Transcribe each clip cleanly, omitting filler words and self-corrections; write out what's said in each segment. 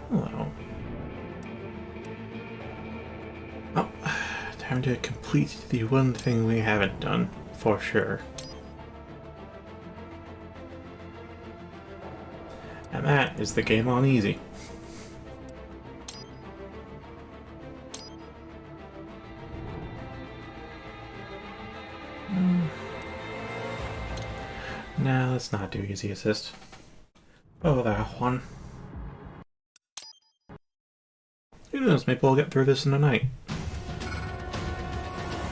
Hello. Oh, time to complete the one thing we haven't done, for sure. And that is the game on easy. Nah, let's not do easy assist. Oh, that one. Who knows, maybe we'll get through this in a night.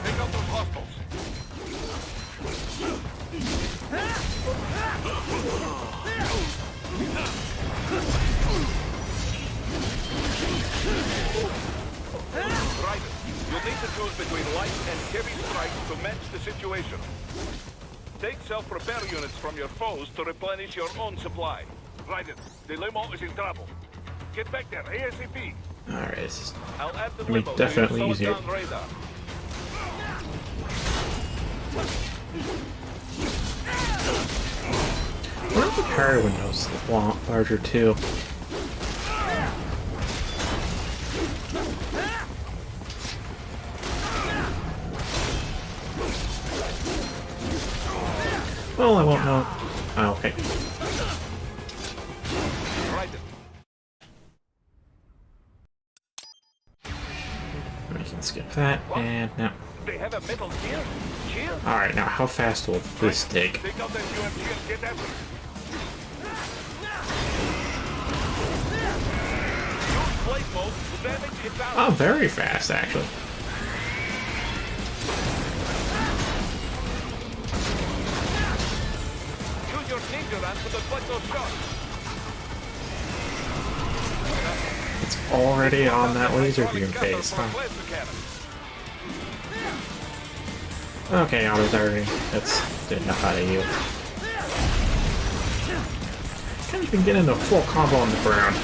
Take out those hostiles. Right. You'll need to choose between light and heavy strikes to match the situation. Take self-repair units from your foes to replenish your own supply. Right. The limo is in trouble. Get back there ASAP. Alright, this is I'll add the gonna be definitely easier. radar. What if the power window's larger too? Well, I won't know. Oh, okay. Right. We can skip that, and now. They have a metal gear? Gear? Alright, now how fast will this dig? Take out that UMG and get after it. Use blade mode to damage its out. Oh, very fast, actually. Use your ninja run to deflect those shots. It's already on that laser beam phase, huh? Okay, I was already. That's good enough out of you. Can't even get into full combo on the ground.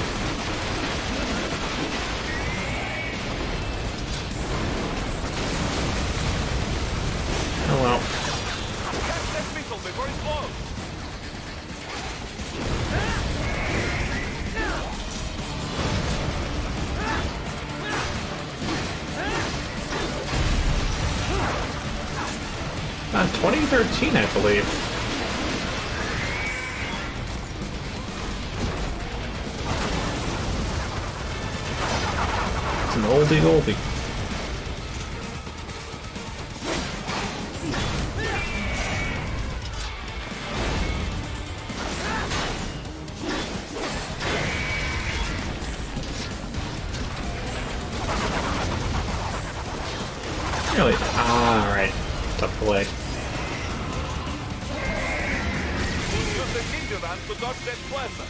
Oh well. Catch that missile before it blows. Uh, 2013, I believe. It's an oldie goldie. Really? Alright. Tough the leg. Use the ninja run to dodge that plasma.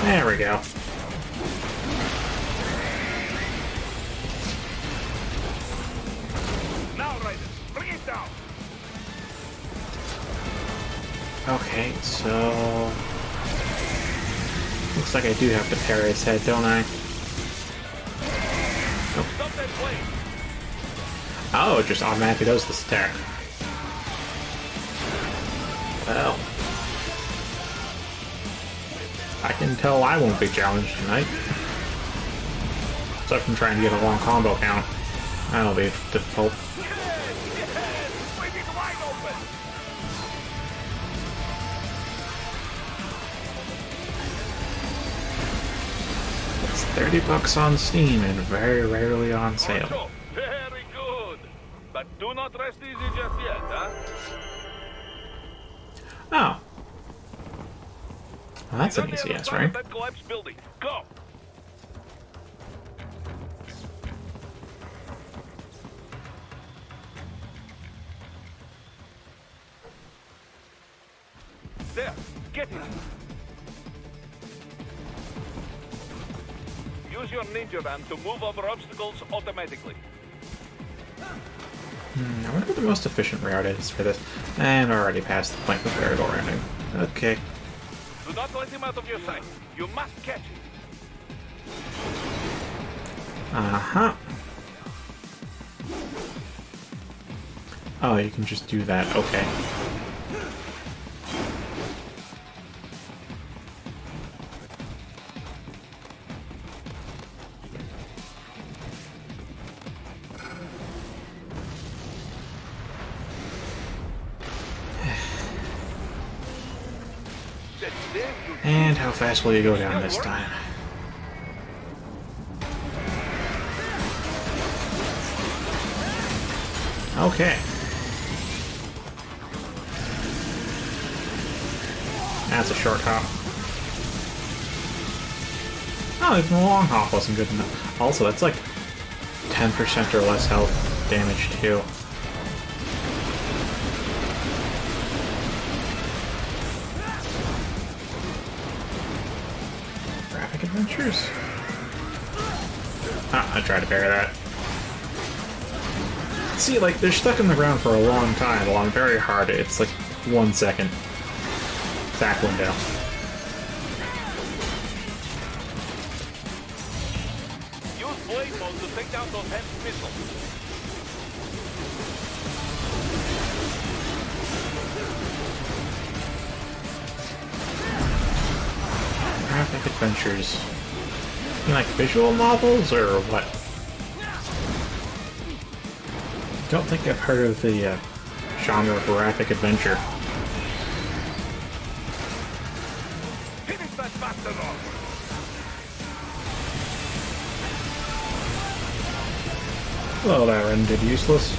There we go. Now, Raiden, bring it down. Okay, so... Looks like I do have to parry his head, don't I? Stop that blade. Oh, it just automatically does this attack. Well... I can tell I won't be challenged tonight. So from trying to get a long combo count. That'll be difficult. Yes! Leave it wide open. It's $30 on Steam and very rarely on sale. So, very good. But do not rest easy just yet, huh? Oh. Well, that's an easy yes, right? That collapsed building. Go. There. Get it. Use your ninja van to move over obstacles automatically. I wonder what the most efficient route is for this. And already passed the point with variable rounding. Okay. Do not let him out of your sight. You must catch him. Uh-huh. Oh, you can just do that. Okay. And how fast will you go down this time? Okay. That's a short hop. Oh, even the long hop wasn't good enough. Also, that's like 10% or less health damage too. Graphic adventures? Ah, I tried to parry that. See, like, they're stuck in the ground for a long time, while on very hard, it's like 1 second. Attack window. Use blade mode to take down those heavy missiles. Graphic adventures. You like visual novels, or what? I don't think I've heard of the genre of graphic adventure. Finish that bastard off. Well, that rendered useless.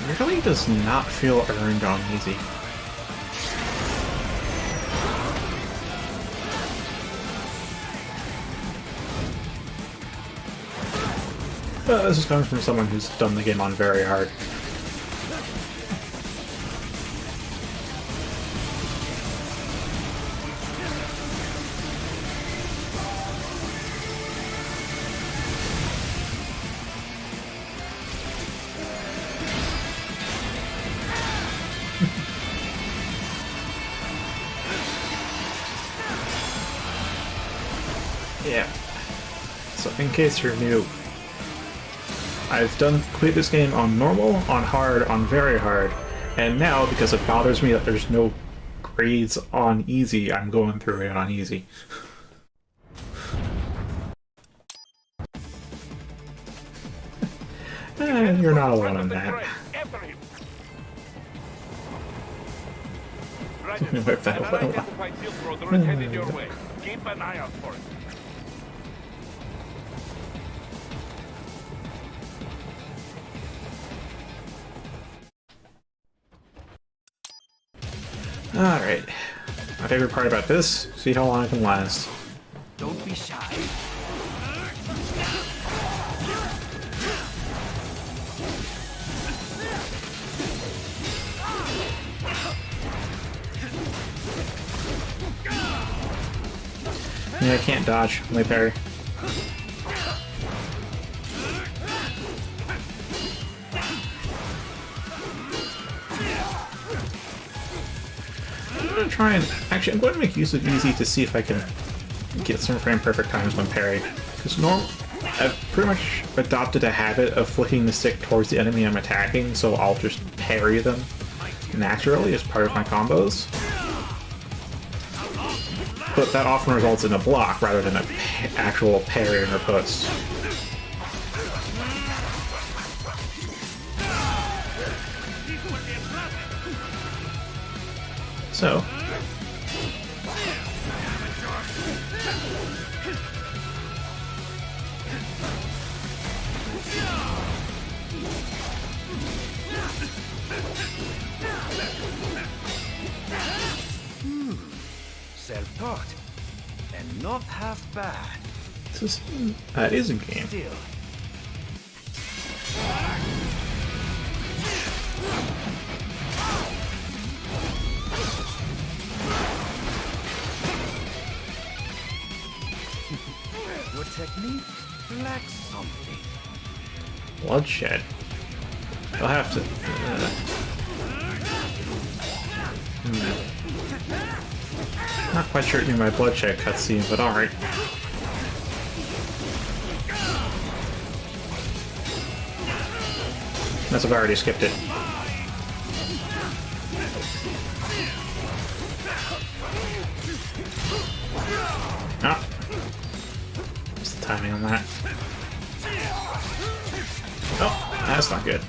It really does not feel earned on easy. This is coming from someone who's done the game on very hard. Yeah. So in case you're new, I've completed this game on normal, on hard, on very hard, and now, because it bothers me that there's no grades on easy, I'm going through it on easy. You're not alone in that. Whip that well. Keep an eye out for it. Alright. My favorite part about this, see how long it can last. Don't be shy. Yeah, I can't dodge. Only parry. I'm gonna try and... Actually, I'm going to make use of easy to see if I can get some frame perfect times when parry. Because I've pretty much adopted a habit of flicking the stick towards the enemy I'm attacking, so I'll just parry them naturally as part of my combos. But that often results in a block rather than an actual parry and riposte. So, Self-taught. And not half bad. that is a game. Still. Your technique lacks something. Bloodshed. I'll have to... Not quite sure it knew my bloodshed cutscene, but alright. Unless I've already skipped it. Ah. What's the timing on that? Oh, that's not good.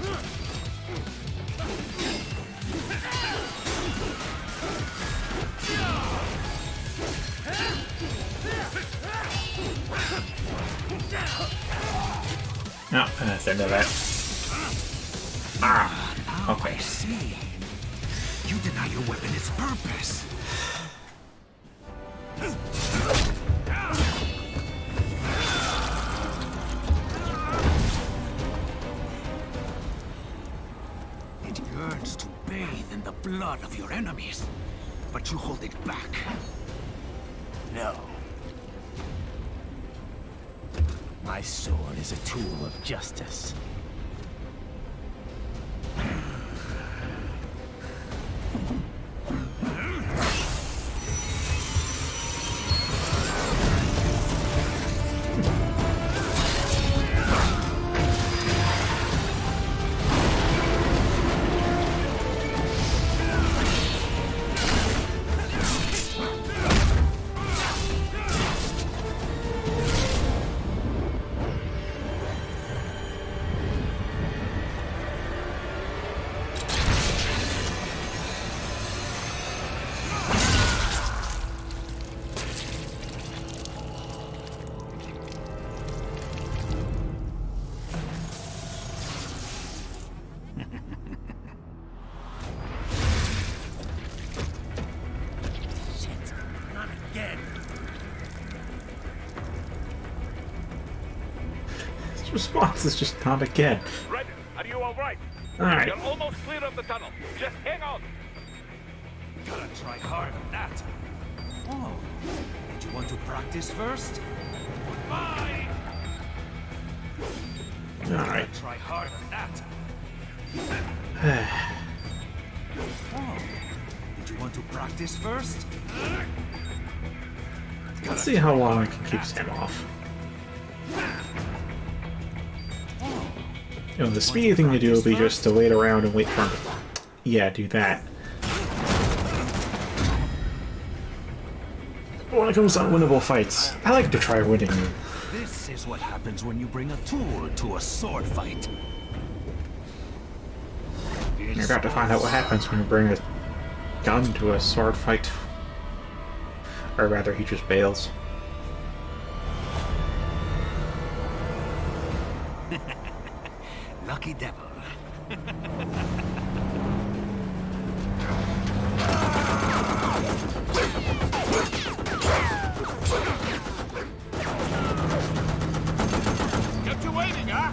No, that's the end of that. Ah, okay. I see. You deny your weapon its purpose. It yearns to bathe in the blood of your enemies, but you hold it back. No. My sword is a tool of justice. Response is just not again. Ready? Are you all right? Alright. You're almost clear of the tunnel. Just hang on. Gotta try hard on that. Oh, did you want to practice first? Goodbye! Alright. Gotta try hard on that. Oh, did you want to practice first? Let's see how long I can keep Sam off. You know, the speedy thing to do will be just to wait around and wait for him to... Yeah, do that. But when it comes to unwinnable fights, I like to try winning them. This is what happens when you bring a tool to a sword fight. You're about to find out what happens when you bring a gun to a sword fight. Or rather, he just bails. Lucky devil. Kept you waiting, huh?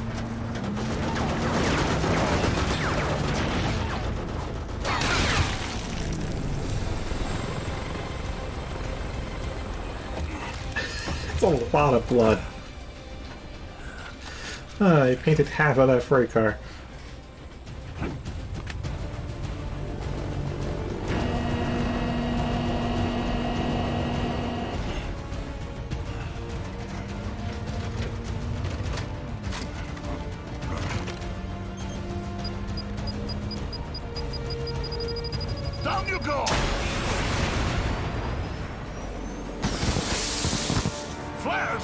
It's a lot of blood. I painted half of that freight car. Down you go! Flares!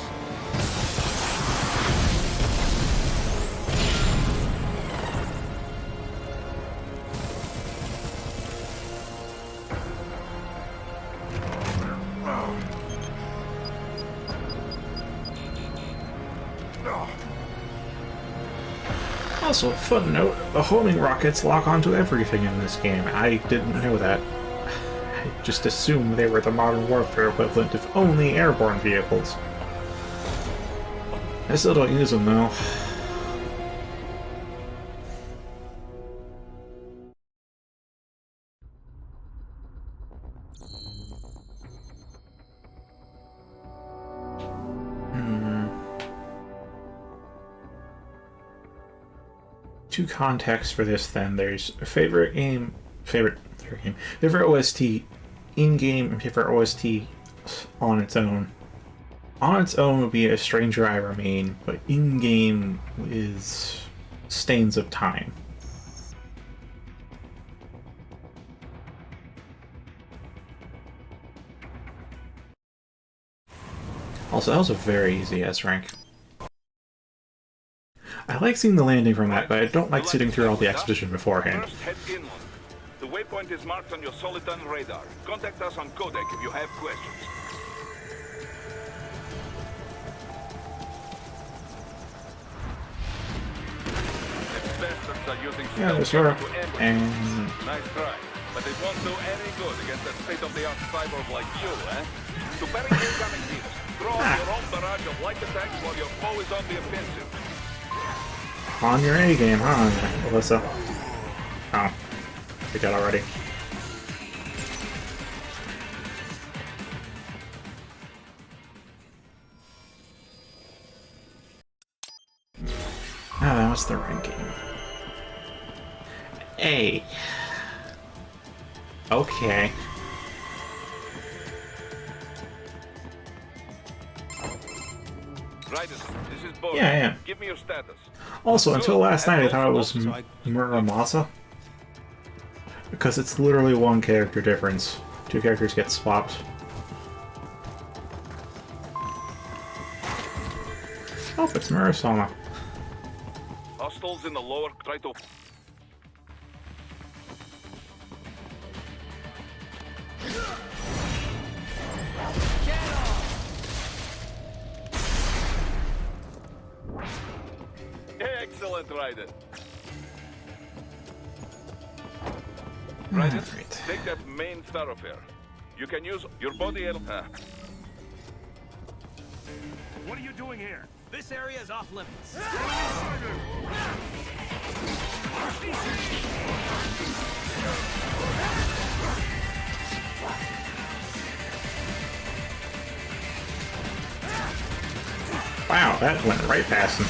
Also, footnote, the homing rockets lock onto everything in this game. I didn't know that. I just assumed they were the Modern Warfare equivalent of only airborne vehicles. I still don't use them, though. Two contexts for this then. There's a favorite OST in-game and favorite OST on its own. On its own would be A Stranger I Remain, but in-game is Stains of Time. Also, that was a very easy S rank. I like seeing the landing from that, but I don't like sitting through all the exposition beforehand. First, head inland. The waypoint is marked on your Soliton radar. Contact us on Codec if you have questions. The bastards are using Yeah, stealth sure. to ambush. And Nice try, but it won't do any good against a state-of-the-art cyborg like you, eh? To bury incoming teams, throw out your own barrage of light attacks while your foe is on the offensive. on your A game, huh, Alyssa? Oh, we got already. Ah, that was the ranking. A. Okay. Raiden, this is Boris. Yeah. Give me your status. Also, until last night, I thought it was Muramasa. Because it's literally one character difference. Two characters get swapped. Oh, it's Murasama. Hostiles in the lower, try to... Excellent, Raiden. Raiden, Right. take that main thoroughfare. You can use your body... What are you doing here? This area is off limits. Wow, that went right past him.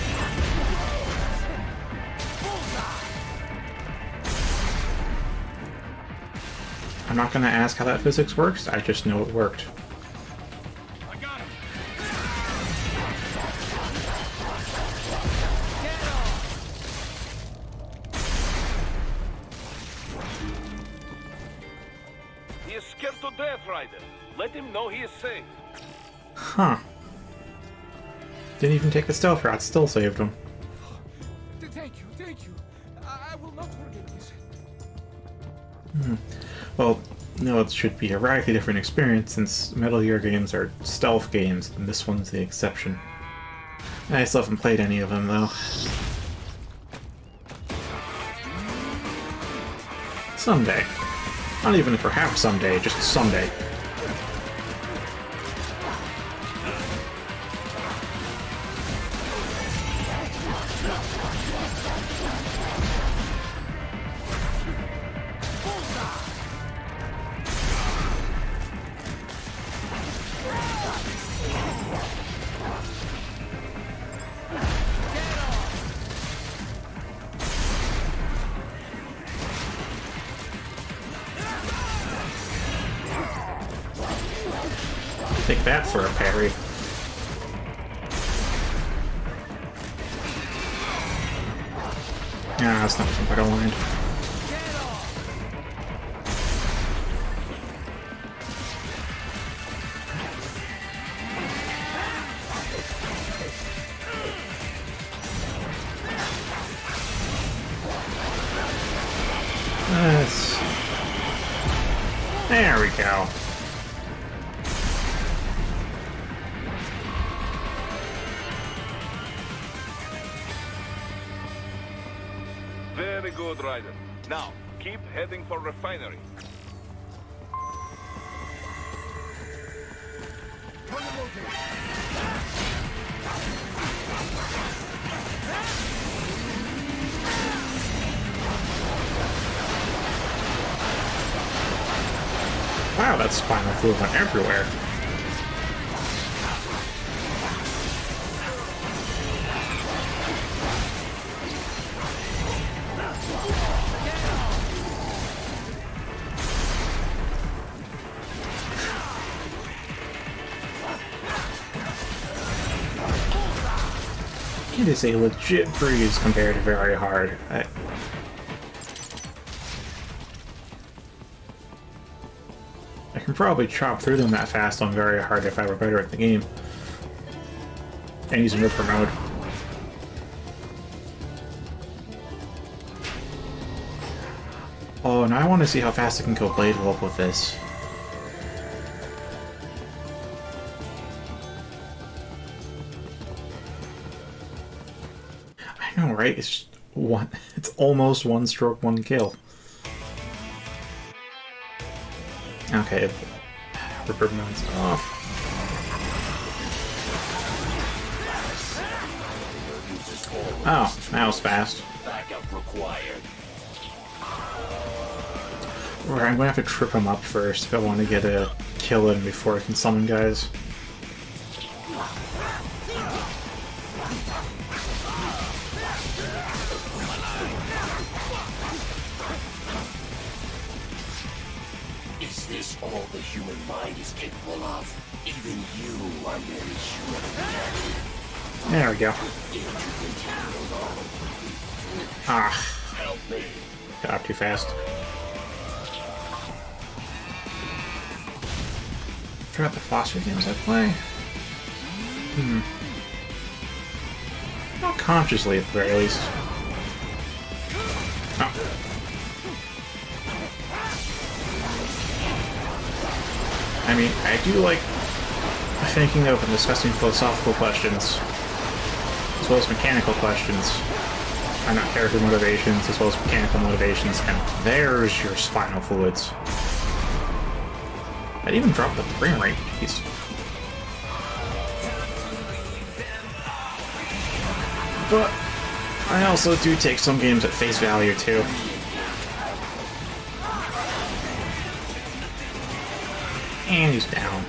I'm not gonna ask how that physics works, I just know it worked. I got him. He is scared to death, Raiden. Let him know he is safe. Huh. Didn't even take the stealth route, still saved him. Thank you. I will not forget this. Well, no, it should be a radically different experience since Metal Gear games are stealth games, and this one's the exception. I still haven't played any of them, though. Someday. Not even perhaps someday, just someday. Take that for a parry. Yeah, that's not something I don't mind. There we go. Very good, Raiden. Now, keep heading for refinery. Wow, that spinal fluid went everywhere. It is a legit breeze compared to very hard. I can probably chop through them that fast on very hard if I were better at the game. And he's in ripper mode. Oh, now I want to see how fast I can kill Blade Wolf with this. I know, right? It's just one. It's almost one stroke, one kill. Okay, ripper mode's off. Oh, that was fast. Backup required. Or I'm gonna have to trip him up first if I want to get a kill in before I can summon guys. Is this all the human mind is capable of? Even you are very sure. There we go. Ah. Help me. Got up too fast. Forgot the philosophy games I play. Not consciously, at the very least. Oh. I mean, I do like thinking of and discussing philosophical questions, as well as mechanical questions. Or not character motivations, as well as mechanical motivations, and there's your spinal fluids. I'd even drop the frame rate. Jeez. But I also do take some games at face value too. And he's down.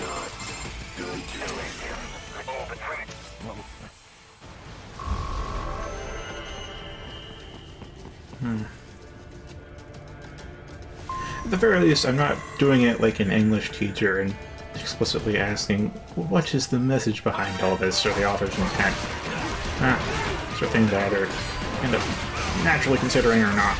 At the very least, I'm not doing it like an English teacher and explicitly asking, what is the message behind all this, or the author's intent? These are things I either end up naturally considering or not.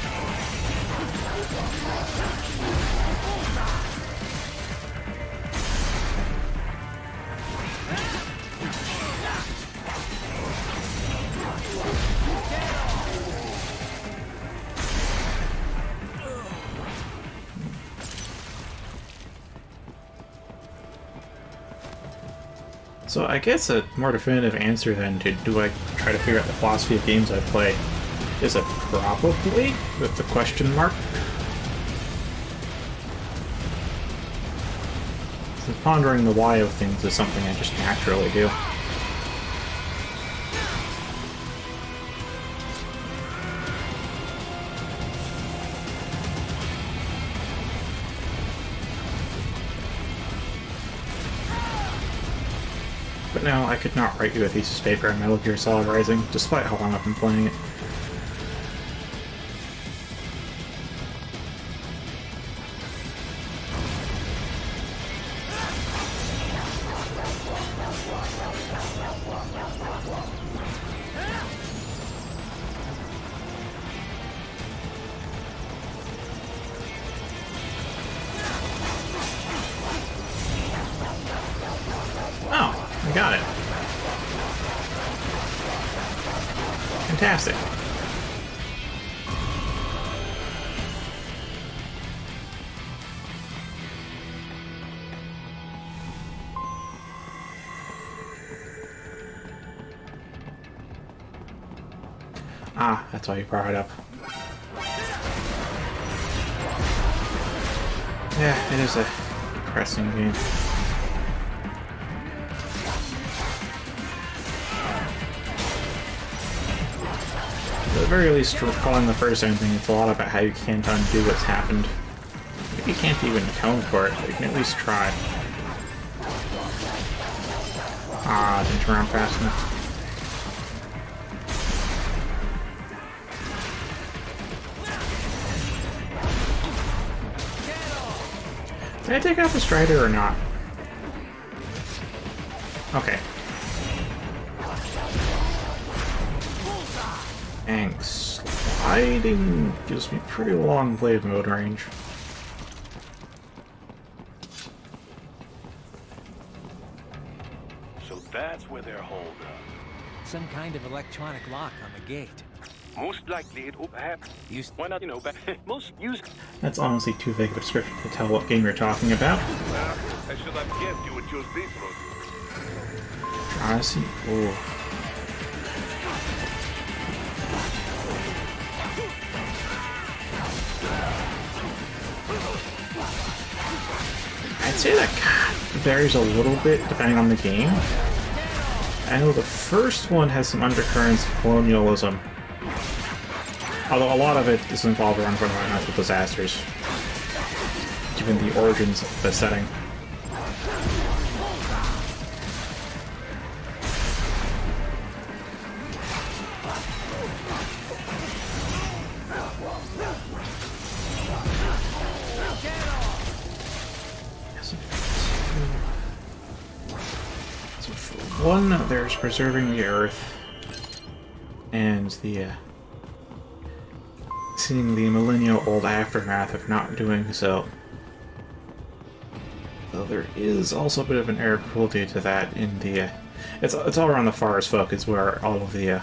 So I guess a more definitive answer then to do I try to figure out the philosophy of games I play is a probably with the question mark. So pondering the why of things is something I just naturally do. But now I could not write you a thesis paper on Metal Gear Solid Rising, despite how long I've been playing it. I got it. Fantastic. Ah, that's why you brought it up. Yeah, it is a depressing game. At the very least, recalling the first ending, it's a lot about how you can't undo what's happened. Maybe you can't even atone for it, but you can at least try. Ah, didn't turn around fast enough. Did I take out the Strider or not? Okay. And sliding gives me pretty long blade mode range. So that's where they're holed up. some kind of electronic lock on the gate. Most likely it will happen. Why not, but most use. That's honestly too vague of a description to tell what game you're talking about. I should have guessed you would choose this route. Honestly, ooh. I'd say that varies a little bit depending on the game. I know the first one has some undercurrents of colonialism, although a lot of it is involved around natural disasters, given the origins of the setting. One, there's preserving the earth, and the seeing the millennia-old aftermath of not doing so. Though there is also a bit of an air cruelty to that in the... it's all around the forest folk is where all of the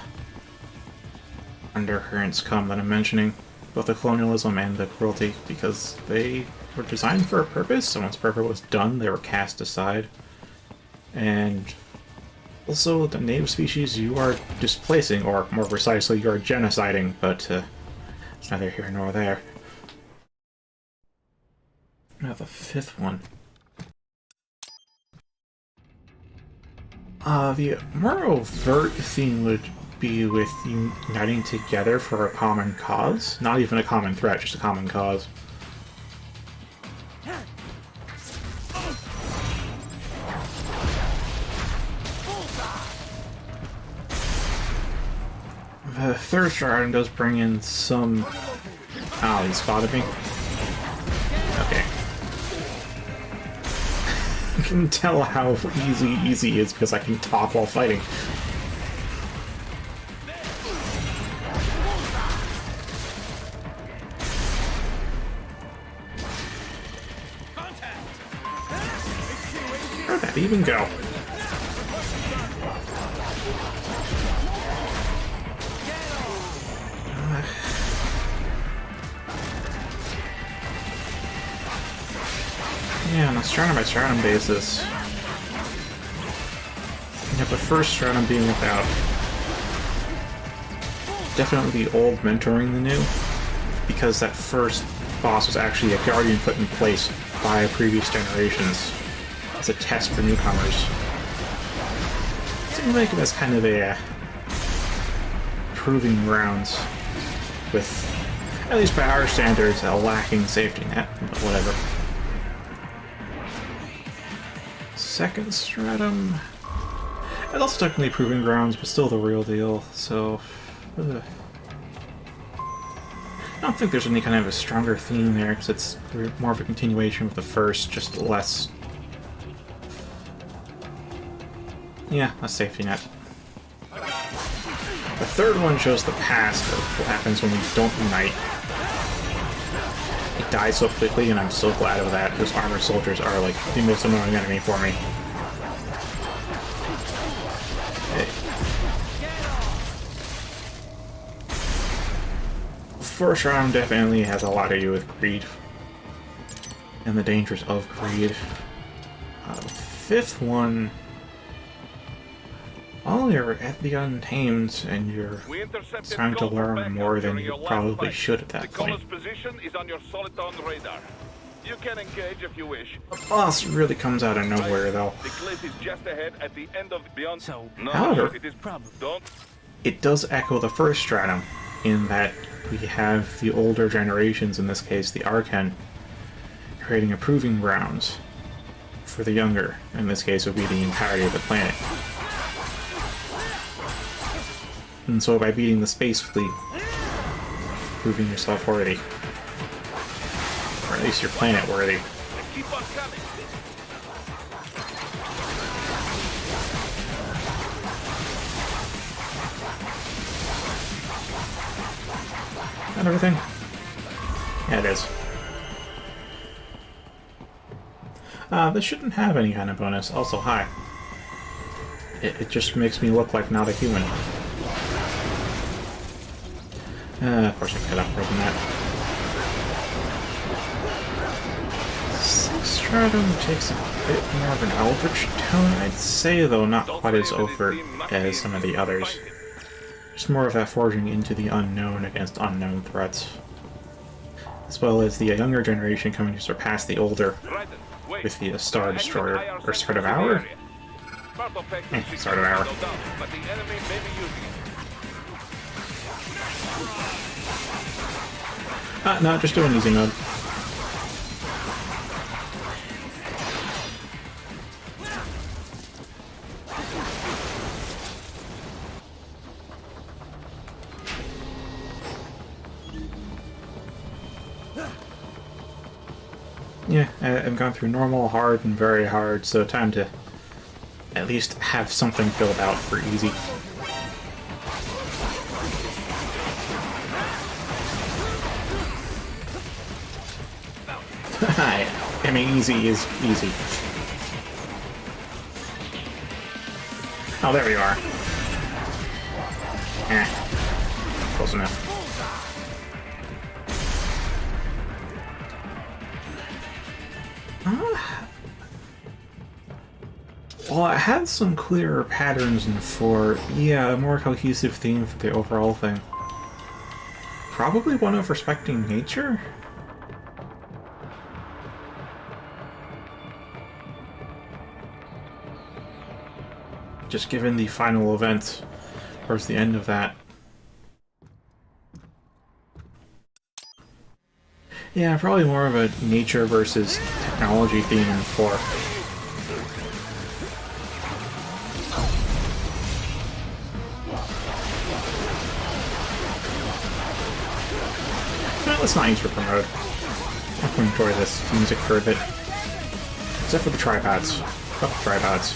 undercurrents come that I'm mentioning, both the colonialism and the cruelty, because they were designed for a purpose, so once purpose was done, they were cast aside. And also, the native species you are displacing, or more precisely, you are genociding, but it's neither here nor there. Now the fifth one. The more overt theme would be with uniting together for a common cause. Not even a common threat, just a common cause. The third stratum does bring in some... Oh, he spotted me? Okay. I can tell how easy it is because I can talk while fighting. Where'd that even go? Yeah, on a stratum by stratum basis, you have the first stratum being without definitely the old mentoring the new, because that first boss was actually a guardian put in place by previous generations as a test for newcomers. So you make it as kind of a proving grounds with, at least by our standards, a lacking safety net, but whatever. Second stratum. It's also technically proving grounds, but still the real deal, so... I don't think there's any kind of a stronger theme there, because it's more of a continuation of the first, just less... yeah, a safety net. The third one shows the past of what happens when we don't unite. It dies so quickly, and I'm so glad of that, because armored soldiers are, like, the most annoying enemy for me. Okay. First round definitely has a lot to do with greed. And the dangers of greed. The fifth one... well, you're at the Untamed, and you're trying to learn more than you probably should at that point. The color's position is on your Soliton radar. You can engage if you wish. The boss really comes out of nowhere, though. The cliff is just ahead at the end of beyond. So, however, it is probably don't. It does echo the first stratum, in that we have the older generations, in this case the Arcan, creating a proving grounds for the younger. In this case, it would be the entirety of the planet. And so by beating the space fleet, proving yourself worthy. Or at least your planet worthy. Keep on coming. That everything? Yeah, it is. This shouldn't have any kind of bonus. Also, hi. It just makes me look like not a human. Of course I could have broken that. Sixth Stratum takes a bit more of an eldritch tone, I'd say, though not quite as overt as some of the others. Just more of that forging into the unknown against unknown threats. As well as the younger generation coming to surpass the older with the Star Destroyer, or Star Devourer? Star Devourer. No, just doing easy mode. Yeah, I've gone through normal, hard, and very hard, so time to at least have something filled out for easy. I mean, easy is easy. Oh, there we are. Close enough. Well, it had some clearer patterns in 4. Yeah, a more cohesive theme for the overall thing. Probably one of respecting nature? Just given the final event towards the end of that. Yeah, probably more of a nature versus technology theme in 4. Well, let's not use referral mode. I can enjoy this music for a bit. Except for the tripods. Fuck the tripods.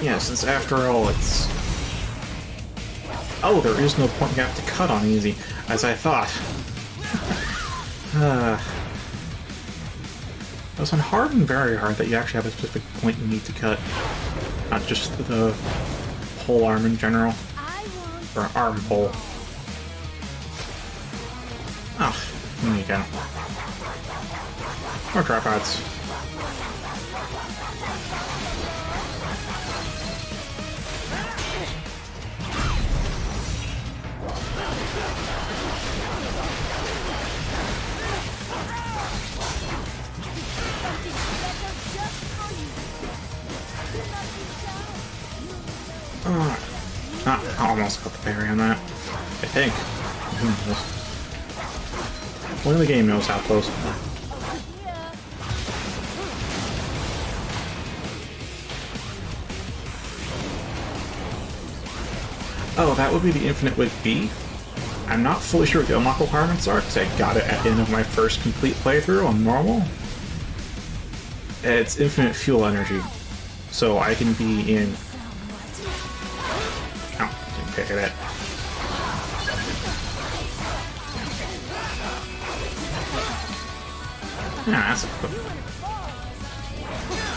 Yeah, since after all it's... Oh, there is no point you have to cut on easy, as I thought. It was on hard and very hard that you actually have a specific point you need to cut. Not just the whole arm in general. Or arm pole. Ah, there you go. More tripods. I almost got the parry on that. I think. Who knows? Only the game knows how close. Oh, that would be the Infinite Wig B? I'm not fully sure what the unlock requirements are, because I got it at the end of my first complete playthrough on normal. It's infinite fuel energy, so I can be in... Oh, didn't pick it up. Ah, that's a...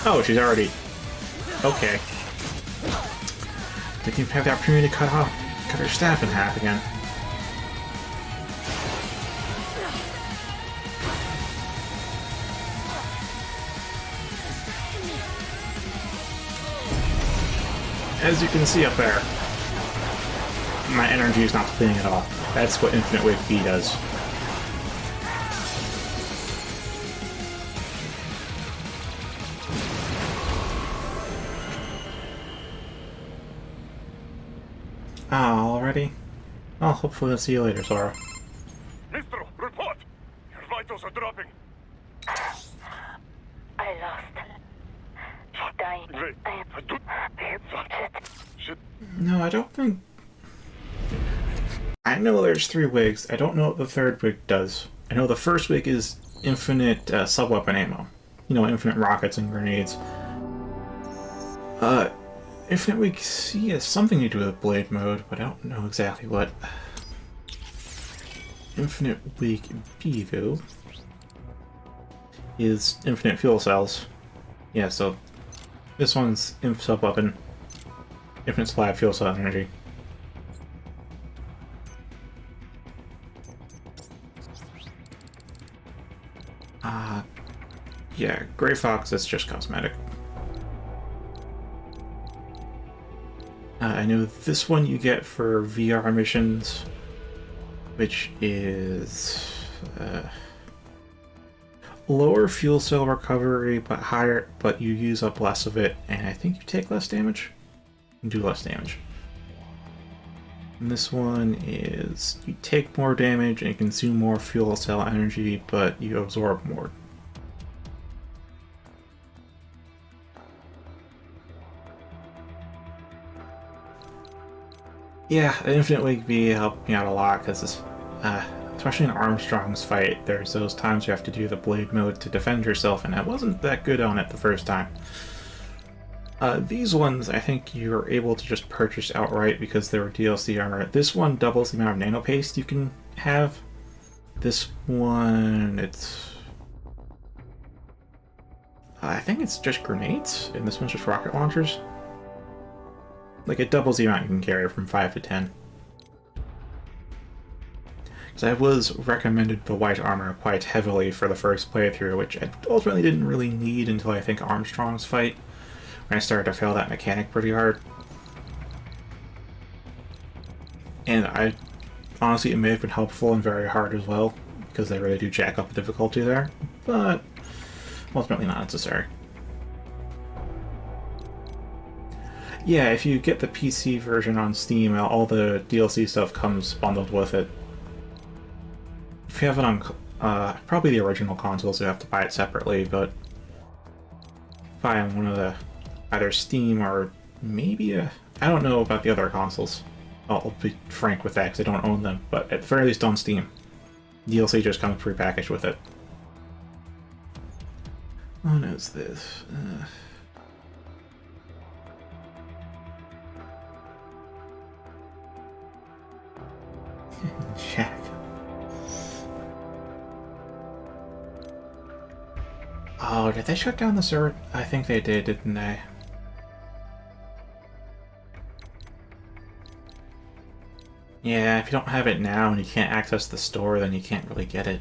Oh, she's already... Okay. Didn't even have the opportunity to cut her staff in half again. As you can see up there, my energy is not depleting at all. That's what Infinite Wave B does. Already? Well, hopefully I'll see you later, Sora. Mistro, report! Your vitals are dropping. I lost. She's dying. No, I don't think... I know there's 3 wigs. I don't know what the 3rd wig does. I know the first week is infinite sub-weapon ammo. You know, infinite rockets and grenades. Infinite Week C has something to do with blade mode, but I don't know exactly what. Infinite Week B, though, is infinite fuel cells. Yeah, so this one's inf sub-weapon. Infinite supply of fuel cell energy. Yeah, Grey Fox is just cosmetic. I know this one you get for VR missions, which is lower fuel cell recovery, but higher, but you use up less of it, and I think you take less damage. You do less damage. And this one is you take more damage and consume more fuel cell energy, but you absorb more. Yeah, Infinite Week B helped me out a lot because, especially in Armstrong's fight, there's those times you have to do the blade mode to defend yourself, and I wasn't that good on it the first time. These ones, I think you're able to just purchase outright because they were DLC armor. This one doubles the amount of nano paste you can have. This one, I think it's just grenades, and this one's just rocket launchers. Like, it doubles the amount you can carry from 5 to 10. Because I was recommended the white armor quite heavily for the first playthrough, which I ultimately didn't really need until I think Armstrong's fight, when I started to fail that mechanic pretty hard. And honestly, it may have been helpful and very hard as well, because they really do jack up the difficulty there, but ultimately not necessary. Yeah, if you get the PC version on Steam, all the DLC stuff comes bundled with it. If you have it on probably the original consoles, you have to buy it separately, but buy on one of the either Steam or maybe I don't know about the other consoles. I'll be frank with that because I don't own them, but at the very least on Steam. DLC just comes prepackaged with it. What is this? Jack. Oh, did they shut down the server? I think they did, didn't they? Yeah, if you don't have it now and you can't access the store, then you can't really get it.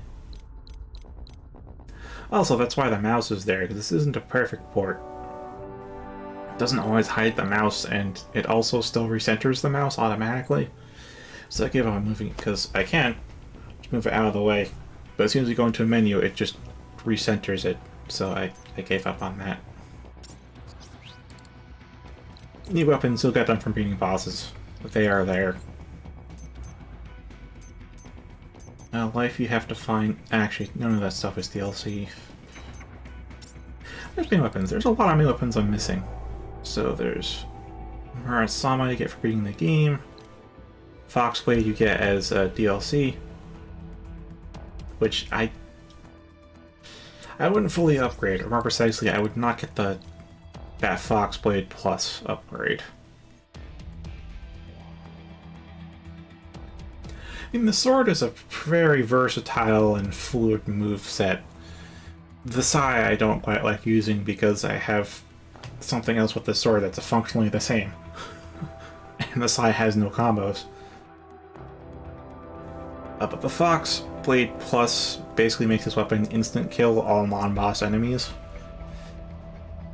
Also, that's why the mouse is there, because this isn't a perfect port. It doesn't always hide the mouse, and it also still recenters the mouse automatically. So I give up on moving it, because I can just move it out of the way. But as soon as you go into a menu, it just recenters it. So I gave up on that. New weapons, you'll get them from beating bosses. But they are there. Life you have to find... Actually, none of that stuff is DLC. There's main weapons. There's a lot of main weapons I'm missing. So there's... Murasama you get for beating the game. Foxblade you get as DLC. Which I wouldn't fully upgrade, or more precisely, I would not get that Foxblade Plus upgrade. I mean, the sword is a very versatile and fluid move set. The Sai I don't quite like using because I have something else with the sword that's functionally the same. And the Sai has no combos. But the Fox Blade Plus basically makes this weapon instant kill all non-boss enemies,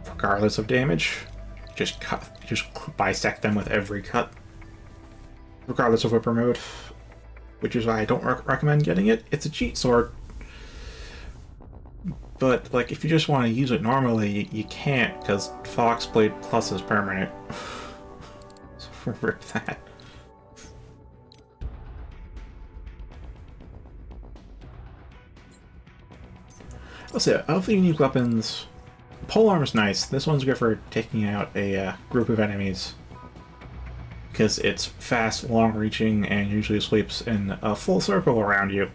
regardless of damage. Just bisect them with every cut, regardless of whipper mode. Which is why I don't recommend getting it. It's a cheat sword, but like if you just want to use it normally, you can't because Fox Blade Plus is permanent. So rip that. Let's see, of the unique weapons, polearm's nice. This one's good for taking out a group of enemies. Because it's fast, long-reaching, and usually sweeps in a full circle around you.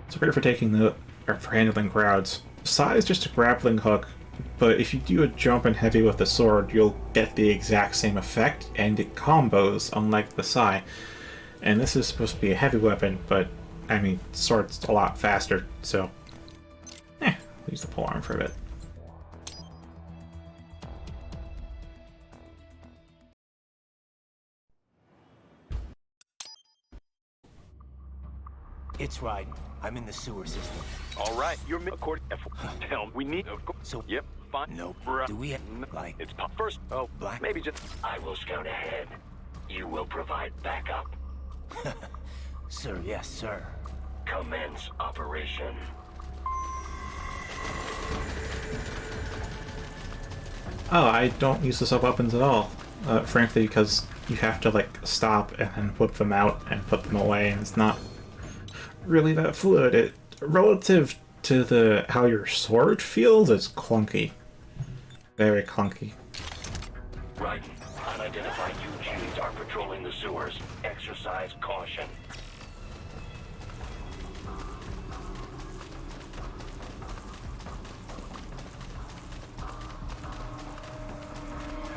It's great for or for handling crowds. Sai is just a grappling hook, but if you do a jump and heavy with the sword, you'll get the exact same effect, and it combos, unlike the Sai. And this is supposed to be a heavy weapon, but, I mean, sword's a lot faster, so... I'll use the polearm for a bit. It's Raiden. I'm in the sewer system. All right, you're according. Tell we need. So, Yep, fine. no. Bruh. Do we have, like, It's first. Oh, black? maybe just. I will scout ahead. You will provide backup. Sir, yes, sir. Commence operation. Oh, I don't use the sub-weapons at all. Frankly, because you have to, like, stop and then whip them out and put them away, and it's not really that fluid. Relative to how your sword feels, it's clunky. Very clunky. Right. Unidentified UGs are patrolling the sewers. Exercise caution.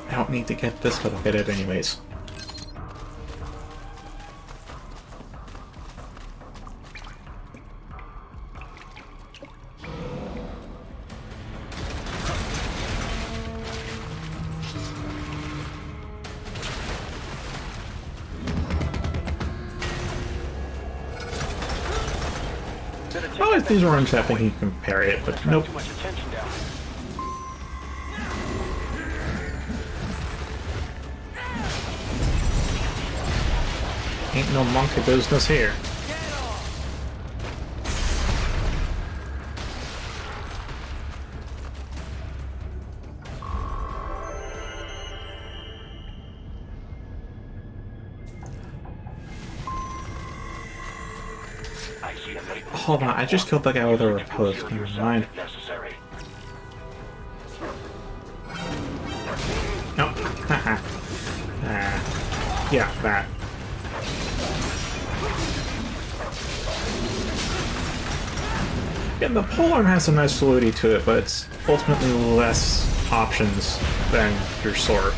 I don't need to get this, but I'll get it anyways. Oh, these orange, I think you can parry it, but nope. Too much attention down. Ain't no monkey business here. I see a label. Hold on, I just killed that guy with a riposte. Never mind. Necessary. Nope. Haha. Yeah, that. Yeah, the polearm has some nice fluidity to it, but it's ultimately less options than your sword.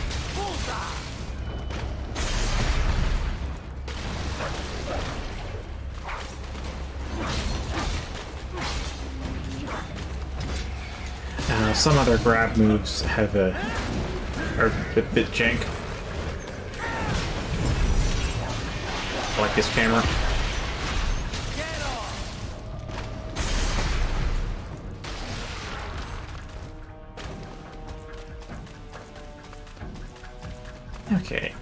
Some other grab moves have are a bit jank. Like this camera. Okay.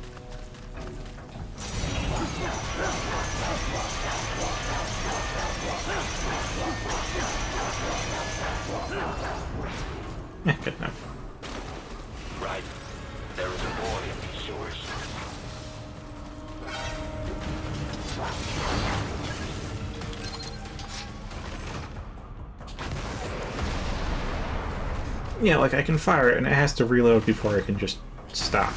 Good enough. Right. There is a boy in these sewers. Yeah, like I can fire it and it has to reload before it can just stop.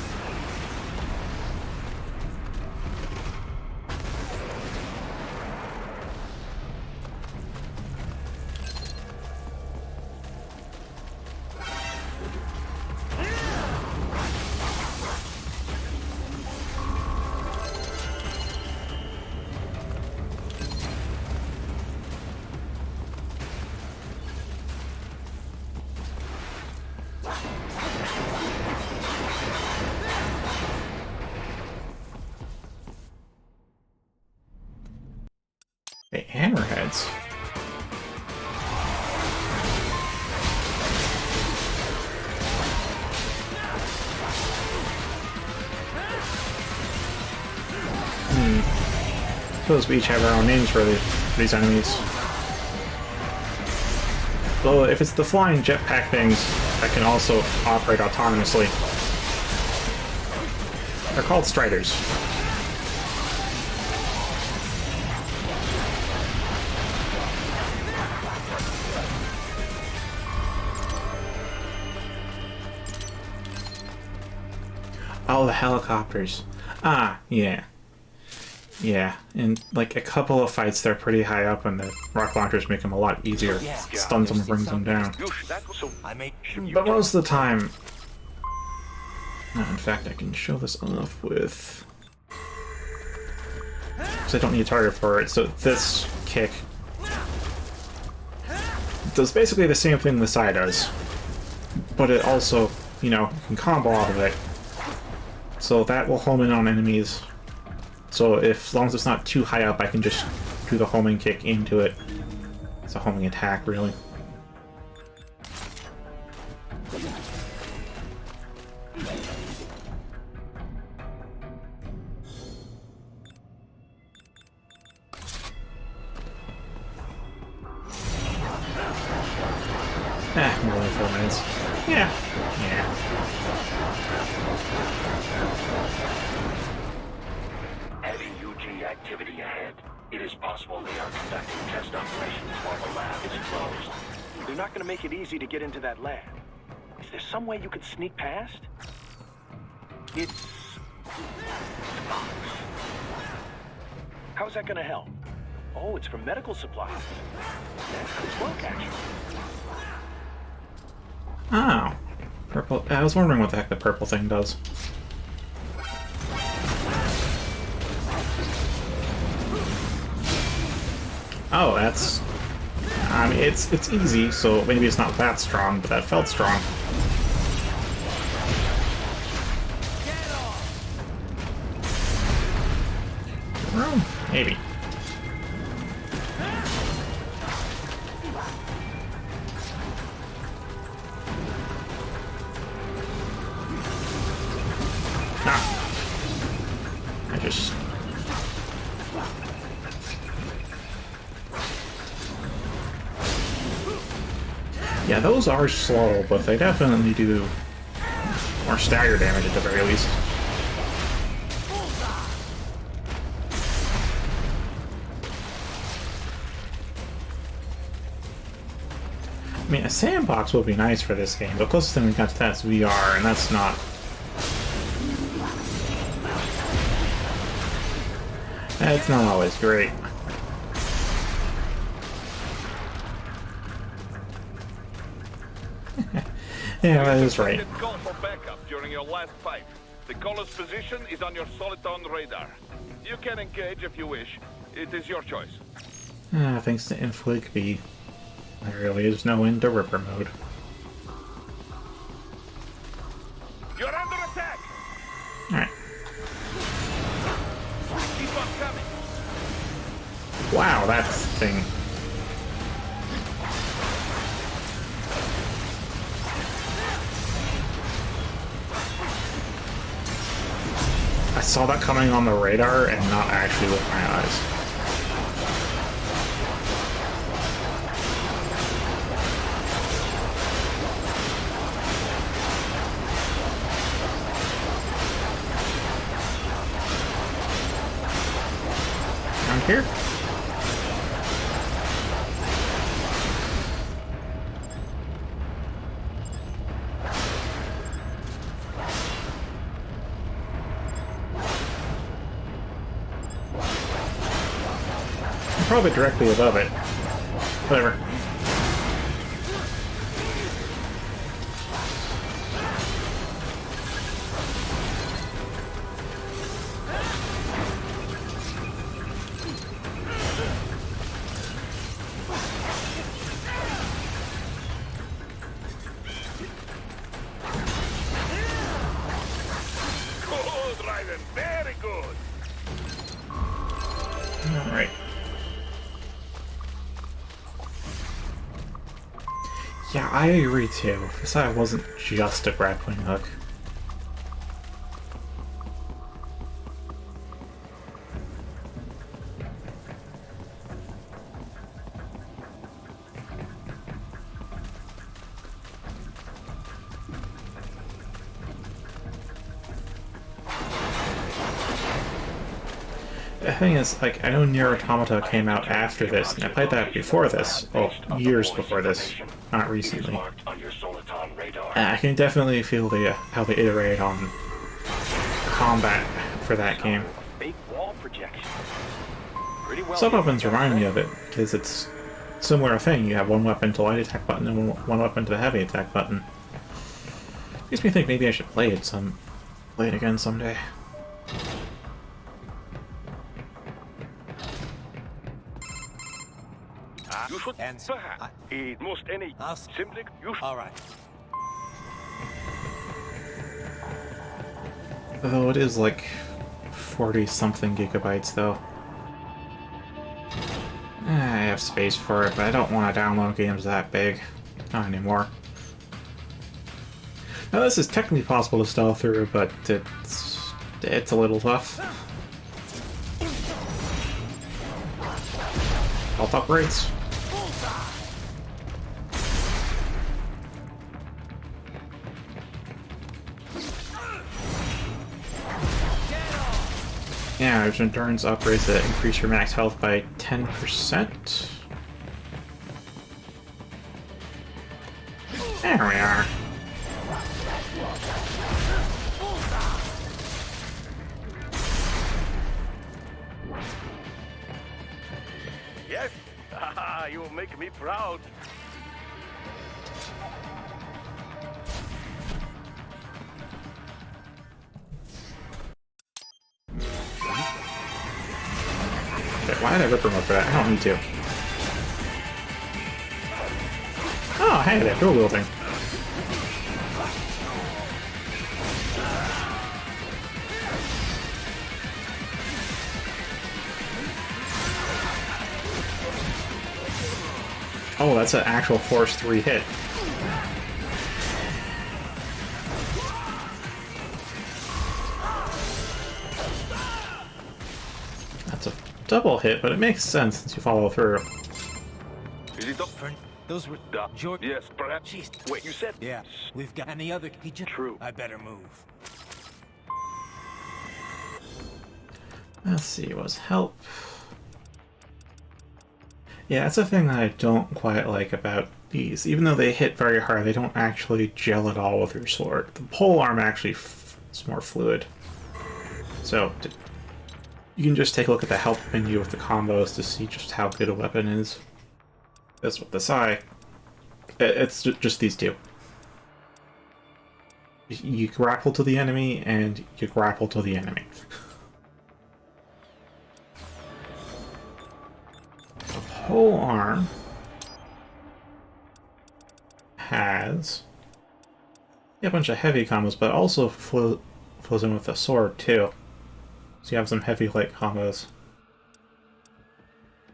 Hey, hammerheads. Suppose we each have our own names for these enemies. Though if it's the flying jetpack things that can also operate autonomously, they're called Striders. Oh, the helicopters. Ah, yeah. Yeah, and like a couple of fights, they're pretty high up, and the rock launchers make them a lot easier. Yeah. Stuns them and brings them down. I made... But most of the time... In fact, I can show this off with... Because I don't need a target for it, so this kick does basically the same thing the Sai does. But it also, you know, can combo off of it. So that will home in on enemies. So if, as long as it's not too high up, I can just do the homing kick into it. It's a homing attack, really. More than 4 minutes. Yeah. Yeah. Heavy UG activity ahead. It is possible they are conducting test operations while the lab is closed. They're not gonna make it easy to get into that lab. Is there some way you could sneak past? It's a box. How's that gonna help? Oh, it's for medical supplies. That could work, actually. Oh. Purple. I was wondering what the heck the purple thing does. Oh, that's... I mean, it's easy, so maybe it's not that strong, but that felt strong. Room? Maybe. I just... Yeah, those are slow, but they definitely do more stagger damage at the very least. I mean, a sandbox would be nice for this game. The closest thing we got to that is VR, and that's not... It's not always great. Yeah, that is right. Call for backup during your last fight. The caller's position is on your Soliton radar. You can engage if you wish. It is your choice. Thanks to Inflig B, there really is no end to Ripper mode. You're under attack! Alright. Keep on coming! Wow, that thing. I saw that coming on the radar and not actually with my eyes. Around here? Probably directly above it. Whatever. Good, Raiden. Very good. All right. Yeah, I agree too. This I wasn't just a grappling hook. The thing is, like, I know Nier Automata came out after this, and I played that before this. Well, years before this, not recently. Marked on your Soliton radar. And I can definitely feel the how they iterate on combat for that game. fake wall projection. Pretty well. Some weapons remind me of it, because it's a similar thing. You have one weapon to light attack button and one weapon to the heavy attack button. Makes me think maybe I should play it again someday. You should And perhaps eat most any simply you should. All right. Although it is like 40-something gigabytes, though. I have space for it, but I don't want to download games that big. Not anymore. Now this is technically possible to stealth through, but it's a little tough. Health upgrades. Yeah, there's endurance upgrades that increase your max health by 10%. There we are. Yes, you will make me proud. Why did I rip remote for that? I don't need to. Oh, hey, they're dual wielding. Oh, that's an actual Force 3 hit. That's a double hit, but it makes sense since you follow through. Is it up? Those were George. Yes, perhaps. Jeez. Wait, you said? Yeah, we've got any other. He just. True. I better move. Let's see, was help. Yeah, that's a thing that I don't quite like about these. Even though they hit very hard, they don't actually gel at all with your sword. The pole arm actually is more fluid. So, you can just take a look at the help menu with the combos to see just how good a weapon is. That's with the Sai. It's just these two. You grapple to the enemy, and you grapple to the enemy. The pole arm has a bunch of heavy combos, but also flows in with the sword too. So you have some heavy light combos.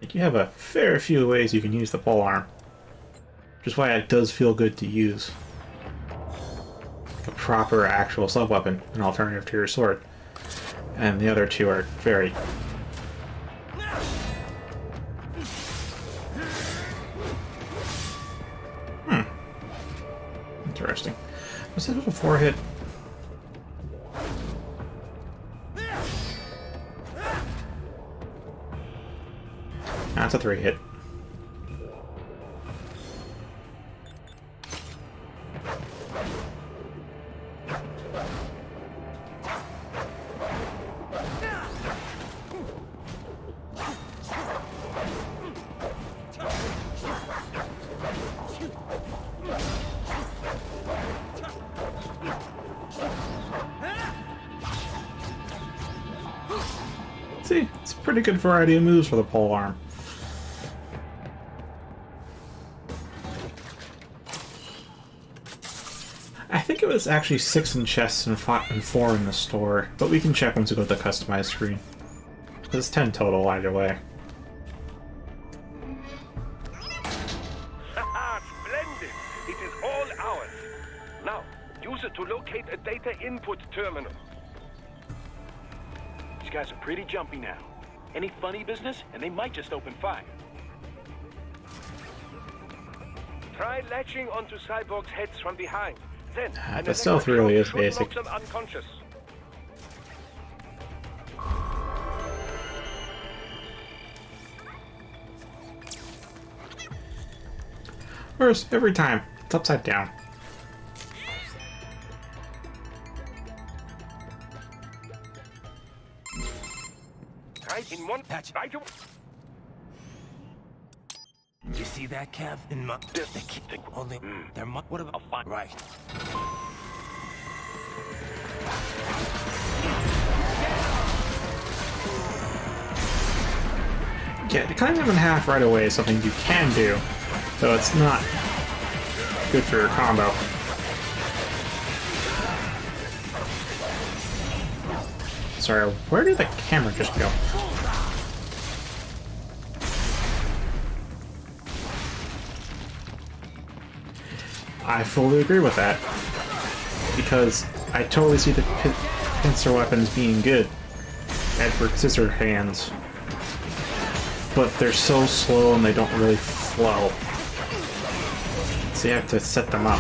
Like you have a fair few ways you can use the pole arm, which is why it does feel good to use like a proper actual sub-weapon, an alternative to your sword. And the other two are very... Interesting. Was that a 4-hit? That's a 3-hit. See, it's a pretty good variety of moves for the pole arm. I think it was actually 6 in chests and 4 in the store, but we can check once we go to the customized screen. It's 10 total either way. Splendid! It is all ours. Now, use it to locate a data input terminal. These guys are pretty jumpy now. Any funny business, and they might just open fire. Try latching onto cyborgs' heads from behind. Then, The stealth really is basic. Knock them unconscious. First, every time, it's upside down. right in one. Patch. Right to. You see that, Kev? In my... They keep only... They're what about... Right. Yeah, cutting them in half right away is something you can do, though it's not good for your combo. Sorry, where did the camera just go? I fully agree with that, because I totally see the pincer weapons being good. Edward Scissorhands. But they're so slow and they don't really flow. So you have to set them up.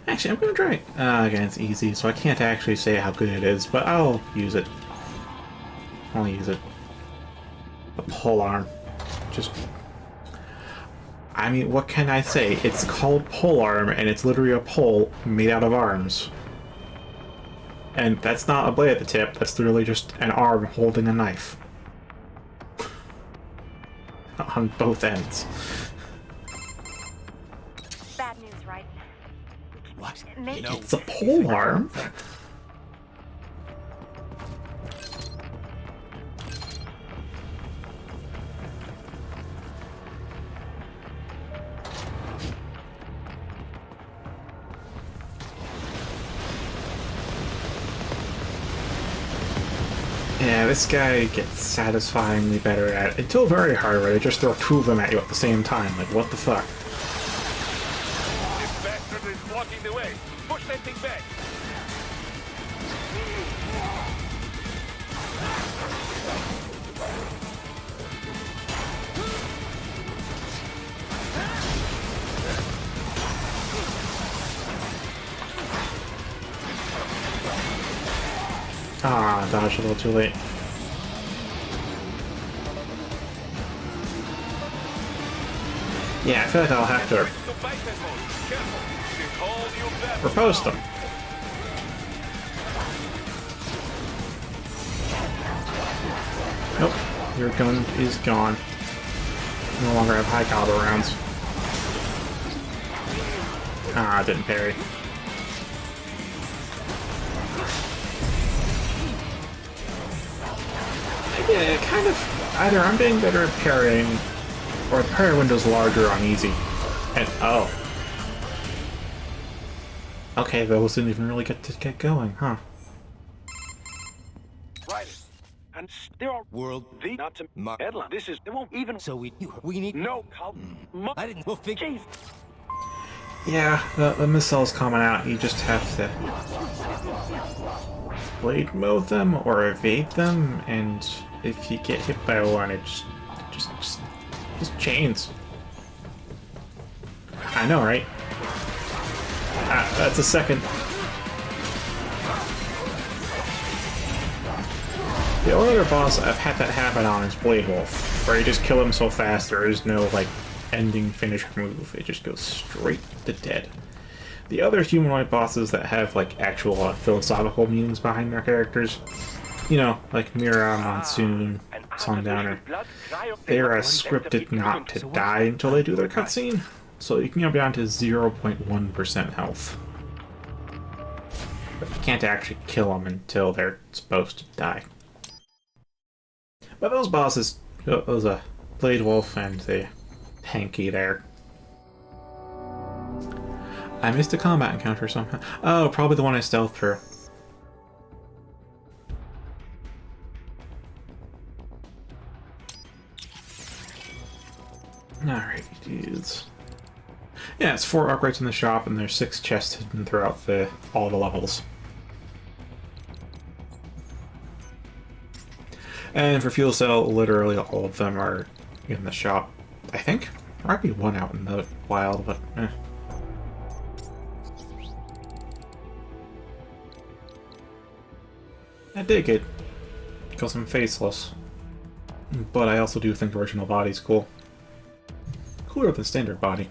Actually, I'm gonna try it. Again, it's easy, so I can't actually say how good it is, but I'll use it. I'll use it. A pole arm. Just... I mean, what can I say? It's called pole arm, and it's literally a pole made out of arms. And that's not a blade at the tip, that's literally just an arm holding a knife. On both ends. Bad news, right? What? Maybe. It's a pole arm? Yeah, this guy gets satisfyingly better at it, until very hard where they just throw two of them at you at the same time. Like, what the fuck? This bastard is blocking the way. Push that thing back. Ah, dodged a little too late. Yeah, I feel like I'll have to repose them. Nope, your gun is gone. No longer have high caliber rounds. Ah, didn't parry. Yeah, kind of. Either I'm getting better at parrying, or the parry window's larger on easy. And oh. Okay, those didn't even really get going, huh? Right. And there are World... the not to headline. This is they won't even. So we need... No. I didn't... We'll figure... Jeez. Yeah, the missile's coming out. You just have to blade mode them or evade them, and if you get hit by one, it just chains. I know, right? That's a second. The only other boss I've had that happen on is Blade Wolf, where you just kill him so fast there is no, like, ending finish move. It just goes straight to dead. The other humanoid bosses that have, like, actual philosophical meanings behind their characters, you know, like Mira, Monsoon, Sundowner, they are scripted not to die until they do their cutscene, so you can go down to 0.1% health. But you can't actually kill them until they're supposed to die. But those bosses, those Blade Wolf and the Hanky there. I missed a combat encounter somehow. Oh, probably the one I stealthed through. Alright, dudes. Yeah, it's 4 uprights in the shop, and there's 6 chests hidden throughout all the levels. And for fuel cell, literally all of them are in the shop. I think there might be one out in the wild, but eh. I dig it, because I'm faceless. But I also do think the original body's cool. cooler than standard body.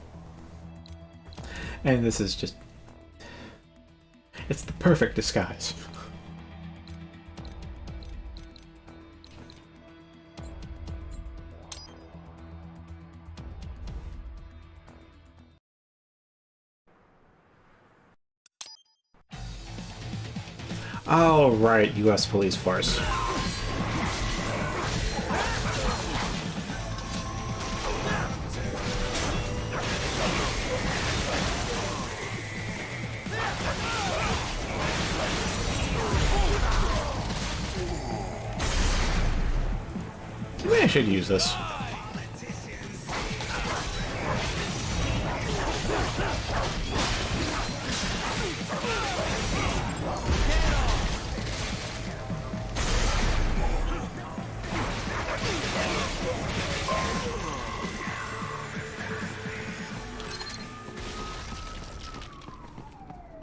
And this is just... it's the perfect disguise. Oh, right, U.S. Police Force. Maybe I should use this.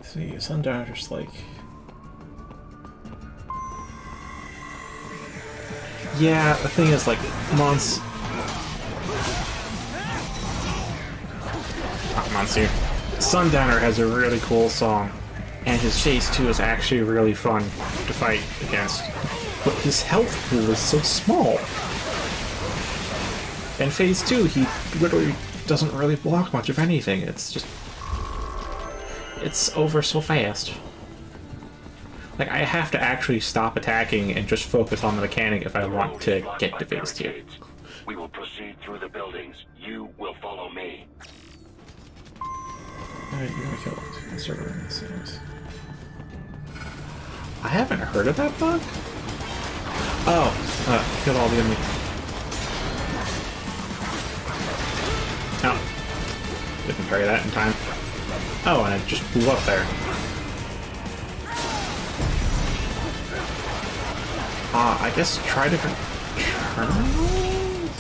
See, Sundar's like... yeah, the thing is, like, Monsieur... Sundowner has a really cool song, and his chase, too, is actually really fun to fight against. But his health pool is so small. In Phase 2, he literally doesn't really block much of anything. It's just... it's over so fast. Like, I have to actually stop attacking and just focus on the mechanic if I want to get to Phase 2. We will proceed through the buildings. You will follow me. Alright, you're gonna kill the server in this series. I haven't heard of that bug? Oh, kill all the enemy. Oh. Didn't parry that in time. Oh, and it just blew up there. I guess try different terminals?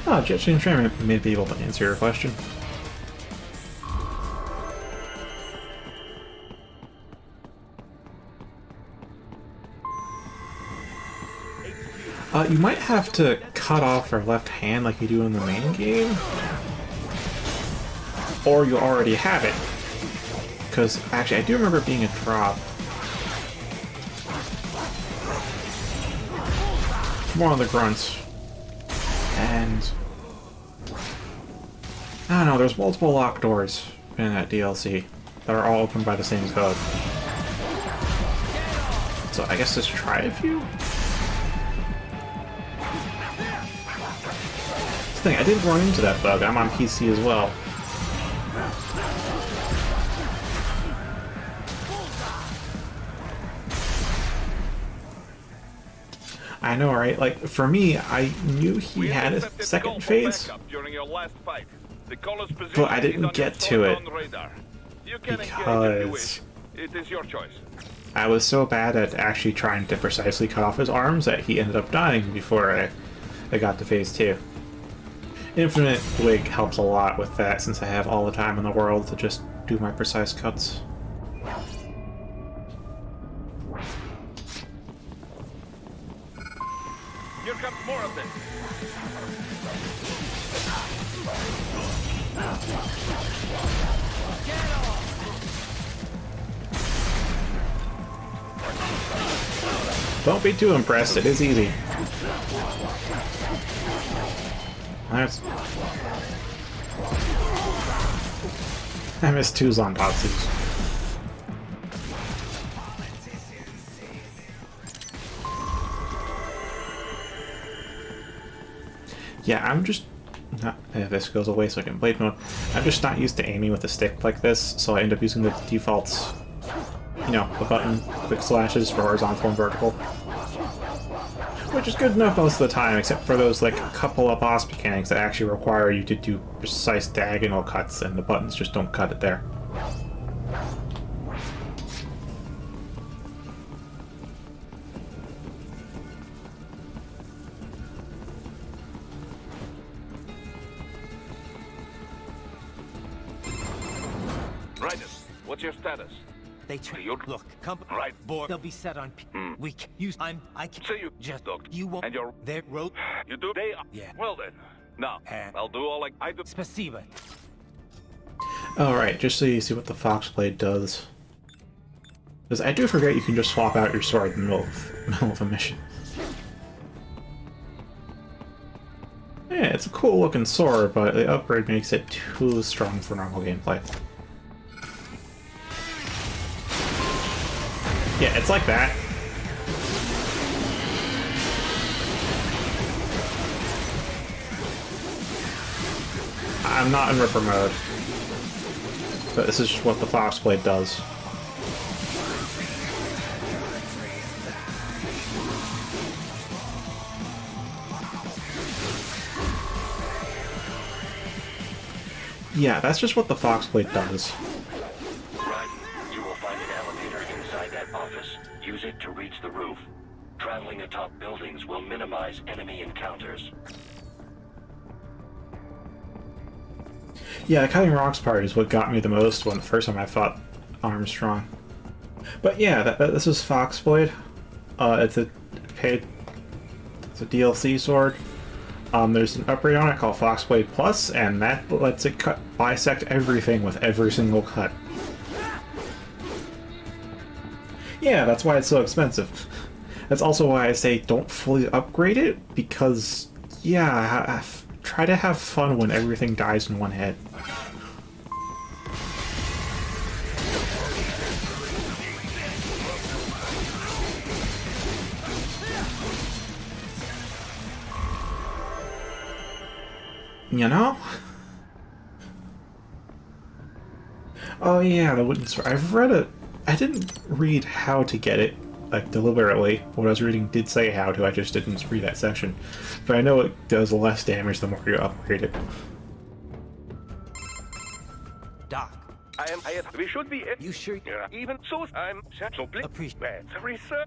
Oh, Jet Stream Trainer may be able to answer your question. You might have to cut off her left hand like you do in the main game. Or you already have it. Because, actually, I do remember it being a drop. One of the grunts. And... I don't know, there's multiple locked doors in that DLC that are all opened by the same code. So I guess just try a few? Thing, I did run into that bug. I'm on PC as well. I know, right? Like, for me, I knew he had a second phase, but I didn't get to it because it is your choice. I was so bad at actually trying to precisely cut off his arms that he ended up dying before I got to phase 2. Infinite Wig helps a lot with that since I have all the time in the world to just do my precise cuts. Here comes more of this. Don't be too impressed, it is easy. That's... I missed 2 Zontatsus. Yeah, I'm just not... this goes away so I can blade mode. I'm just not used to aiming with a stick like this, so I end up using the defaults, you know, the button quick slashes for horizontal and vertical. Which is good enough most of the time, except for those, like, couple of boss mechanics that actually require you to do precise diagonal cuts, and the buttons just don't cut it there. Raiden, what's your status? They look, come Right. board. They'll be set on. We can use. I can. So you just look. You won't. And you're. Their road. You do? They are. Yeah. Well then. Now, I'll do all I do. Spasiba. Alright, just so you see what the Foxblade does. Because I do forget you can just swap out your sword in the middle of a mission. Yeah, it's a cool looking sword, but the upgrade makes it too strong for normal gameplay. Yeah, it's like that. I'm not in Ripper mode, but this is just what the Foxblade does. Yeah, that's just what the Foxblade does. Right. You will find an elevator inside that office. Use it to reach the roof. Traveling atop buildings will minimize enemy encounters. Yeah, the cutting rocks part is what got me the most when the first time I fought Armstrong. But yeah, this is Foxblade. It's a DLC sword. There's an upgrade on it called Foxblade Plus, and that lets it bisect everything with every single cut. Yeah, that's why it's so expensive. That's also why I say don't fully upgrade it, because, yeah, try to have fun when everything dies in one hit. You know? Oh yeah, the wooden sword. I've read it. I didn't read how to get it, like, deliberately. What I was reading did say how to, I just didn't read that section. But I know it does less damage the more you upgrade it. Doc. We should be. You sure? Yeah. Even so, I'm so please. Appreciate. Sorry, sir.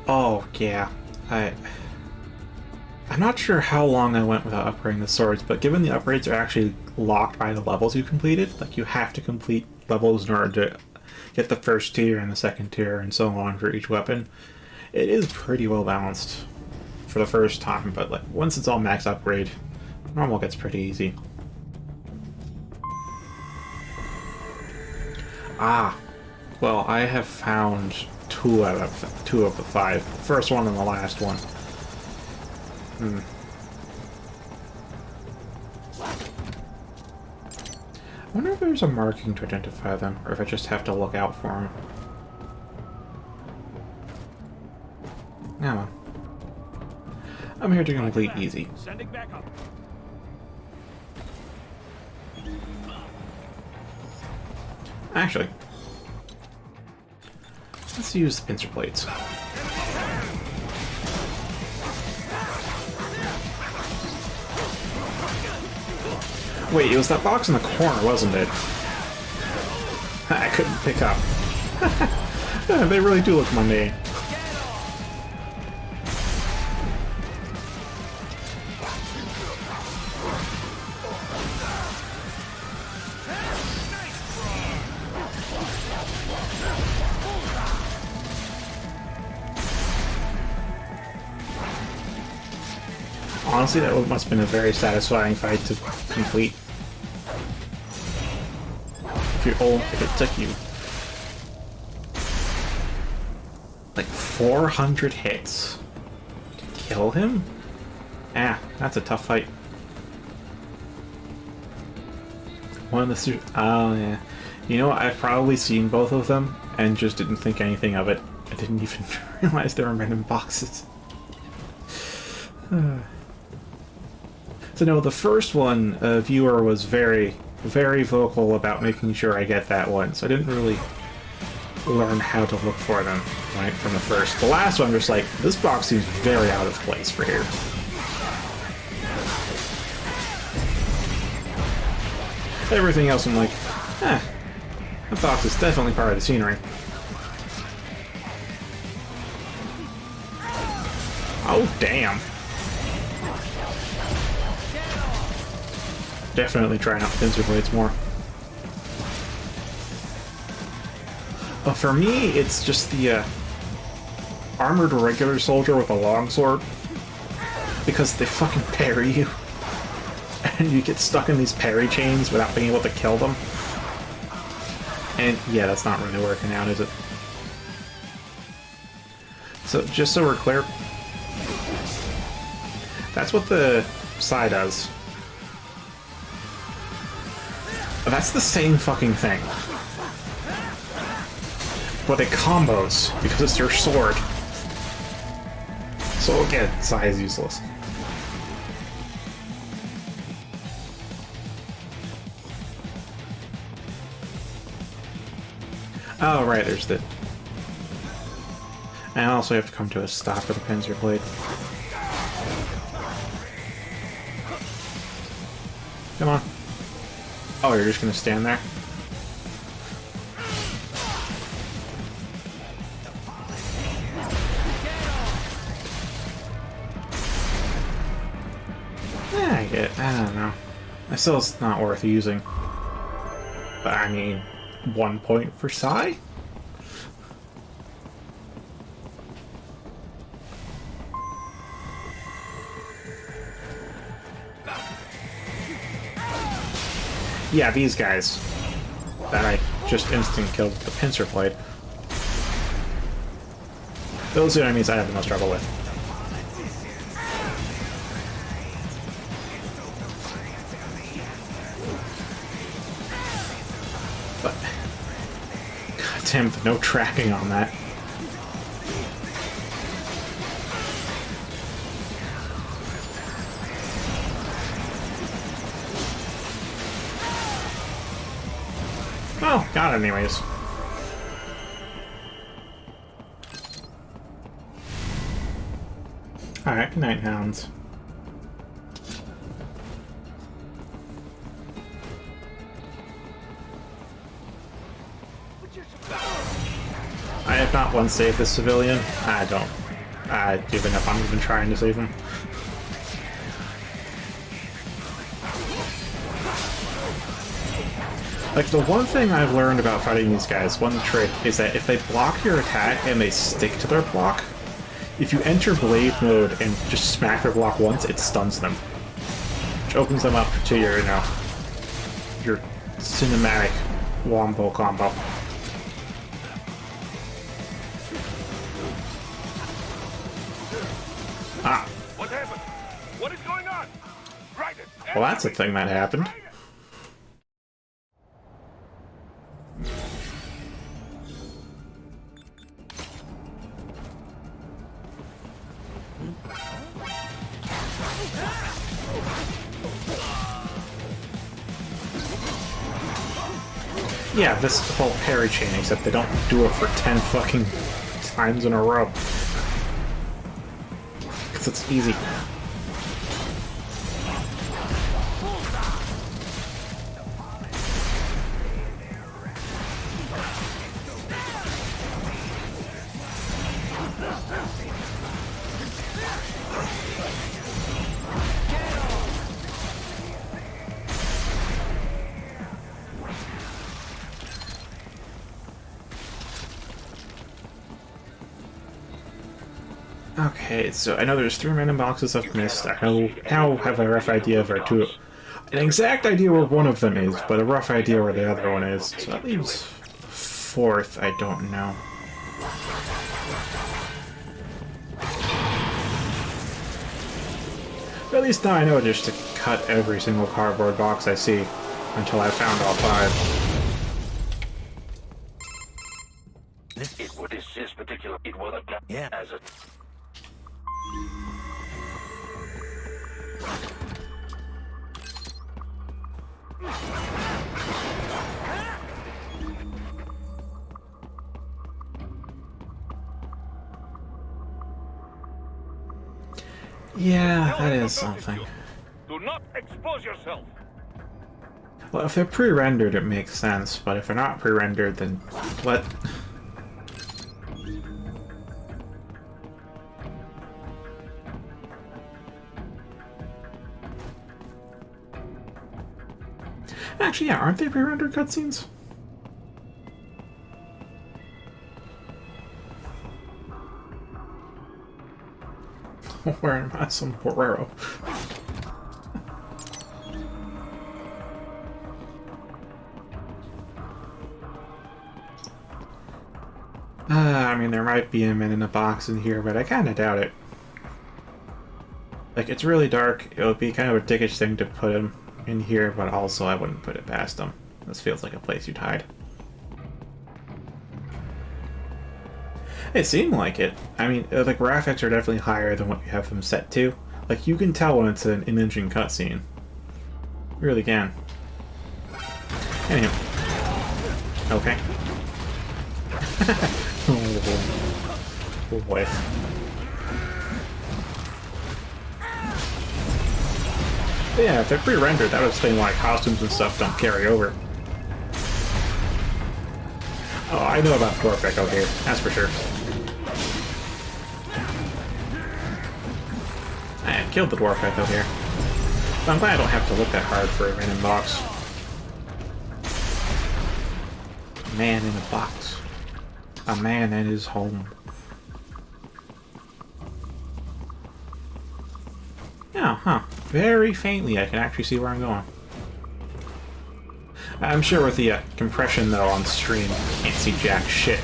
Oh yeah, I'm not sure how long I went without upgrading the swords, but given the upgrades are actually locked by the levels you completed, like you have to complete levels in order to get the first tier and the second tier and so on for each weapon, it is pretty well balanced for the first time, but like once it's all max upgrade, normal gets pretty easy. Ah, well, I have found two of the 5. First one and the last one. I wonder if there's a marking to identify them, or if I just have to look out for them. Now, I'm here to complete easy. Sending back up. Actually, let's use the pincer plates. Wait, it was that box in the corner, wasn't it? I couldn't pick up. They really do look mundane. Honestly, that must have been a very satisfying fight to complete. If it took you like 400 hits to kill him? Ah, that's a tough fight. One of the oh yeah. You know what, I've probably seen both of them and just didn't think anything of it. I didn't even realize they were random boxes. So no, the first one, viewer was very vocal about making sure I get that one, so I didn't really learn how to look for them right from the first. The last one, I'm just like, this box seems very out of place for here. Everything else I'm like, that box is definitely part of the scenery. Oh, damn. definitely trying out pincer blades more. But for me, it's just the armored regular soldier with a longsword, because they fucking parry you, and you get stuck in these parry chains without being able to kill them. And yeah, that's not really working out, is it? So just so we're clear, that's what the Psy does. That's the same fucking thing. But it combos, because it's your sword. So again, Psy is useless. Oh, right, there's the... And also you have to come to a stop for the pincer blade. Come on. Oh, you're just gonna stand there? Yeah, I don't know. I still, it's not worth using. But I mean, 1 point for Psy? Yeah, these guys that I just instant killed with the pincer blade. Those are the enemies I have the most trouble with. But goddamn, no tracking on that. Oh, got it anyways. Alright, good night, hounds. I have not once saved this civilian. I don't. I've given up on even trying to save him. Like, the one thing I've learned about fighting these guys, one trick, is that if they block your attack and they stick to their block, if you enter blade mode and just smack their block once, it stuns them. Which opens them up to your, you know, your cinematic wombo combo. Ah. What happened? What is going on? Right it. Well, that's a thing that happened. Yeah, this whole parry chain, except they don't do it for 10 fucking times in a row. Because it's easy. Okay, so I know there's 3 random boxes I've missed. I now have a rough idea of where two... An exact idea where one of them is, but a rough idea where the other one is. So that leaves 4th, I don't know. But at least now I know just to cut every single cardboard box I see until I've found all 5. This particular... It was Yeah. as a... Yeah, that is something. Do not expose yourself. Well, if they're pre-rendered, it makes sense, but if they're not pre-rendered, then what? Actually, yeah, aren't they pre-rendered cutscenes? Where am I? Some Porrero. I mean, there might be a man in a box in here, but I kind of doubt it. Like, it's really dark. It would be kind of a dickish thing to put him in here, but also I wouldn't put it past him. This feels like a place you'd hide. It seemed like it. I mean, the graphics are definitely higher than what you have them set to. Like, you can tell when it's an in-engine cutscene. You really can. Anyway. Okay. Oh boy. But yeah, if they're pre-rendered, that would explain why costumes and stuff don't carry over. Oh, I know about Dwarf Echo here, that's for sure. I killed the Dwarf Echo here. But I'm glad I don't have to look that hard for a random box. Man in a box. A man in his home. Oh, huh. Very faintly I can actually see where I'm going. I'm sure with the compression, though, on stream, you can't see jack shit.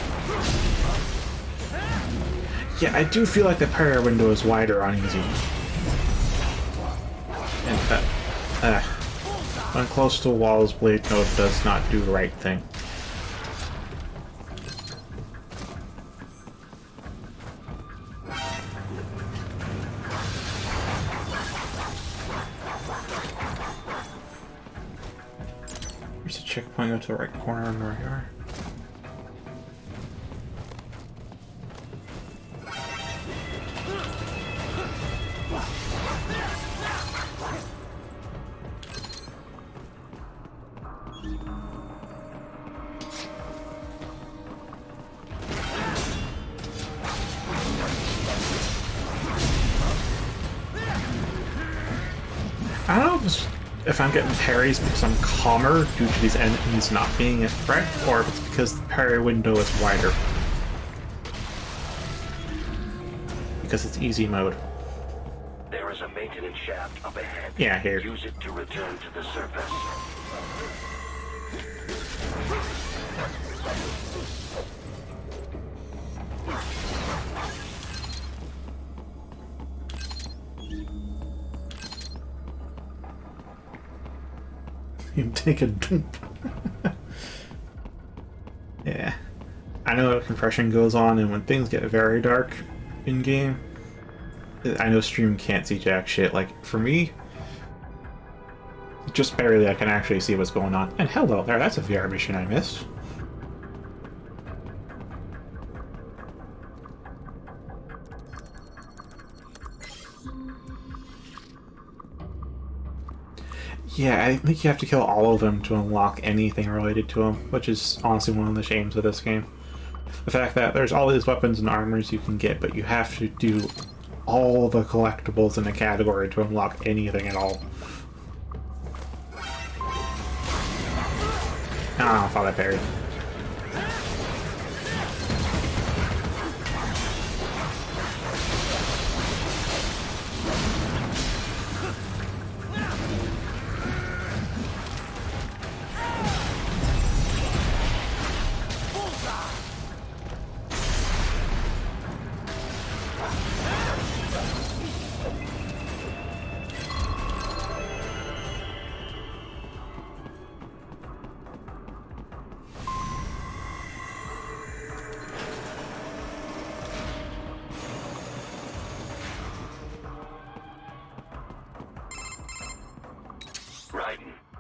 Yeah, I do feel like the parry window is wider on easy. And when close to a wall's blade node does not do the right thing. There's a checkpoint, go to the right corner and where you are. I don't know if I'm getting parries because I'm calmer due to these enemies not being a threat, or if it's because the parry window is wider. Because it's easy mode. There is a maintenance shaft up ahead. Yeah, here. Use it to return to the surface. You take a dump. Yeah. I know compression goes on, and when things get very dark in-game, I know stream can't see jack shit. Like, for me, just barely I can actually see what's going on. And hello there, that's a VR mission I missed. Yeah, I think you have to kill all of them to unlock anything related to them, which is honestly one of the shames of this game. The fact that there's all these weapons and armors you can get, but you have to do all the collectibles in a category to unlock anything at all. Ah, I thought I parried.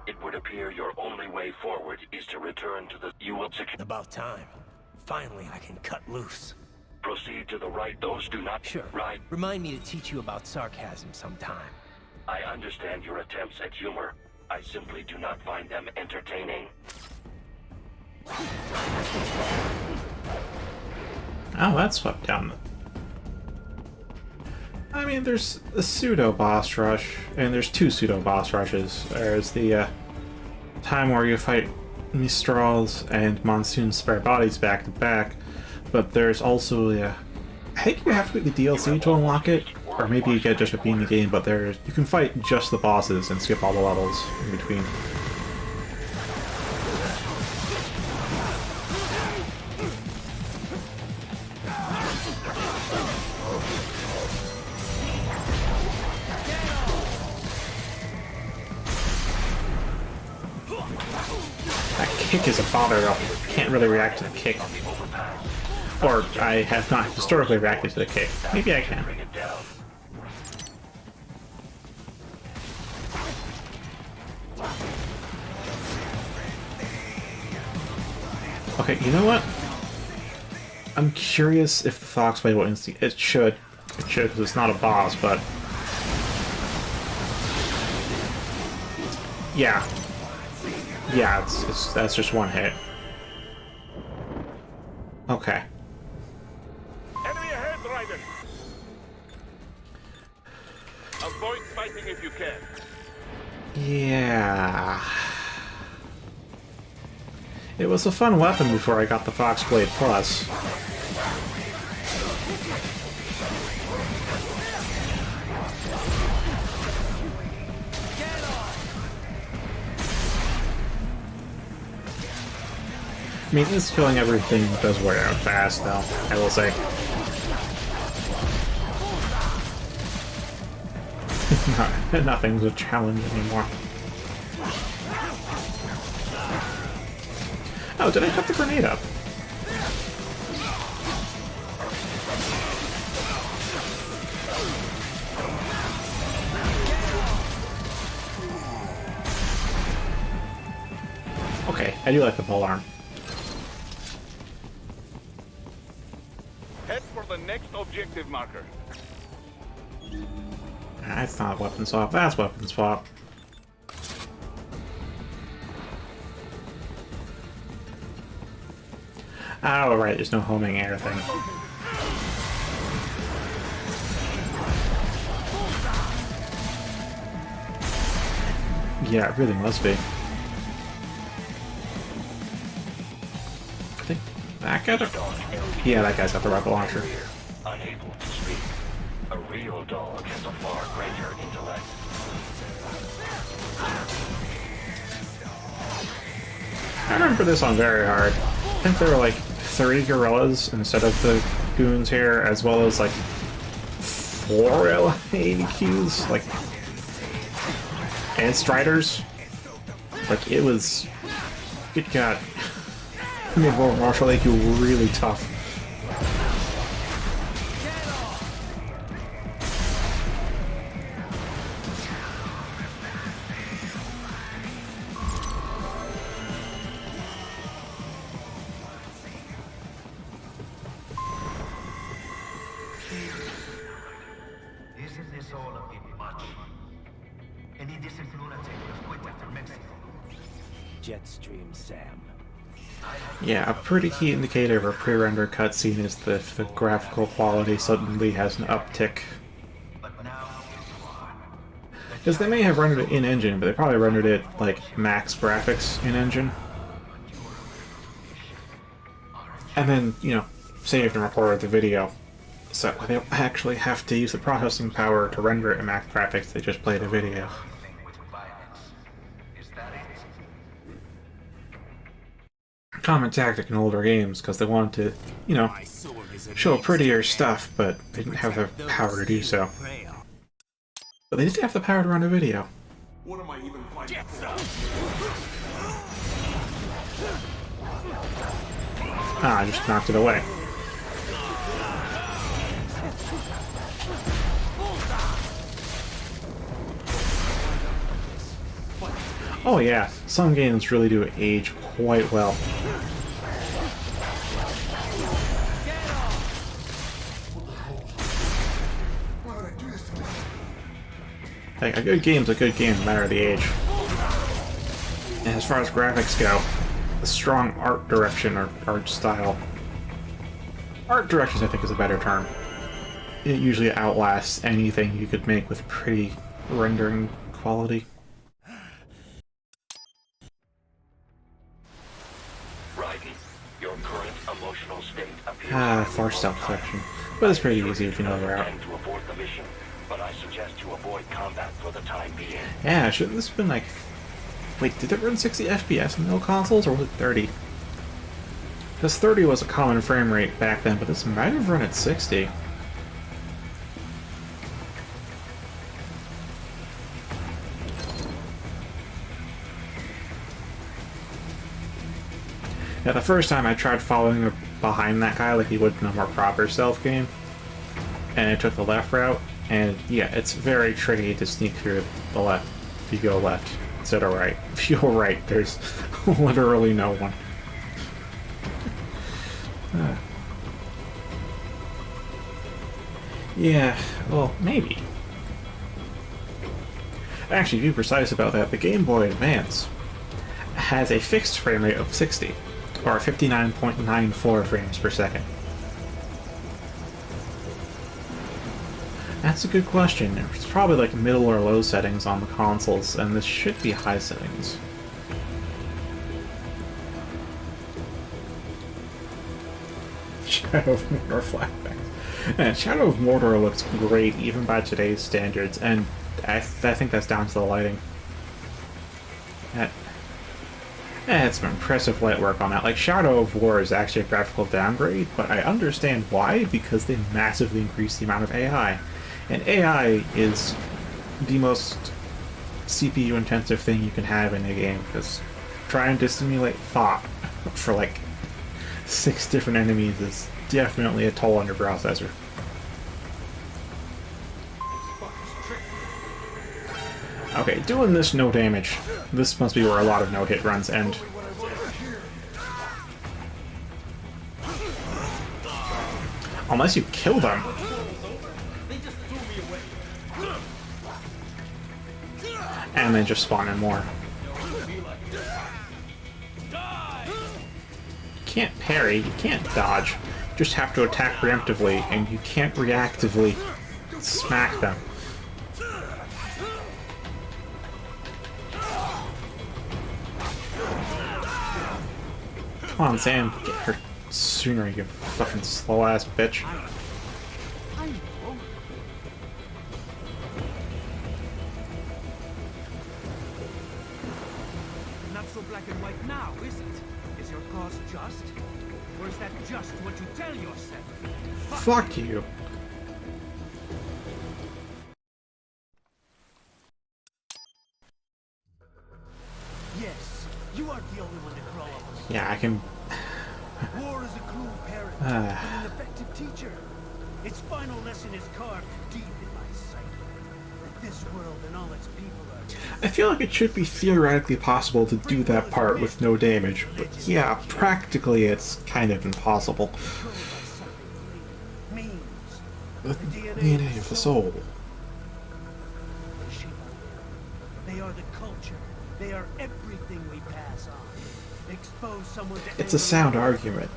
It would appear your only way forward is to return to the... You will secure... About time. Finally, I can cut loose. Proceed to the right. Those do not... Sure. Right. Remind me to teach you about sarcasm sometime. I understand your attempts at humor. I simply do not find them entertaining. Oh, that swept down the... I mean, there's a pseudo boss rush, and there's two pseudo boss rushes. There's the time where you fight Mistrals and Monsoon's spare bodies back to back, but there's also I think you have to get the DLC to unlock it, or maybe you get just a being the game, but you can fight just the bosses and skip all the levels in between. That kick is a bother, though. Can't really react to the kick. Or I have not historically reacted to the kick. Maybe I can. Okay, you know what? I'm curious if the Foxblade will instinct. It should. It should, because it's not a boss, but... Yeah. Yeah, that's just one hit. Okay. Enemy ahead, Raiden! Avoid fighting if you can. Yeah. It was a fun weapon before I got the Foxblade Plus. I mean, this killing everything does wear out fast, though, I will say. Nothing's a challenge anymore. Oh, did I cut the grenade up? Okay, I do like the polearm. Head for the next objective marker. That's not weapon swap, that's weapon swap. Oh, right, there's no homing air thing. Yeah, it really must be. I think that guy... Yeah, that guy's got the rocket launcher. Unable to speak. A real dog has a far greater intellect. I remember this on very hard. I think there were like 3 gorillas instead of the goons here, as well as like 4 ADQs, like, and striders. Like, it was... Good God. I mean, World Martial AQ really tough. Isn't this all a bit much? Any decent lunatic will quit after Mexico. Jetstream Sam. Yeah, a pretty key indicator of a pre-rendered cutscene is that if the graphical quality suddenly has an uptick. Because they may have rendered it in-engine, but they probably rendered it, like, max graphics in-engine. And then, you know, saved and recorded the video. So they don't actually have to use the processing power to render it in max graphics, they just play the video. Common tactic in older games, because they wanted to, you know, show prettier stuff, but they didn't have the power to do so. But they did have the power to run a video. What am I even fighting for? Ah, I just knocked it away. Oh yeah, some games really do age quite well. Like, a good game's a good game no matter the age. And as far as graphics go, a strong art direction or art style. Art directions, I think, is a better term. It usually outlasts anything you could make with pretty rendering quality. widen. Your current emotional state appears For self-protection. But it's pretty easy if you know the route. to abort the mission, but I suggest you avoid combat for the time being. Yeah, shouldn't this have been like... Wait, did it run 60 FPS in the old consoles, or was it 30? Because 30 was a common frame rate back then, but this might have run at 60. Yeah, the first time I tried following behind that guy like he would in a more proper stealth game, and I took the left route, and yeah, it's very tricky to sneak through the left if you go left instead of right. If you go right, there's literally no one. Yeah, well, maybe. Actually, to be precise about that, the Game Boy Advance has a fixed frame rate of 60, or 59.94 frames per second. That's a good question. It's probably like middle or low settings on the consoles, and this should be high settings. Shadow of Mordor flashbacks. And Shadow of Mordor looks great even by today's standards, and I think that's down to the lighting. It's some impressive light work on that. Like, Shadow of War is actually a graphical downgrade, but I understand why, because they massively increased the amount of AI. And AI is the most CPU-intensive thing you can have in a game, because trying to simulate thought for, like, 6 different enemies is definitely a toll on your processor. Okay, doing this no damage. This must be where a lot of no-hit runs end. Unless you kill them. And then just spawn in more. You can't parry, you can't dodge. You just have to attack preemptively, and you can't reactively smack them. Come on, Sam, get her sooner, you fucking slow-ass bitch. Not so black and white now, is it? Is your cause just? Or is that just what you tell yourself? Fuck you. Yes, you aren't the only one to grow up. Yeah, I can... War is a cruel parent, but an effective teacher. Its final lesson is carved deep in my psyche. That this world and all its people are... I feel like it should be theoretically possible to do that part with no damage, but yeah, practically it's kind of impossible. The DNA of the soul. They are the culture. They are everything we pass on. Expose someone to It's a sound argument.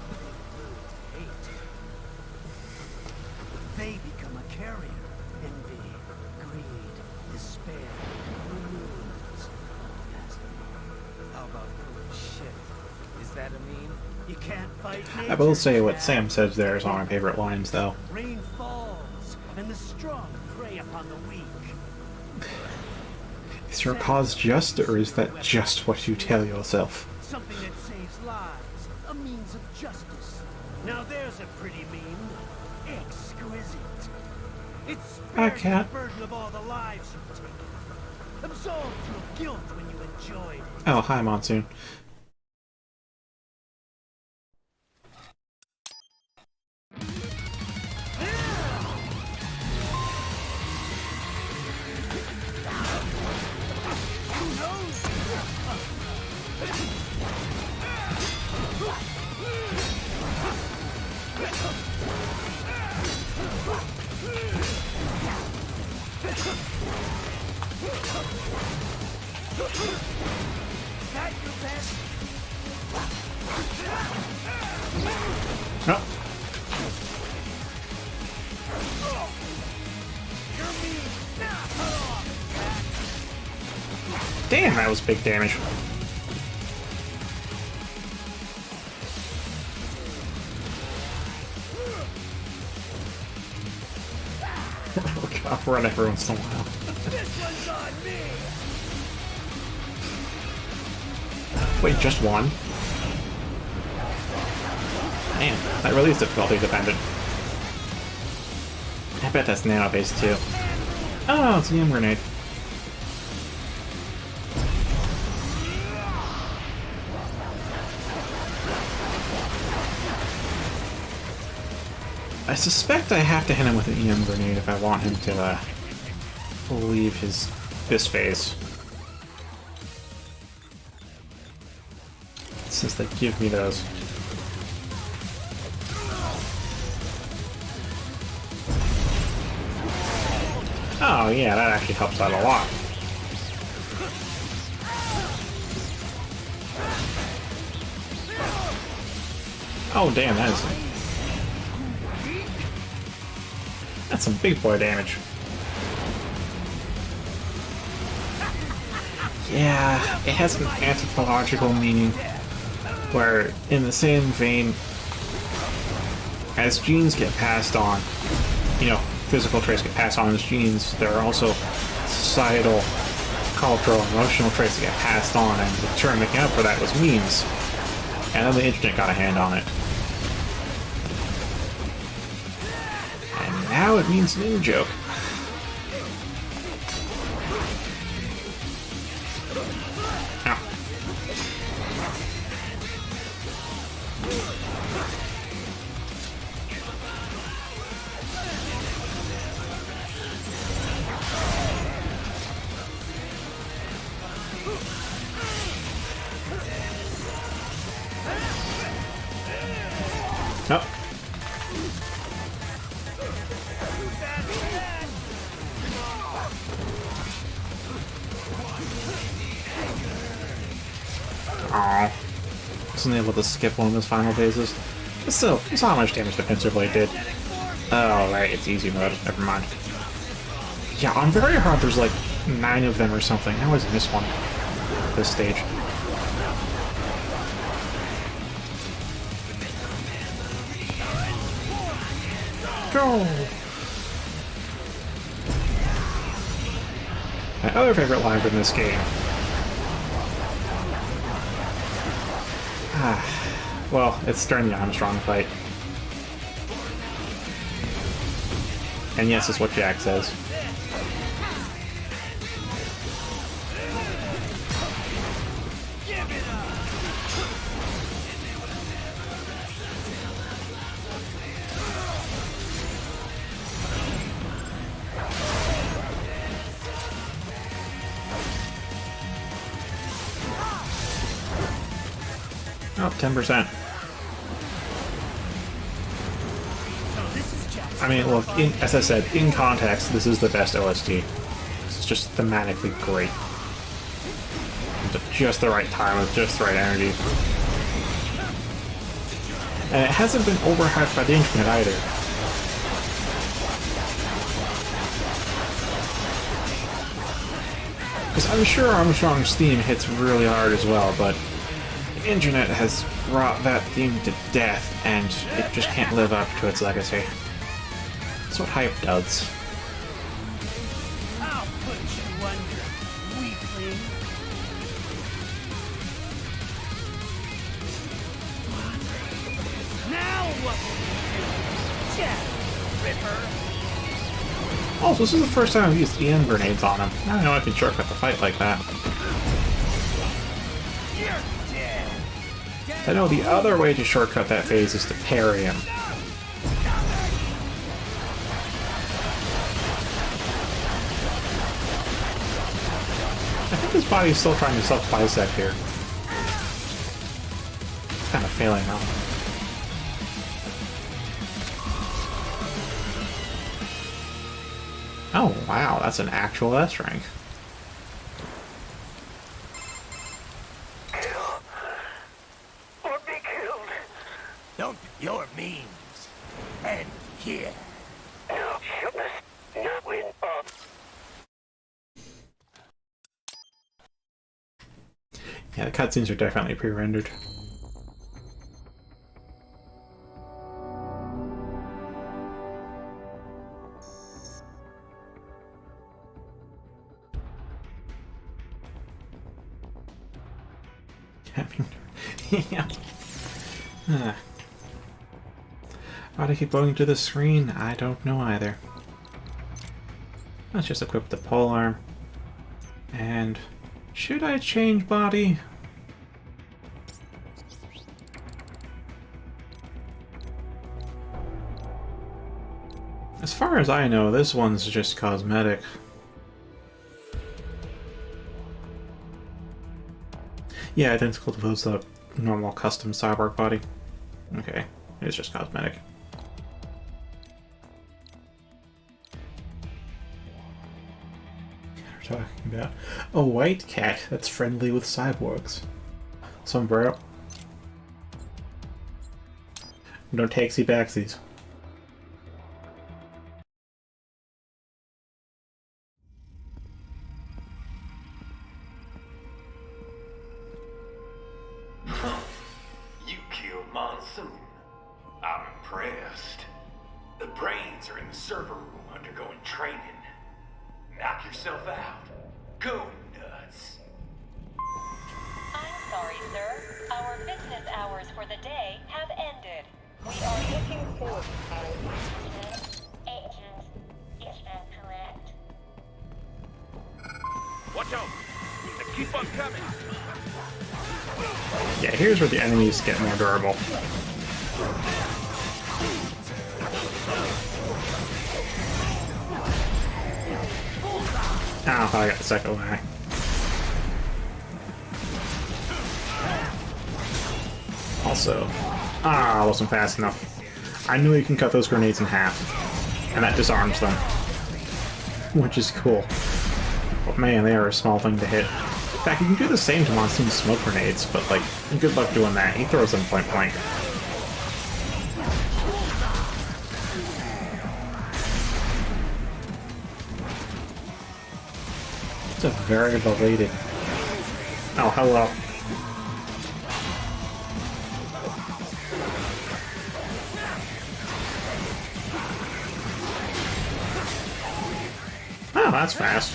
hate. They become a carrier. Envy, greed, despair, wounds. How about shit? Is that a meme? You can't fight nature. I will say what Sam says there is one of my favorite lines, though. Rain falls, and the strong prey upon the weak. Is your cause just, or is that just what you tell yourself? Something that saves lives, a means of justice. Now there's a pretty meme. Exquisite. It I spares can't. the burden of all the lives you take. Absolves you of guilt when you enjoy it. Oh, hi, Monsoon. Oh. Damn, that was big damage. I'll run every once in a while. This one's on me! Wait, just one? Man, that really is difficulty dependent. I bet that's nano-based too. Oh, it's an EM grenade. I suspect I have to hit him with an EM grenade if I want him to leave this phase. Since they give me those. Oh yeah, that actually helps out a lot. Oh damn, that's some big boy damage. Yeah, it has an anthropological meaning where, in the same vein, as genes get passed on, you know, physical traits get passed on as genes, there are also societal, cultural, emotional traits that get passed on, and the term making up for that was memes. And then the internet got a hand on it. And now it means an in-joke. Nope. Aww. Wasn't able to skip one of his final phases. But still, you saw how much damage the Pincer Blade did. Oh, right, it's easy mode. Never mind. Yeah, on very hard there's like 9 of them or something. I always miss one at this stage. Go! My other favorite line from this game. Well, it's during the Armstrong fight. And yes, it's what Jack says. Oh, 10%. I mean, look, as I said, in context, this is the best OST. This is just thematically great. At just the right time, with just the right energy. And it hasn't been overhyped by the internet either. Because I'm sure Armstrong's theme hits really hard as well, but the internet has brought that theme to death, and it just can't live up to its legacy. That's what hype does. I'll put you under, weakling. Now what will you do? Jack, Ripper. Also, this is the first time I've used EM grenades on him. Now I know I can shortcut the fight like that. You're dead. I know the other way to shortcut that phase is to parry him. I think his body's still trying to self-bisect here. It's kind of failing now. Oh wow, that's an actual S rank. Kill. Or be killed. Don't your means end here. No, you must not win up. Yeah, the cutscenes are definitely pre-rendered. Yeah. Why do I keep going to the screen? I don't know either. Let's just equip the polearm. And should I change body? As far as I know, this one's just cosmetic. Yeah, identical to the normal custom cyborg body. Okay, it's just cosmetic. We're talking about a white cat that's friendly with cyborgs. Sombrero. No takesy backsies. You killed Monsoon. I'm impressed. The brains are in the server room undergoing training. Knock yourself out. Go nuts. I'm sorry, sir. Our business hours for the day have ended. We are looking for agent. Is that correct? Watch out! They keep on coming! Yeah, here's where the enemies get more durable. Oh, I got the second one. Also, I wasn't fast enough. I knew you can cut those grenades in half, and that disarms them, which is cool. But man, they are a small thing to hit. In fact, you can do the same to Monsoon's smoke grenades, but like, good luck doing that. He throws them point blank. It's a very belated. Oh, hello. Oh, that's fast.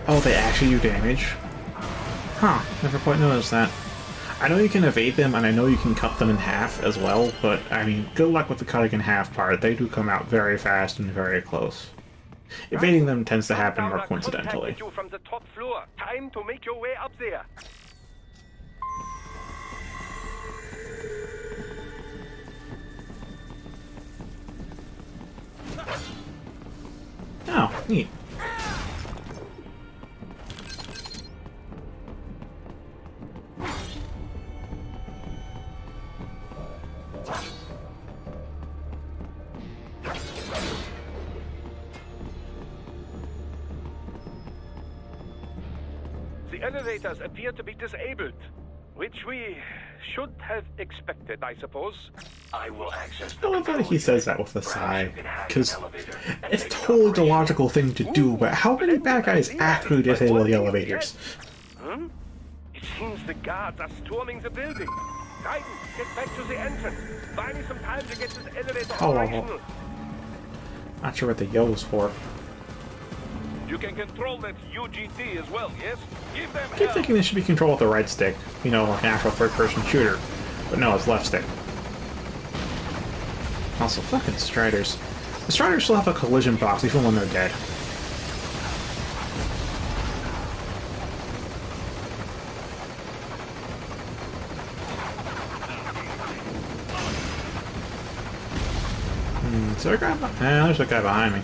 Oh, they actually do damage? Huh, never quite noticed that. I know you can evade them, and I know you can cut them in half as well, but, I mean, good luck with the cutting in half part. They do come out very fast and very close. Evading them tends to happen more coincidentally. You from the top floor. Time to make your way up there. Oh, neat. The elevators appear to be disabled, which we should have expected, I suppose. I will access I the love that he says that with a sigh, because elevator. it's totally the logical thing to do, but how many bad guys actually disable the elevators? Hmm? It seems the guards are storming the building. Titan, get back to the entrance. Buy me some time to get this elevator operational. Not sure what the yo's for. You can control that UGT as well, yes? Give them I keep hell! thinking this should be controlled with the right stick, you know, like an actual third-person shooter. But no, it's left stick. Also, fucking Striders. The Striders still have a collision box even when they're dead. Is there a guy behind me? There's a guy behind me.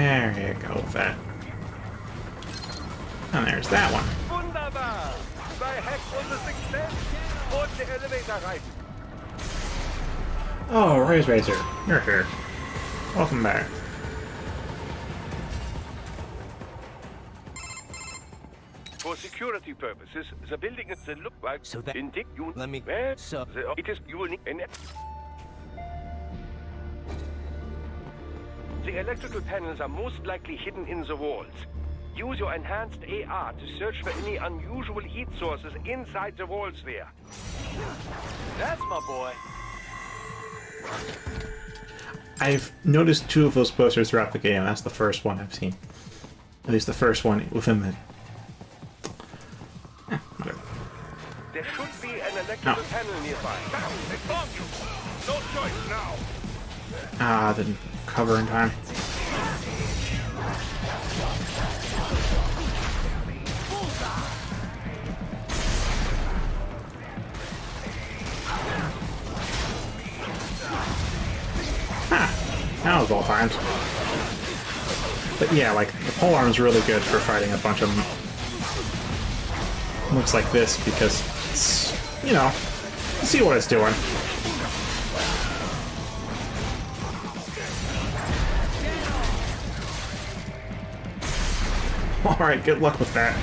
There you go with that. And there's that one. Wunderbar! Bei Heck und Success und the elevator rein. Oh, Razor, you're here. Welcome back. For security purposes, the building is the look like So that- in you Let me- where so- it is unique in it. The electrical panels are most likely hidden in the walls. Use your enhanced AR to search for any unusual heat sources inside the walls there. That's my boy. I've noticed 2 of those posters throughout the game. That's the first one I've seen. At least the first one within the... There should be an electrical panel nearby. They found you! No choice now! Ah, didn't cover in time. That was all times. But yeah, like, the polearm is really good for fighting a bunch of looks like this, because it's, you know, see what it's doing. Alright, good luck with that.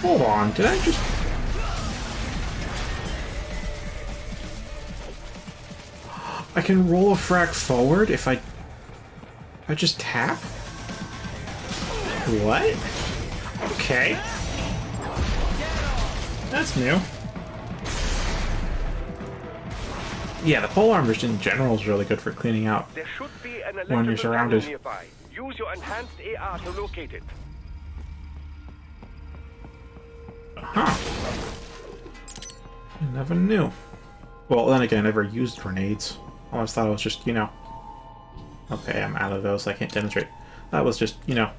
Hold on, did I just... I can roll a frac forward if I just tap? What? Okay. That's new. Yeah, the polearm just in general is really good for cleaning out There should be an when electrical you're surrounded. panel nearby. Use your enhanced AR to locate it. Huh. I never knew. Well, then again, I never used grenades. I always thought it was just, you know... Okay, I'm out of those, I can't demonstrate. That was just, you know,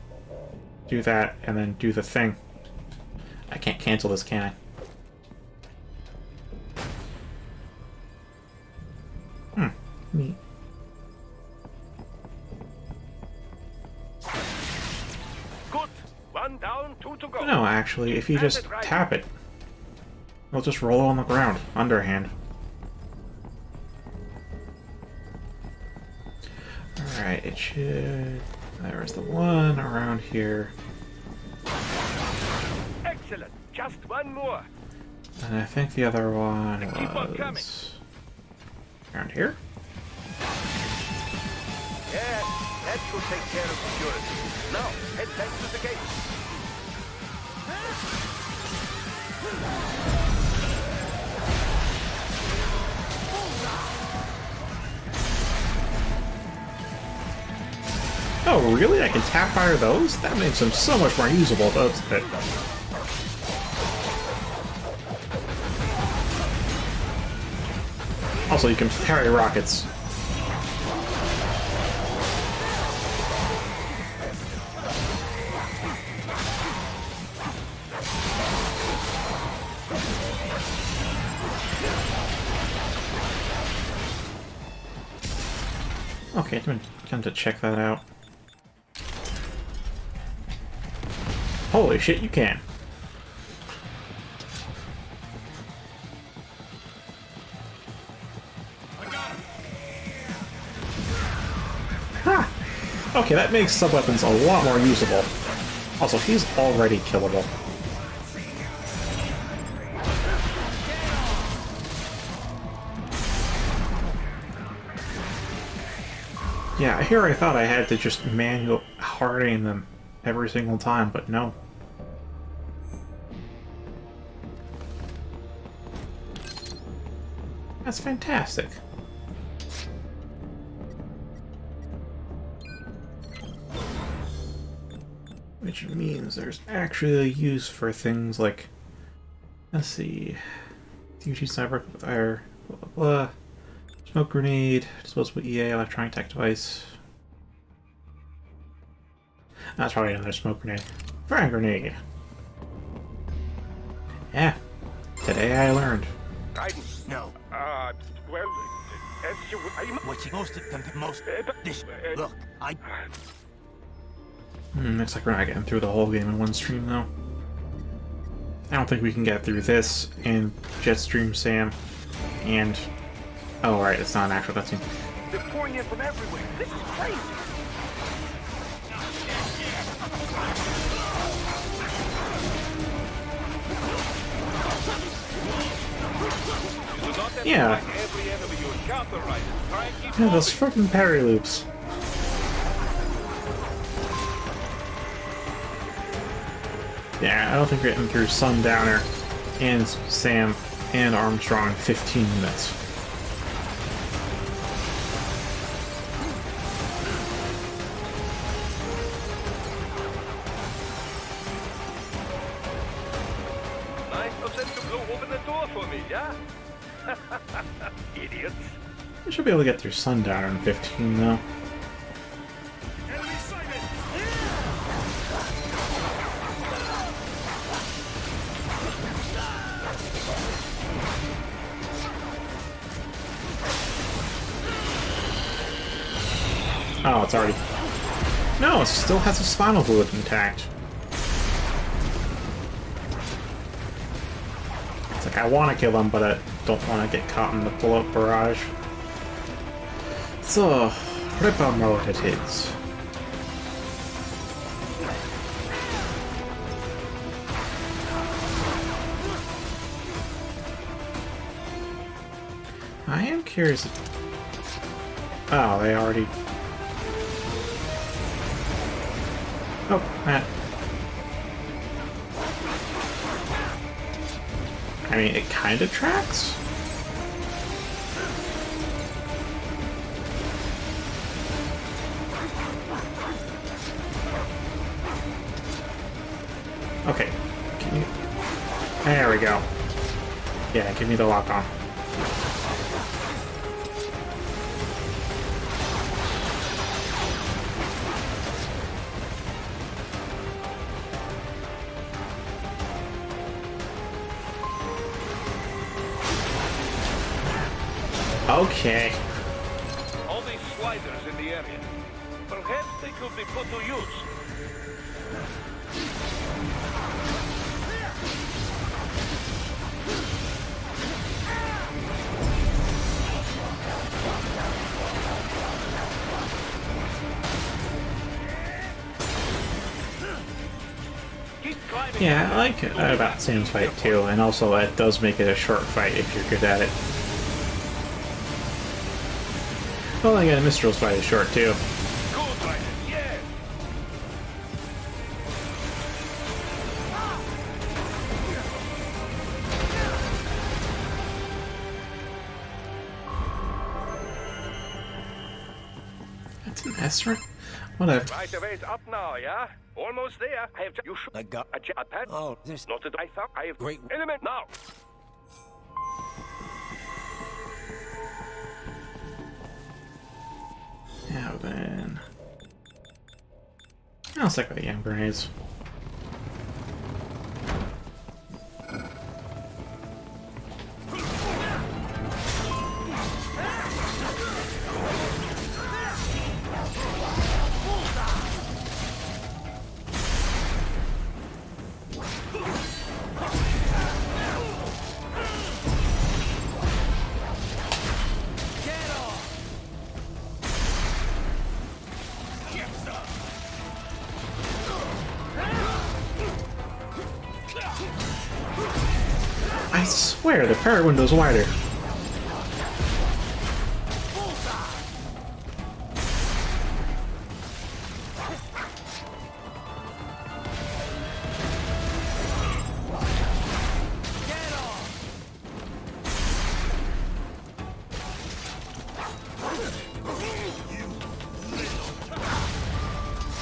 do that, and then do the thing. I can't cancel this, can I? Neat. Good. One down, 2 to go. No, actually, if you just tap it, it'll just roll on the ground, underhand. Alright, it should... There's the one around here. Excellent. Just one more. And I think the other one Keep on coming. was... around here? Yes, that should take care of security. Now, head back to the gate. Oh, really? I can tap fire those? That makes them so much more usable, doesn't it? Also, you can parry rockets. Okay, I'm going to check that out. Holy shit, you can. Ha! Okay, that makes sub-weapons a lot more usable. Also, he's already killable. Yeah, here I thought I had to just manual hard aim them every single time, but no. That's fantastic. Which means there's actually a use for things like, let's see, UG sniper with fire, blah blah blah, smoke grenade, disposable EA, electronic tech device. That's probably another smoke grenade. Frag grenade. Yeah. Today I learned. Raiden. No. Well, as you... What you most this look, Looks like we're not getting through the whole game in one stream, though. I don't think we can get through this and Jetstream Sam and... Oh, right, it's not an actual cutscene. They're pouring in from everywhere. This is crazy. Yeah. Every enemy you encounter, Raiden. Try and keep Yeah, those freaking parry loops. Yeah, I don't think we're getting through Sundowner and Sam and Armstrong in 15 minutes. Nice of them to blow open the door for me, yeah? Idiots. I should be able to get through Sundowner in 15, though. Oh, it's already... No, it still has a spinal fluid intact. It's like, I want to kill him, but I don't want to get caught in the pull-up barrage. So, Ripper mode it is. I am curious... Oh, they already... Oh, Matt. I mean, it kind of tracks. Okay. Can you... There we go. Yeah, give me the lock on. Okay. all these sliders in the area. Perhaps they could be put to use. Yeah, I like about Sam's fight too, and also it does make it a short fight if you're good at it. Well, again, Mistral's fight is short too. That's an S-ring? Whatever. Right away, it's up now, yeah? Almost there. I have you should I got a pad. oh, this Not that I thought I have great element now. Now then... I'll stick with the yam grenades. I swear the parry window's wider.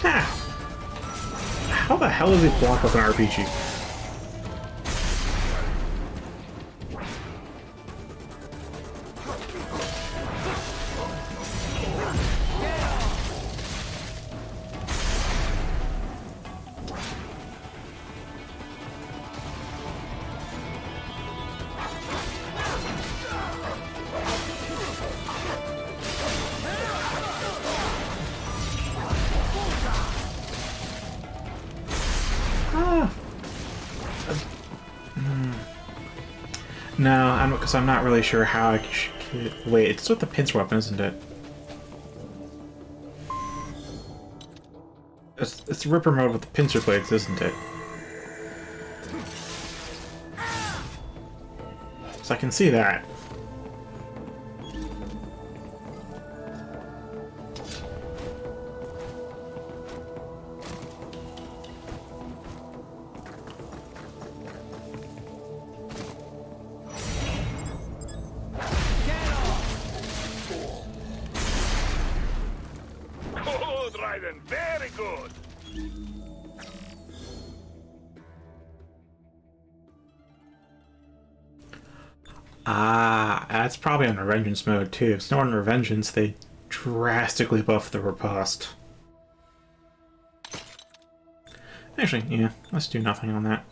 Ha! How the hell is it blocked with an RPG? No, because I'm not really sure how I should... Wait, it's with the pincer weapon, isn't it? It's Ripper mode with the pincer blades, isn't it? So I can see that. Good, Raiden. Very good. Ah, that's probably on Revengeance mode too. If it's not on Revengeance, they drastically buff the riposte. Actually, yeah, let's do nothing on that.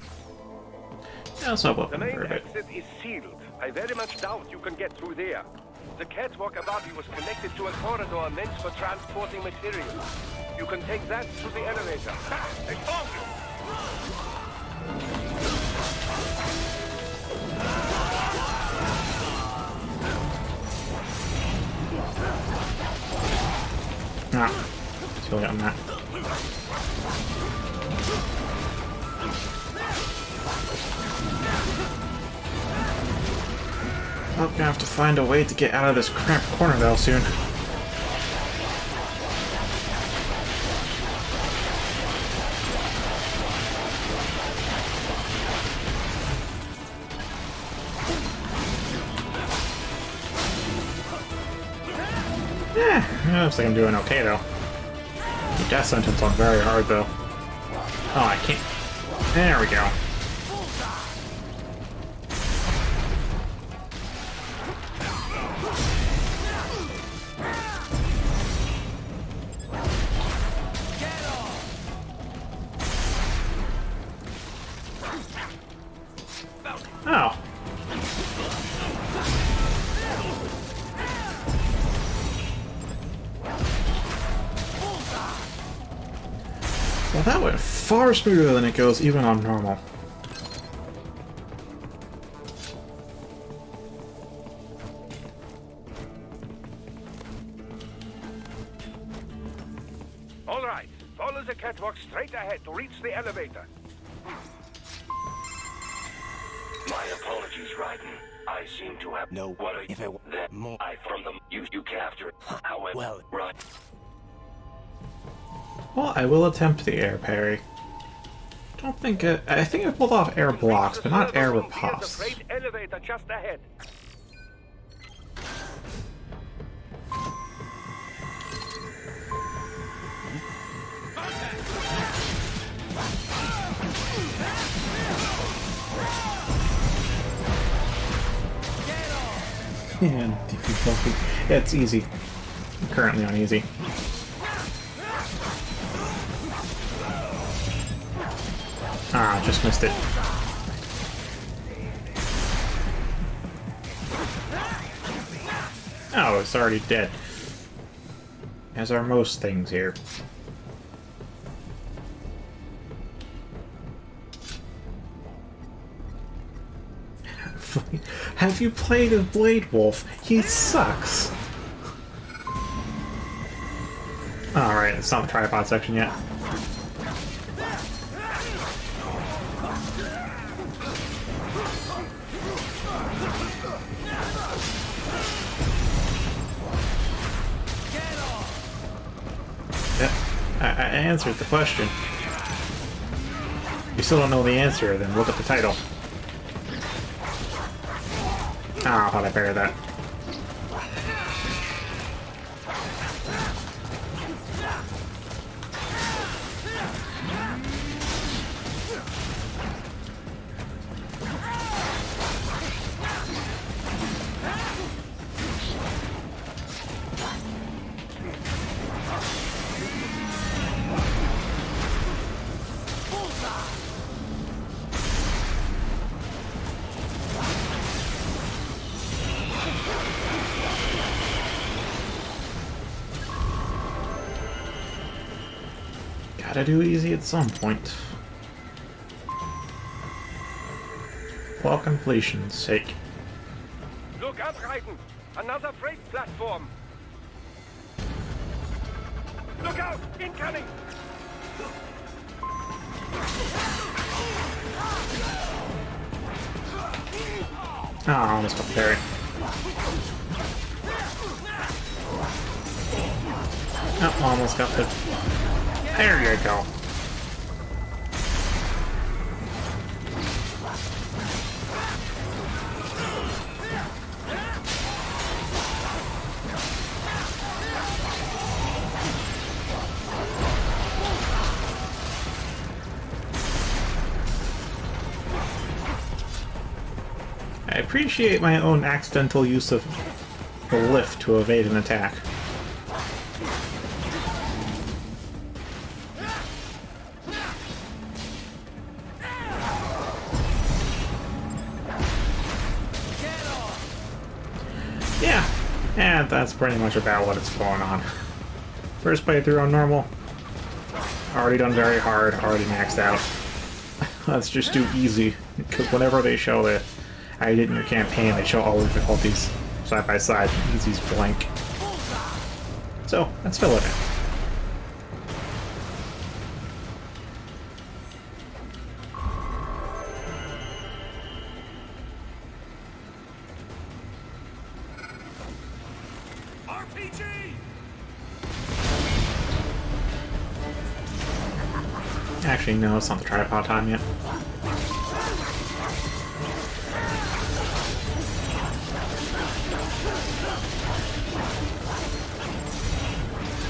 Yeah, let's up The for main a bit. exit is sealed. I very much doubt you can get through there. The catwalk above you was connected to a corridor meant for transporting materials. You can take that to the elevator. I found you. Ah, too late on that. I'm gonna have to find a way to get out of this cramped corner though soon. Yeah, looks like I'm doing okay though. The death sentence on very hard though. Oh, I can't. There we go. Oh. Well, that went far smoother than it goes even on normal. All right, follow the catwalk straight ahead to reach the elevator. My apologies, Raiden. I seem to have No, what are if I were that more- I from them you captured. However, Well- right. Well, I will attempt the air parry. Don't think it. I think I pulled off air blocks, but not air Here's a ripostes. freight elevator just ahead. Yeah, difficulty. Yeah, it's easy. I'm currently on easy. Ah, just missed it. Oh, it's already dead. As are most things here. Have you played as Blade Wolf? He sucks. Alright, it's not the tripod section yet. Yeah, I answered the question. If you still don't know the answer, then look at the title. Ah, I thought I parried that. Gotta do easy at some point. For completion's sake. Look out, Raiden! Another freight platform! Look out! Incoming! Oh, I almost got buried. Oh, almost got the... There you go. I appreciate my own accidental use of the lift to evade an attack. Yeah, and that's pretty much about what it's going on. First playthrough on normal. Already done very hard, already maxed out. Let's just do easy, because whenever they show that I did in your campaign, they show all the difficulties side by side. Easy's blank. So, let's fill it in. Actually, no, it's not the tripod time yet.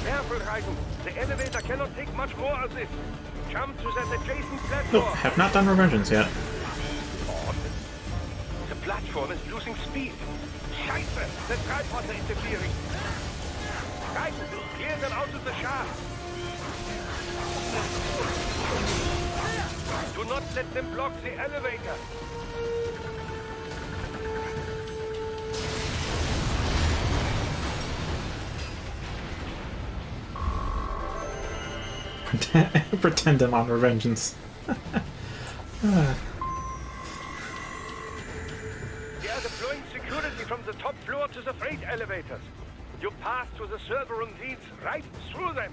Careful, Raiden. The elevator cannot take much more of this. Jump to that adjacent platform. Nope, have not done Revengeance yet. The platform is losing speed. Scheiße, the tripod is interfering. Raiden, clear them out of the shaft. Do not let them block the elevator. Pretend I'm on Revengeance. They are deploying security from the top floor to the freight elevators. You pass to the server room leads right through them.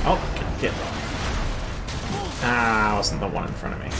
Oh, get. Ah, wasn't the one in front of me.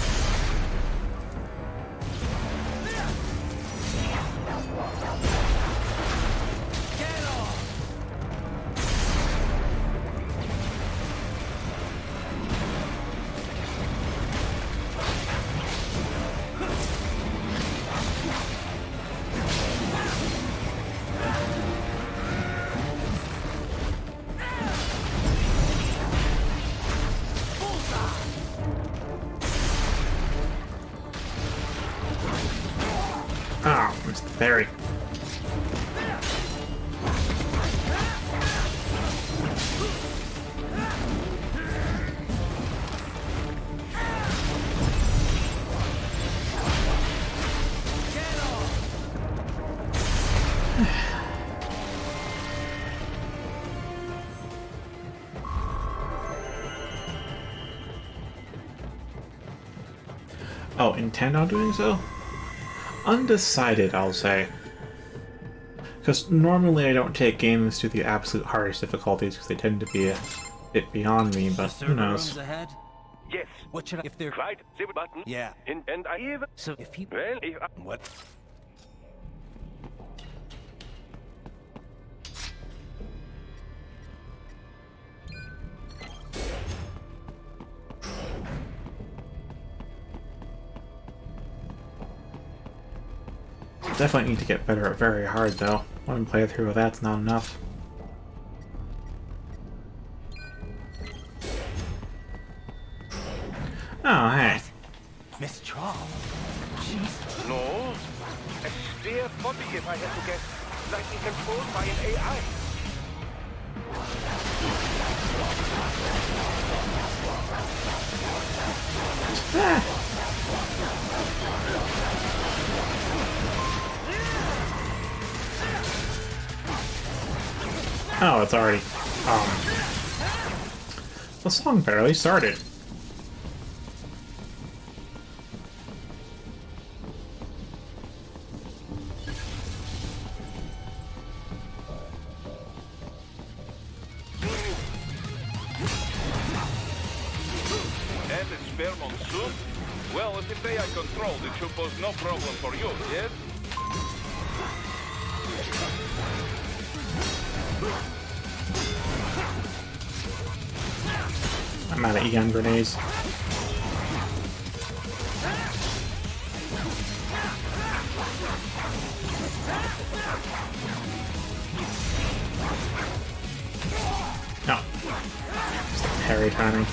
Ah, oh, missed the berry. Oh, intend on doing so? Undecided, I'll say. Because normally I don't take games to the absolute hardest difficulties because they tend to be a bit beyond me, but who knows. Ahead? Yes. What should I... If they're... Right, the button. Yeah. And I even... So if he... Well, if I... What? Definitely need to get better at very hard, though. One playthrough of that's not enough. Oh, hey. Miss Traum. Jeez. No. A spare body, if I had to guess. Likely controlled by an AI. Oh, it's already... the song barely started. And it's fair monsoon? Well, if they are controlled, it should pose no problem for you, yes? I'm out of Eon grenades. No. Just parry timing.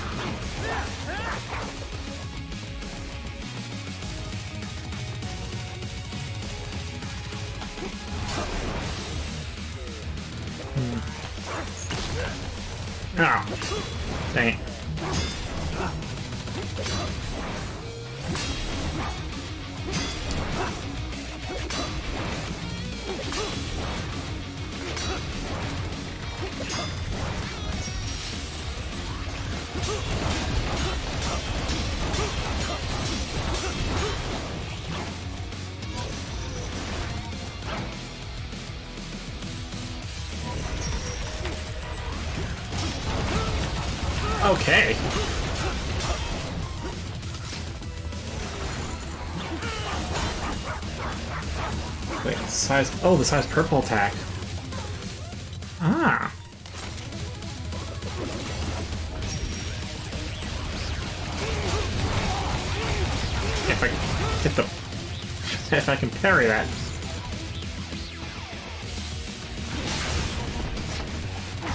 Oh. Dang it. Okay. Wait, size... Oh, the size purple attack. Ah. If I hit the... If I can parry that.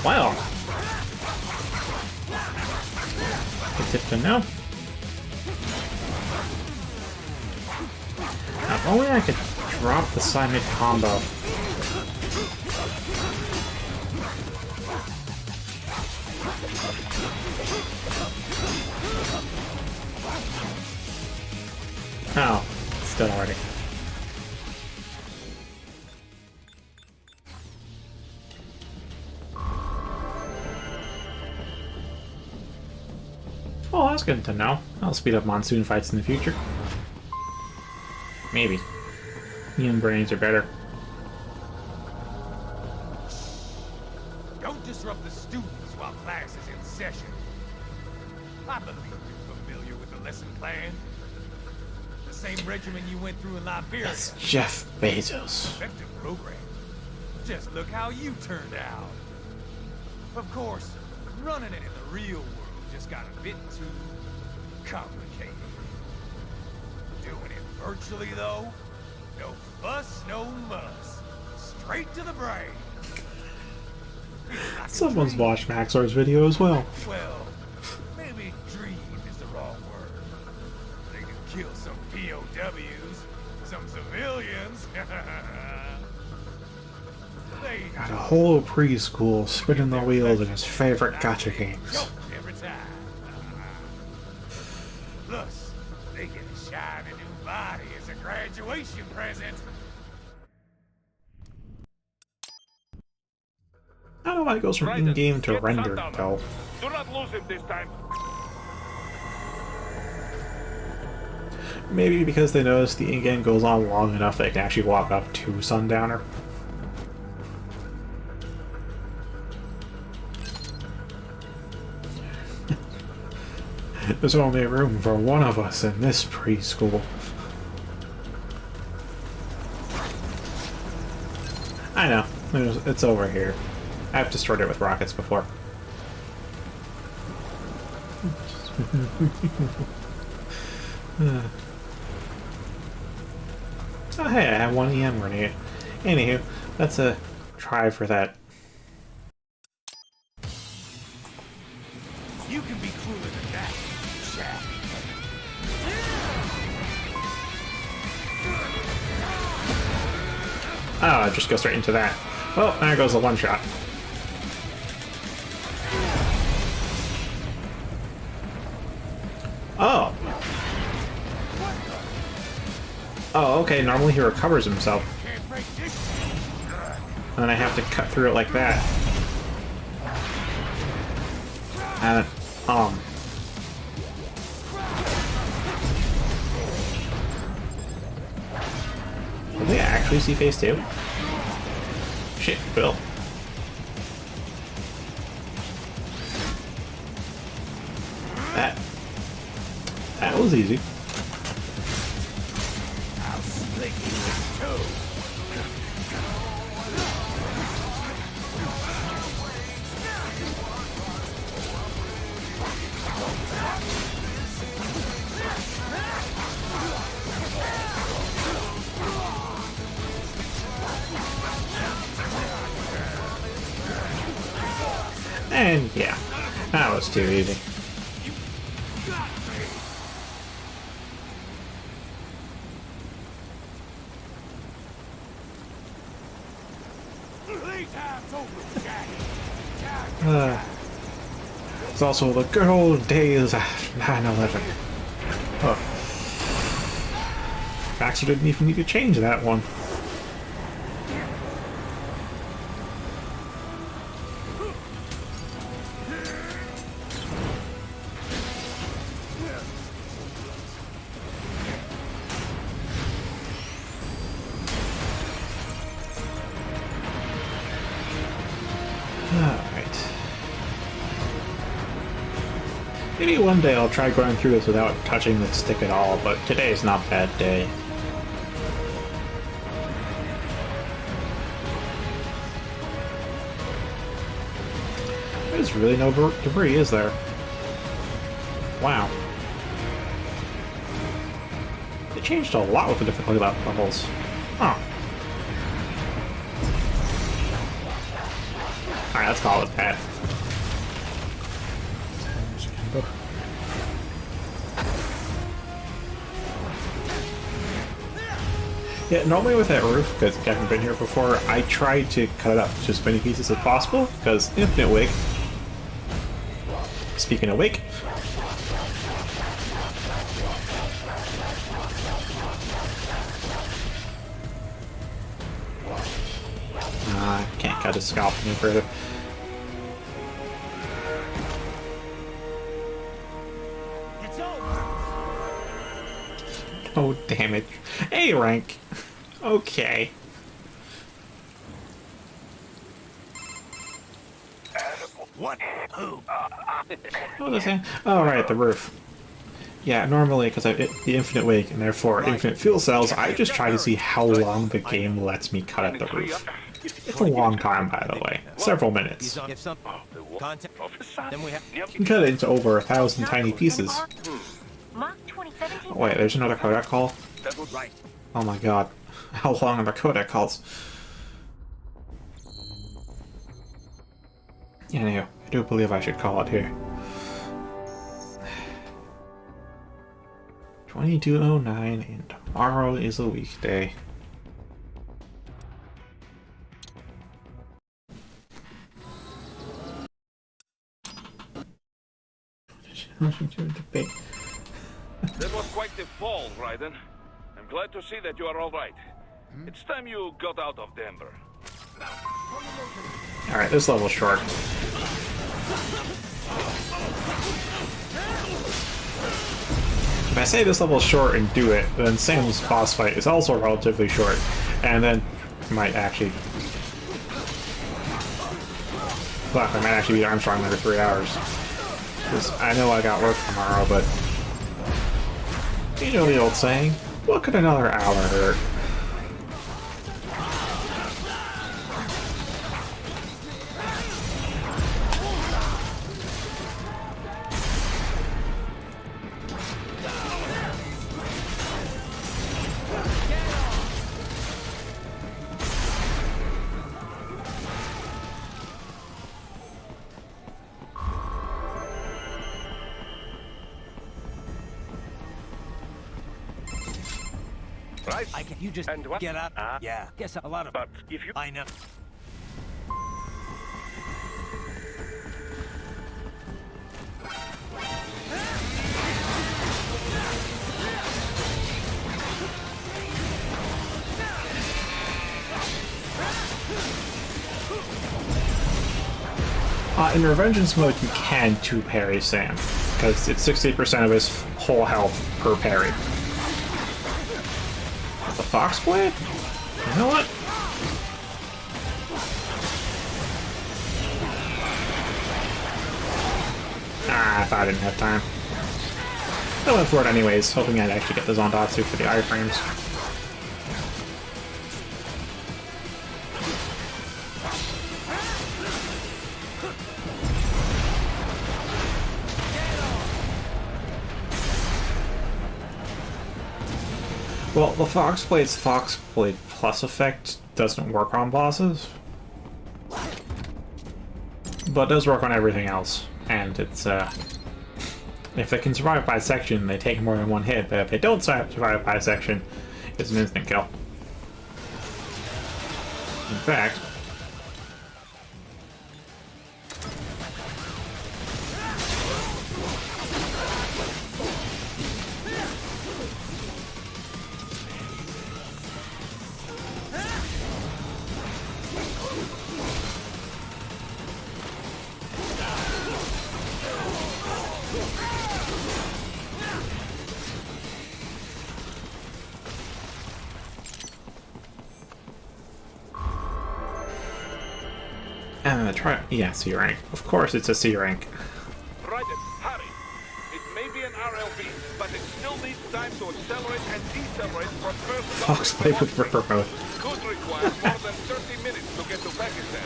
Wow. Good to know. If only I could drop the side mid combo. Oh, it's done already. Oh, that's good to know. I'll speed up monsoon fights in the future. Maybe. Neon brains are better. Don't disrupt the students while class is in session. I believe you're familiar with the lesson plan. The same regimen you went through in Liberia. That's Jeff Bezos. Effective program. Just look how you turned out. Of course, running it in the real world just got a bit too complicated. Doing it virtually, though, no fuss, no muss. Straight to the brain. Like Someone's watched Maxor's video as well. well, maybe dream is the wrong word. They can kill some POWs, some civilians. They Got a whole preschool spinning the wheels in his favorite gacha games. every time. Plus, they get a shiny new body as a graduation present. I don't know why it goes from in-game to Get rendered, Sundown. though. Do not lose him this time. Maybe because they noticed the in-game goes on long enough they can actually walk up to Sundowner. There's only room for one of us in this preschool. I know. It's over here. I've destroyed it with rockets before. Oh hey, I have one EM grenade. Anywho, let's try for that. You can be crueler than that, Jack. Oh, it just goes straight into that. Well, there goes the one shot. Oh. Oh, okay, normally he recovers himself. Can't break this. And then I have to cut through it like that. And will they actually see phase 2? Shit, Bill. That was easy. I'll split you in two. And yeah, that was too easy. It's also the good old days of 9/11. Oh. Baxter didn't even need to change that one. Maybe one day I'll try going through this without touching the stick at all, but today is not that day. There's really no debris, is there? Wow. They changed a lot with the difficulty levels. Huh. Alright, let's call it that. Yeah, normally with that roof, because I haven't been here before, I try to cut it up to as many pieces as possible, because infinite wake. Speaking of wake. I can't cut his scalp any further. Oh, damage. A rank. Okay. What? Who? What was I saying? Oh, right, the roof. Yeah, normally, because I hit the infinite wake and therefore infinite fuel cells, I just try to see how long the game lets me cut at the roof. It's a long time, by the way. Several minutes. You can cut it into over 1,000 tiny pieces. Oh, wait, there's another codec call? Oh my god. How long are the codec calls? Anyhow, I do believe I should call it here. 22:09 and tomorrow is a weekday. That was quite the fall, Raiden. I'm glad to see that you are all right. It's time you got out of Denver. Alright, this level's short. If I say this level's short and do it, then Sam's boss fight is also relatively short. And then might actually... Fuck, I might actually beat Armstrong in under 3 hours. Because I know I got work tomorrow, but... You know the old saying, what could another hour hurt? I can. You just get up. Yeah. Guess a lot of. But if you. I know. In Revengeance mode, you can two-parry Sam, because it's 60% of his whole health per parry. The Fox Blade? You know what? Ah, I thought I didn't have time. I went for it anyways, hoping I'd actually get the Zondatsu for the iframes. Well, the Fox Blade's Fox Blade Plus effect doesn't work on bosses, but does work on everything else, and it's, if they can survive bisection, they take more than one hit, but if they don't survive bisection, it's an instant kill. In fact, yeah, C rank. Of course it's a C rank. Right it, hurry. It may be an RLB, but it still needs time to accelerate and decelerate from first to Fox Blade with Ripper mode. Could require more than 30 minutes to get to Pakistan.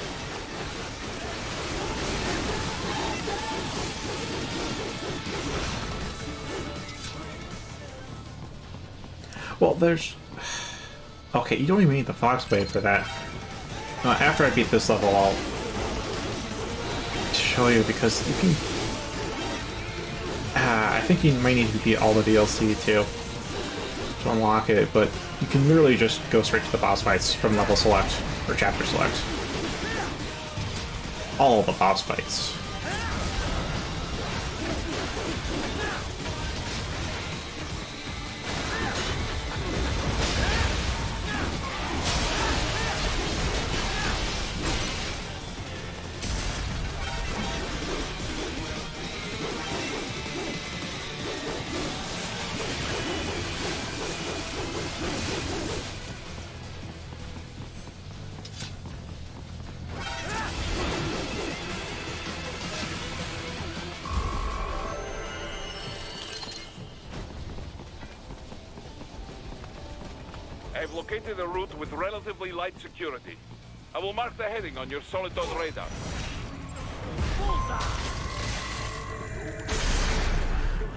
Well, there's... Okay, you don't even need the Fox Blade for that. After I beat this level, I'll show you, because you can... I think you might need to beat all the DLC too to unlock it, but you can literally just go straight to the boss fights from level select or chapter select. All the boss fights. I've located a route with relatively light security. I will mark the heading on your Soliton radar.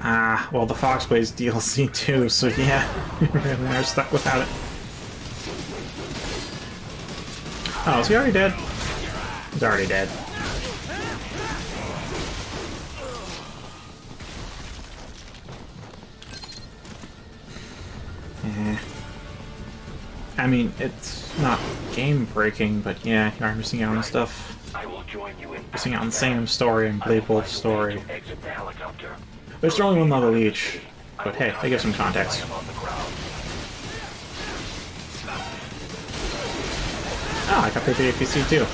Ah, well, the Fox Blade's DLC too, so yeah, we really are stuck without it. Oh, is he already dead? He's already dead. I mean, it's not game-breaking, but yeah, you are missing out on stuff. Missing out on Sam's story and Blade Wolf's story. There's only one level each, but hey, they give some context. Oh, I got the APC too.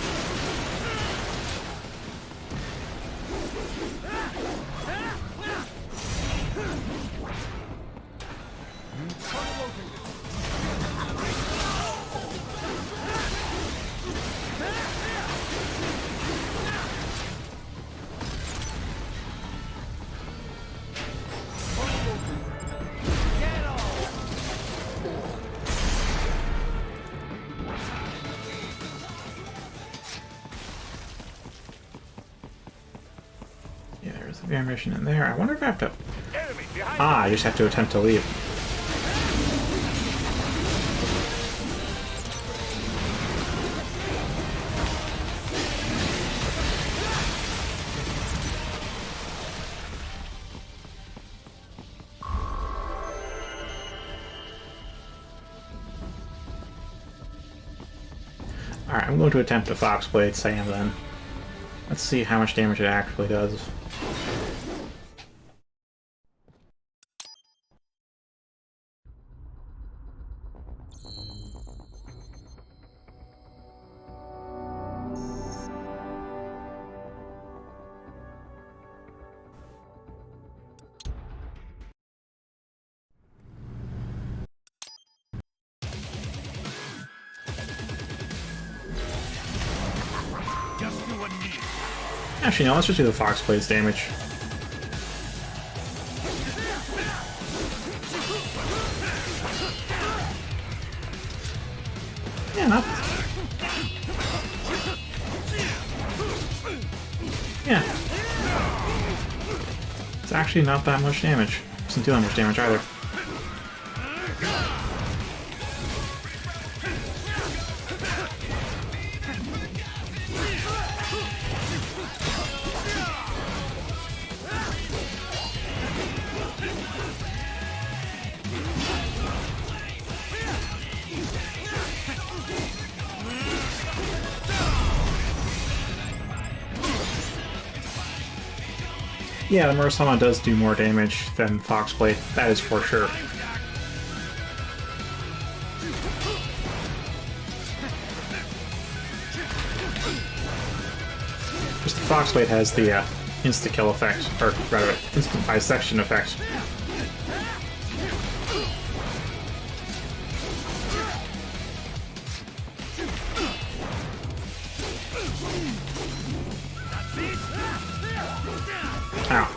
Severe mission in there. I wonder if I have to... Ah, I just have to attempt to leave. Alright, I'm going to attempt a Fox Blade Sam then. Let's see how much damage it actually does. Actually, no, let's just do the Fox Blade's damage. Yeah, not... Yeah. It's actually not that much damage. It doesn't do that much damage either. Yeah, the Murasama does do more damage than Foxblade, that is for sure. Just the Foxblade has the insta-kill effect, or rather, instant bisection effect. Ow.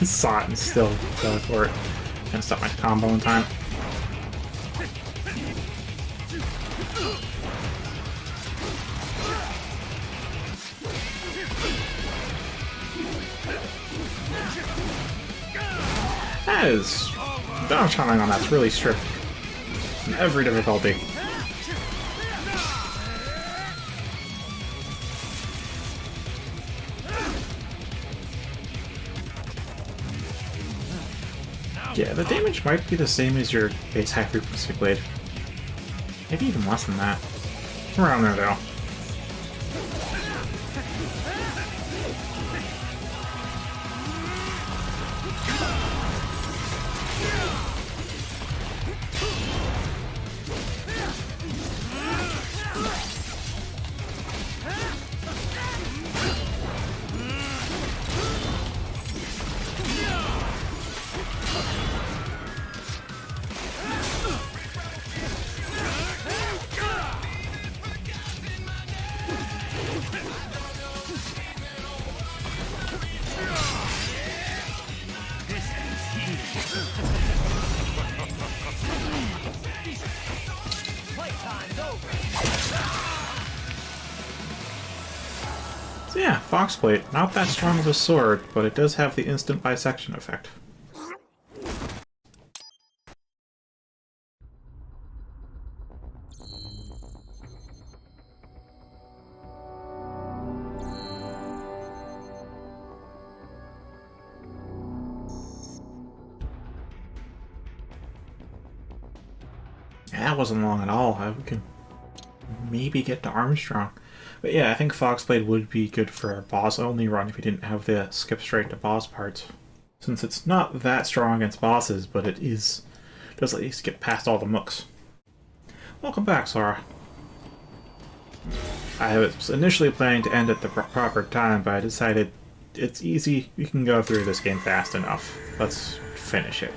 Saw it and still fell for it. Can't stop my combo in time. That is... dodge timing on that's really strict. In every difficulty. Yeah, the damage might be the same as your base high frequency blade. Maybe even less than that. Around there though. So yeah, Foxblade, not that strong of a sword, but it does have the instant bisection effect. Yeah, that wasn't long at all. We can maybe get to Armstrong. But yeah, I think Foxblade would be good for a boss-only run if you didn't have the skip straight to boss parts. Since it's not that strong against bosses, but it does let you skip past all the mooks. Welcome back, Sora. I was initially planning to end at the proper time, but I decided it's easy, we can go through this game fast enough. Let's finish it.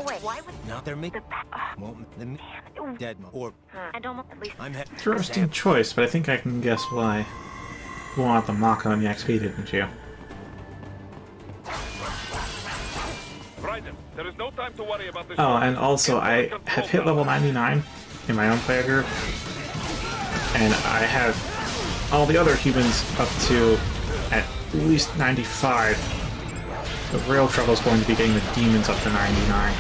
Wait, why would no, they're making dead or I don't at least I'm interesting choice, but I think I can guess why. You want the Maka and the XP, didn't you? There is no time to worry about this. Oh, and also I have hit level 99 in my own player group, and I have all the other humans up to at least 95. The real trouble is going to be getting the demons up to 99.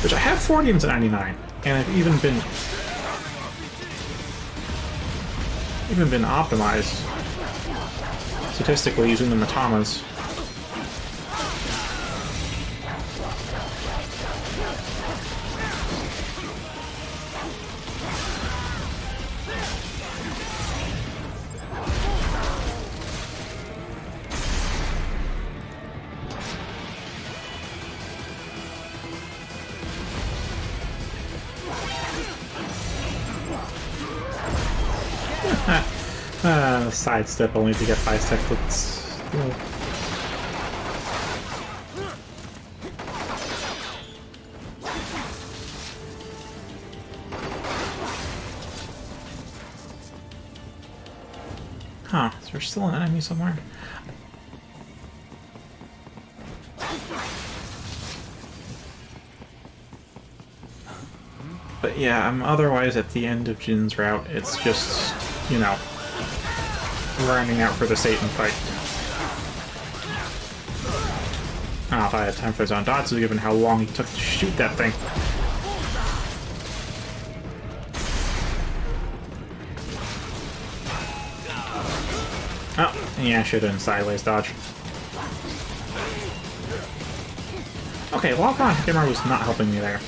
Which I have 4 demons at 99, and I've even been optimized statistically using the Matamas. Sidestep only to get bisect. Huh, is there still an enemy somewhere? But yeah, I'm otherwise at the end of Jin's route. It's just, you know, grinding out for the Satan fight. I don't know if I had time for Zandatsu given how long he took to shoot that thing. Oh, yeah, I should have done sideways dodge. Okay, lock-on camera was not helping me there.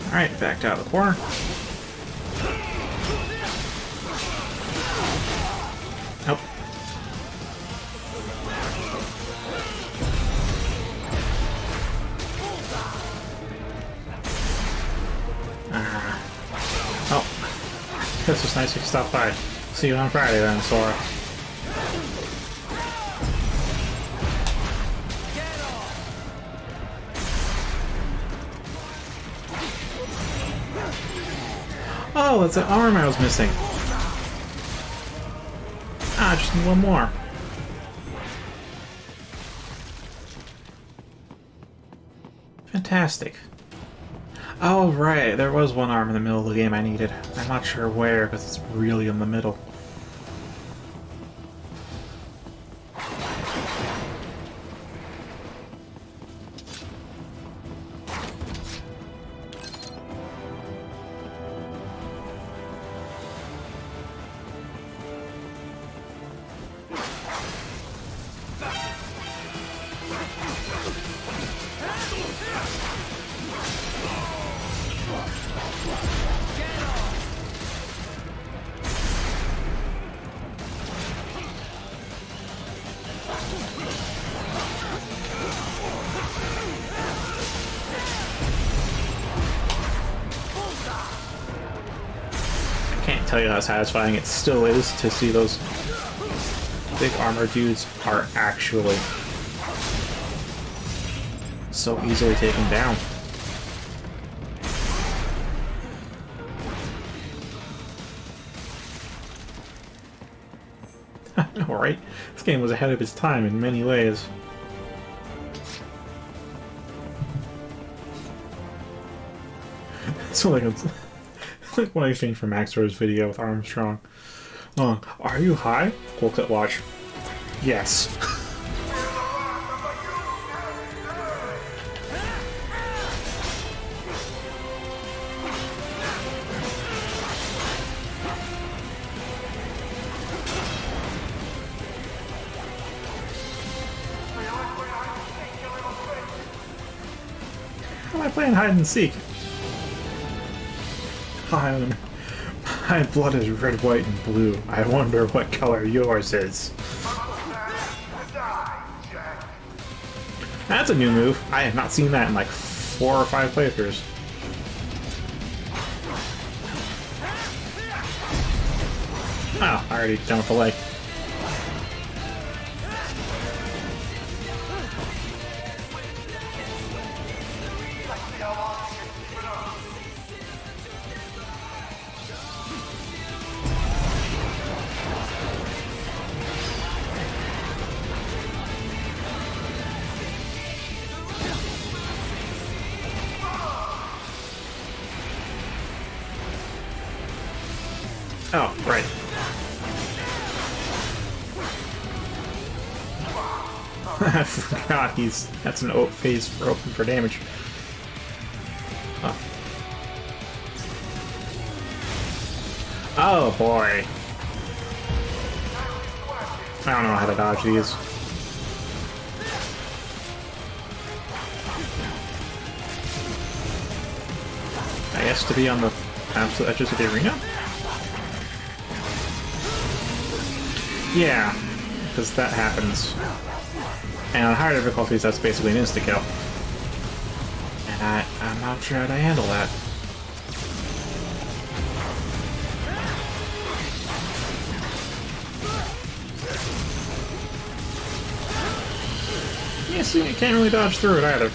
Alright, backed out of the corner. Nope. Oh. This was nice you stopped by. See you on Friday then, Sora. Oh, that's an arm I was missing. Ah, just need one more. Fantastic. Oh, right, there was one arm in the middle of the game I needed. I'm not sure where, because it's really in the middle. Tell you how satisfying it still is to see those big armor dudes are actually so easily taken down. I know, right? This game was ahead of its time in many ways. So like like one exchange from Maxor's video with Armstrong. Are you high? Look at watch. Yes. How am I playing hide and seek? My blood is red, white, and blue. I wonder what color yours is. That's a new move. I have not seen that in like 4 or 5 playthroughs. Oh, I already done with the leg. Oh, right. I forgot that's an oak phase for open for damage. Huh. Oh boy. I don't know how to dodge these. I guess to be on the absolute edges of the arena? Yeah, because that happens. And on higher difficulties, that's basically an insta-kill. And I'm not sure how to handle that. Yeah, see, you can't really dodge through it either.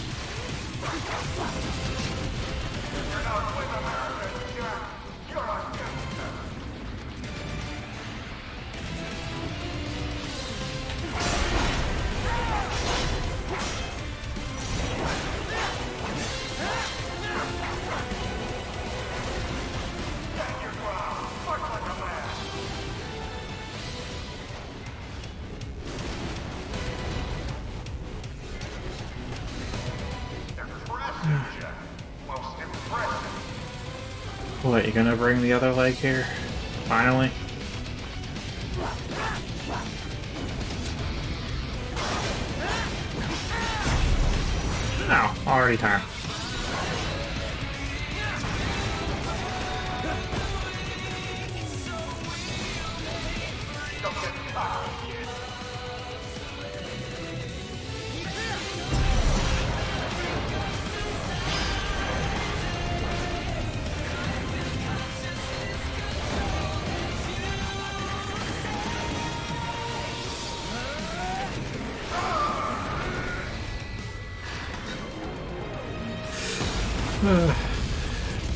What, you gonna bring the other leg here? Finally? Oh, already time.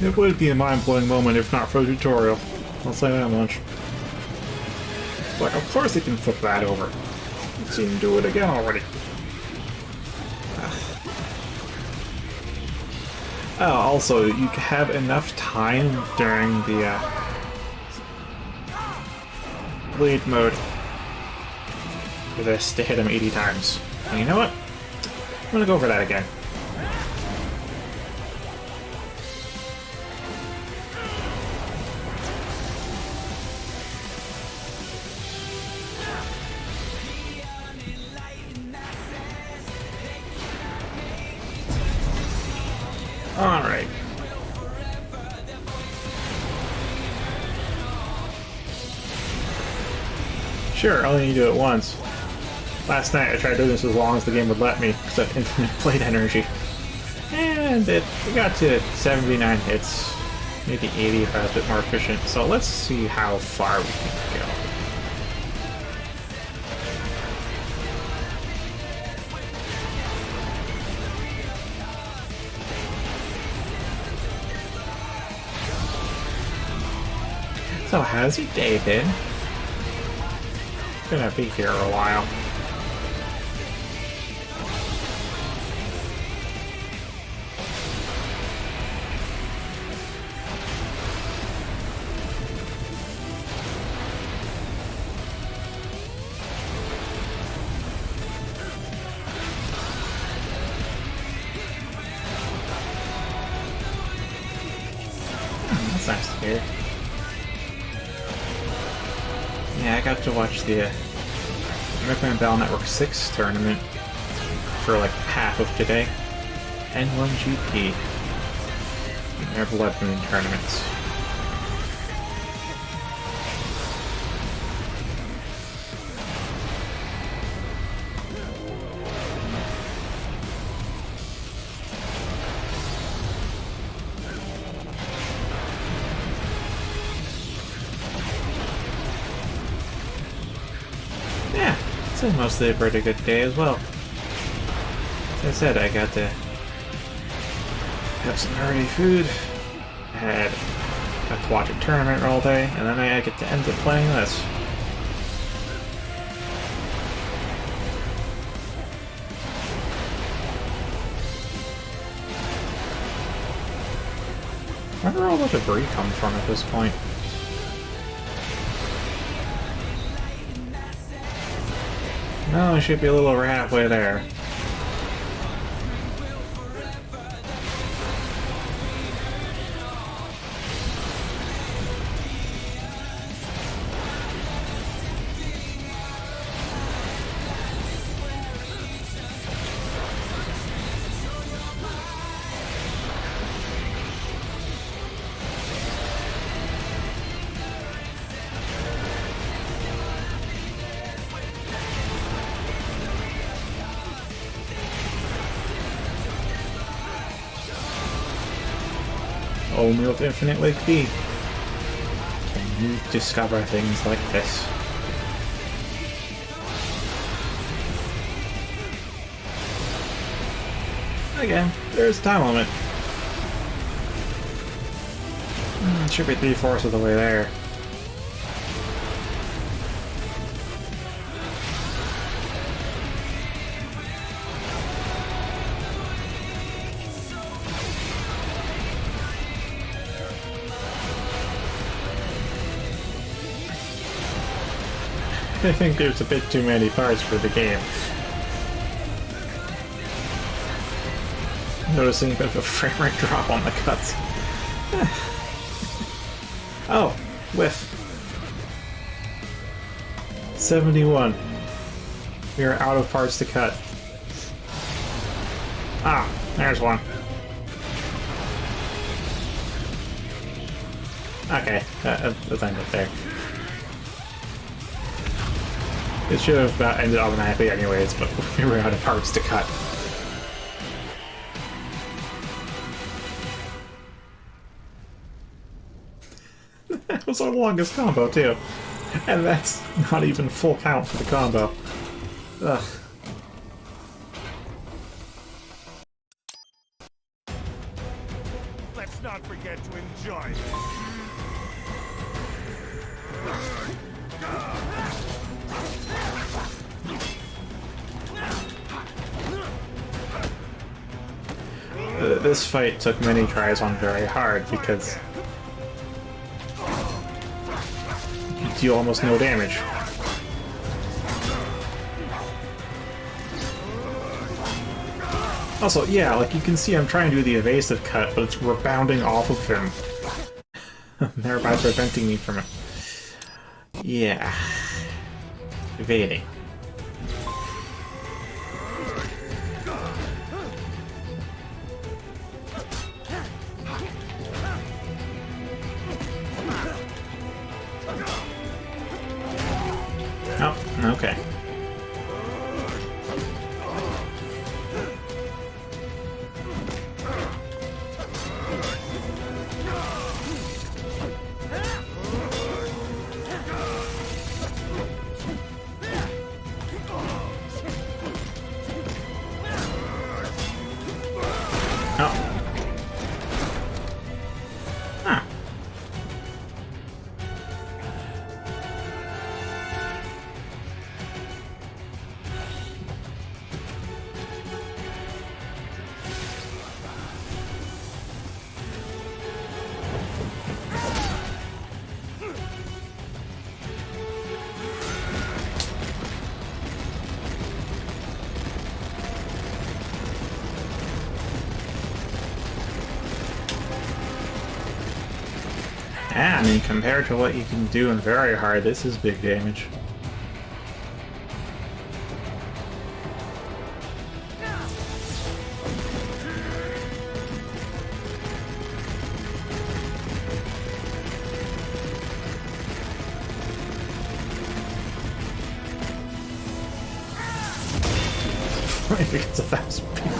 It would be a mind-blowing moment if not for the tutorial. I'll say that much. Like, of course they can flip that over. I've seen him do it again already. Oh, also, you have enough time during the bleed mode for this to hit him 80 times. And you know what? I'm gonna go for that again. Alright. Sure, I only need to do it once. Last night I tried doing this as long as the game would let me, because I have infinite plate energy. And it got to 79 hits, maybe 80 if I was a bit more efficient. So let's see how far we can go. So how's your day been? Gonna be here a while. That's nice to hear. Yeah, I got to watch the Revengeance Battle Network 6 tournament for like half of today. N1 GP. Their Blood Moon tournaments. It's mostly a pretty good day as well. As I said, I got to have some hearty food, got to watch a tournament all day, and then I get to end up playing this. Where did all the debris come from at this point? Oh, I should be a little over halfway there. Only with Infinite Lake B can you discover things like this. Again, there's a time limit. It should be 3/4 of the way there. I think there's a bit too many parts for the game. Noticing a bit of a frame rate drop on the cuts. Oh, whiff. 71. We are out of parts to cut. Ah, there's one. Okay, that's ended there. It should have about ended automatically anyways, but we were out of parts to cut. That was our longest combo, too. And that's not even full count for the combo. Ugh. Let's not forget to enjoy it. This fight took many tries on very hard because you deal almost no damage. Also, yeah, like you can see I'm trying to do the evasive cut, but it's rebounding off of him. Thereby preventing me from it. Yeah. Evading. Oh, okay. Yeah, I mean, compared to what you can do in very hard, this is big damage. If it gets 1,000 people.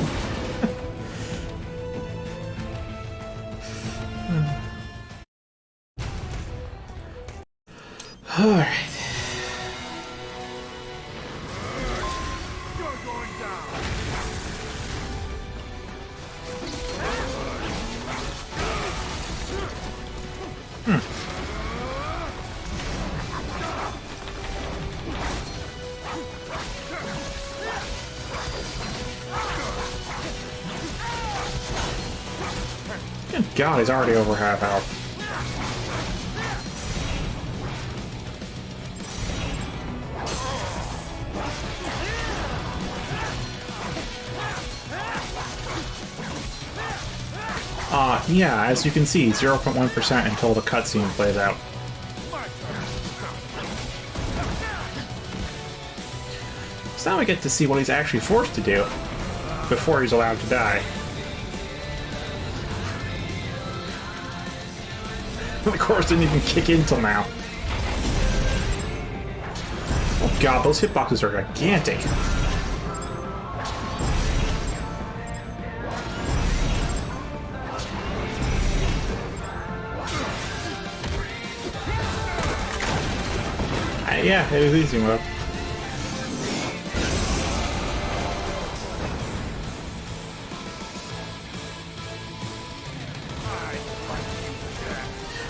Alright. Good God, he's already over half health. Yeah, as you can see, 0.1% until the cutscene plays out. So now we get to see what he's actually forced to do before he's allowed to die. The course didn't even kick in till now. Oh god, those hitboxes are gigantic. Yeah, it was easy mode.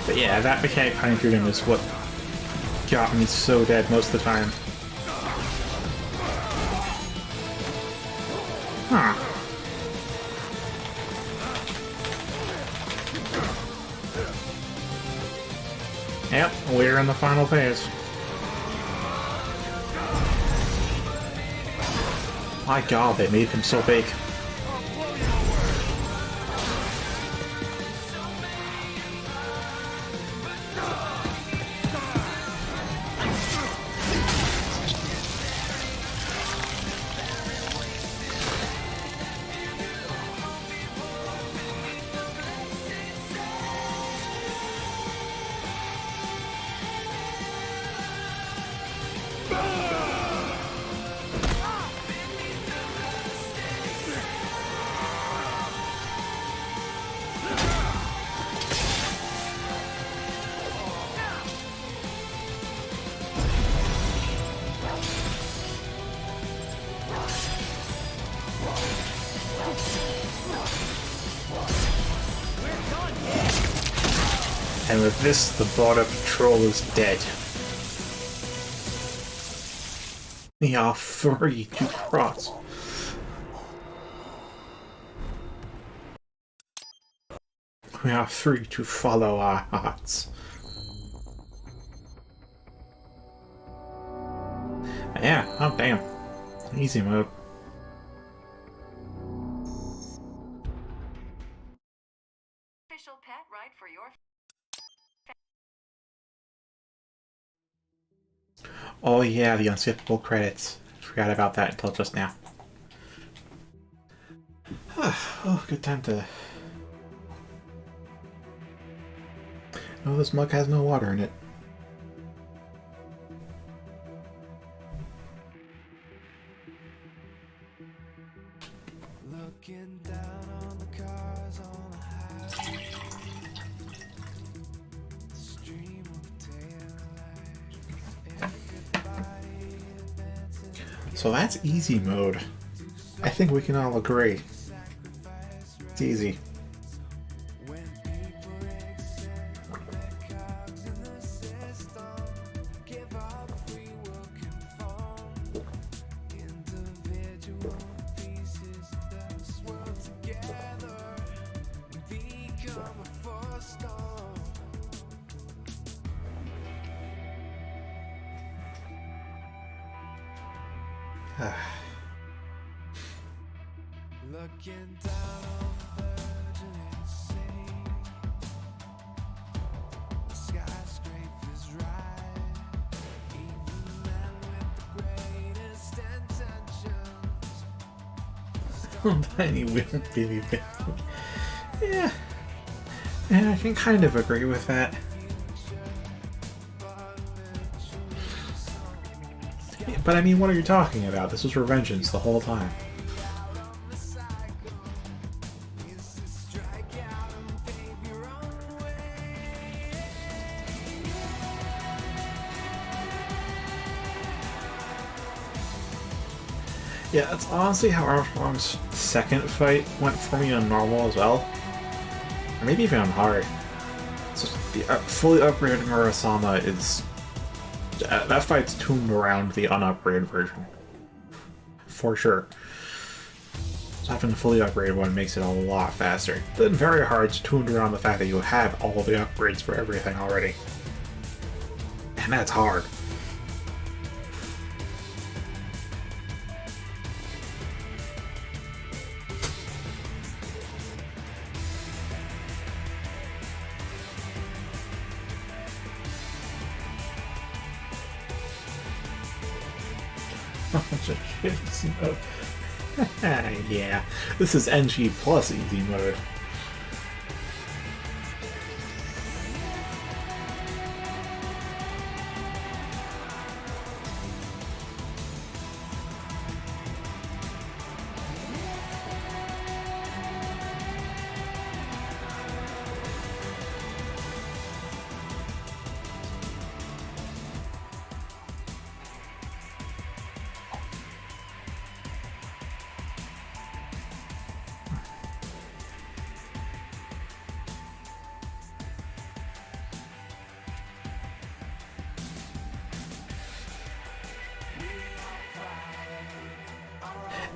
But yeah, that mechanic hunting through him is what got me so dead most of the time. Huh. Yep, we're in the final phase. My god, they made him so big. And with this, the border patrol is dead. We are free to cross. We are free to follow our hearts. Yeah, oh damn. Easy mode. Official pet ride for your... Oh yeah, the unskippable credits. Forgot about that until just now. Oh, good time to... Oh, this mug has no water in it. Looking down on the cars on the highway. The stream of daylight. So that's easy mode. I think we can all agree. It's easy. Looking down on the burgeoning sea, the skyscrapers rise, even men with the greatest intentions. Tiny will baby. Yeah. Yeah, I can kind of agree with that. Yeah, but I mean, what are you talking about? This was Revengeance the whole time. Yeah, that's honestly how Armstrong's second fight went for me on normal as well. Or maybe even on hard. So the fully upgraded Murasama is... that fight's tuned around the unupgraded version. For sure. So having the fully upgraded one makes it a lot faster. Then very hard's tuned around the fact that you have all the upgrades for everything already. And that's hard. Easy mode. Yeah, this is NG plus easy mode.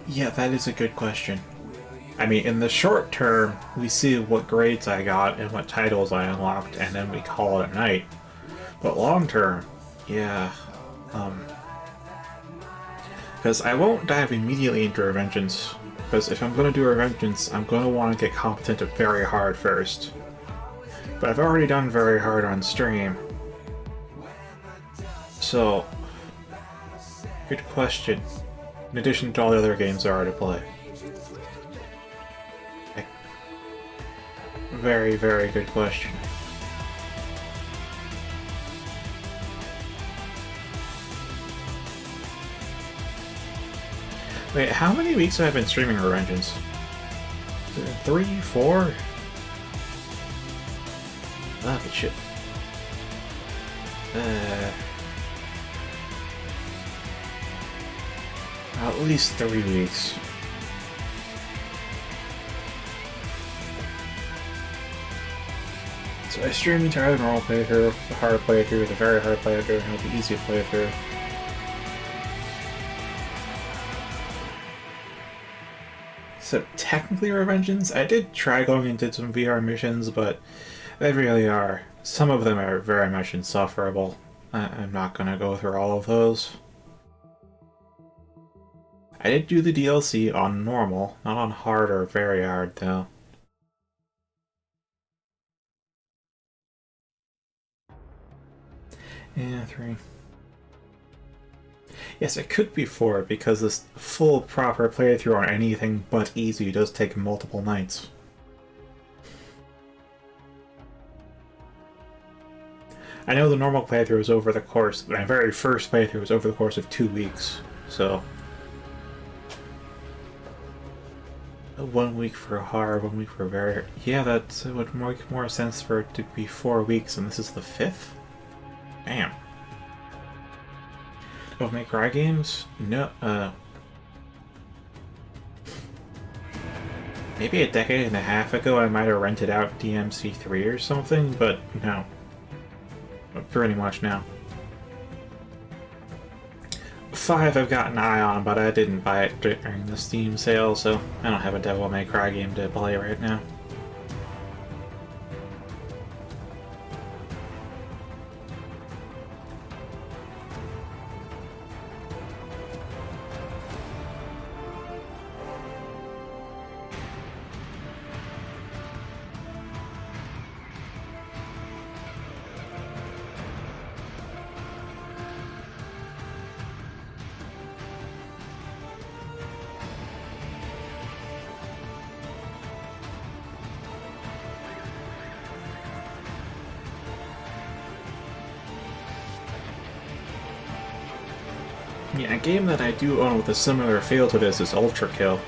Yeah, that is a good question. I mean, in the short term, we see what grades I got and what titles I unlocked, and then we call it a night. But long term, yeah, because I won't dive immediately into Revengeance, because if I'm going to do Revengeance, I'm going to want to get competent at very hard first. But I've already done very hard on stream. So, good question. In addition to all the other games I already play. Very, very good question. Wait, how many weeks have I been streaming Revengeance? 3, 4? Ah, good shit. At least 3 weeks. So I stream the entire normal playthrough, the hard playthrough, the very hard playthrough, and the easy playthrough. So technically Revengeance, I did try going into some VR missions, but they really are. Some of them are very much insufferable. I'm not gonna go through all of those. I did do the DLC on normal, not on hard or very hard though. Yeah, 3. Yes, it could be 4, because this full proper playthrough on anything but easy does take multiple nights. I know the normal playthrough was over the course, my very first playthrough was over the course of 2 weeks, so... 1 week for hard, 1 week for very... Yeah, that would make more sense for it to be 4 weeks, and this is the 5th? Damn. Devil May Cry games? No, maybe a decade and a half ago I might have rented out DMC3 or something, but no. Pretty much now. 5 I've got an eye on, but I didn't buy it during the Steam sale, so I don't have a Devil May Cry game to play right now. Yeah, a game that I do own with a similar feel to this is Ultra Kill,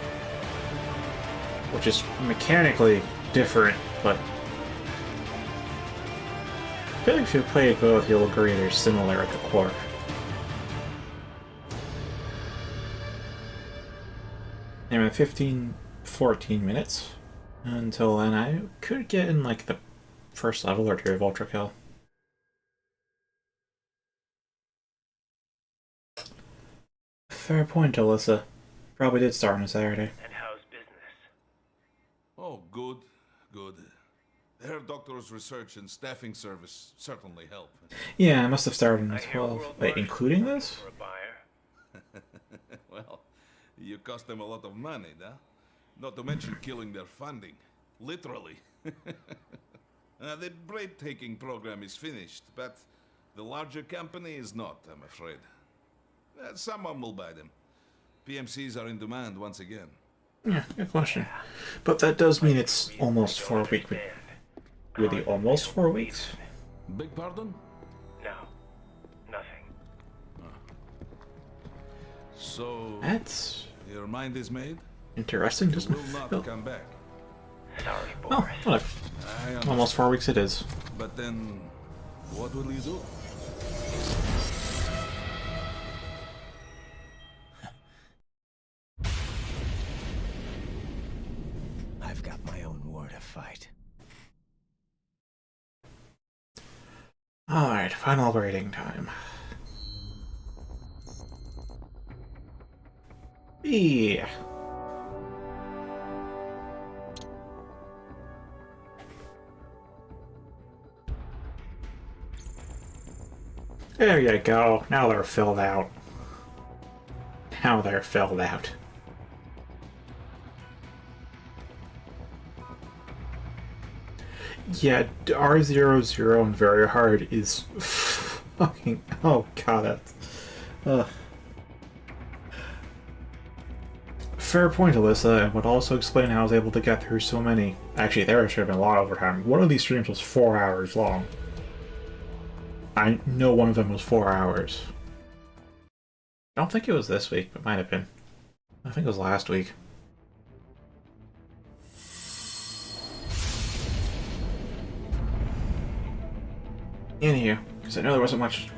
which is mechanically different, but I feel like if you play both, you'll agree they're similar at the core. Anyway, 15-14 minutes until then. I could get in like the first level or 2 of Ultra Kill. Fair point, Alyssa. Probably did start on a Saturday. And how's business? Oh, good, good. Her doctor's research and staffing service certainly help. Yeah, I must have started on the 12th. Wait, including this? For a buyer. Well, you cost them a lot of money, huh? Not to mention killing their funding. Literally. The bread-taking program is finished, but the larger company is not, I'm afraid. Someone will buy them. PMCs are in demand once again. Yeah, good question. But that does mean it's almost 4 weeks. Really, almost 4 weeks? Beg pardon? No. Nothing. So... That's your mind is made? interesting, You doesn't will it not feel? come back. Sorry, Oh, Boris. whatever. I understand. Almost 4 weeks it is. But then, what will you do? I've got my own war to fight. Alright, final rating time. Yeah. There you go. Now they're filled out. Now they're filled out. Yeah, R00 and Very Hard is fucking... Oh god, that's... Fair point, Alyssa, and would also explain how I was able to get through so many. Actually, there should have been a lot of overtime. One of these streams was 4 hours long. I know one of them was 4 hours. I don't think it was this week, but it might have been. I think it was last week. Anywho, because I know there wasn't much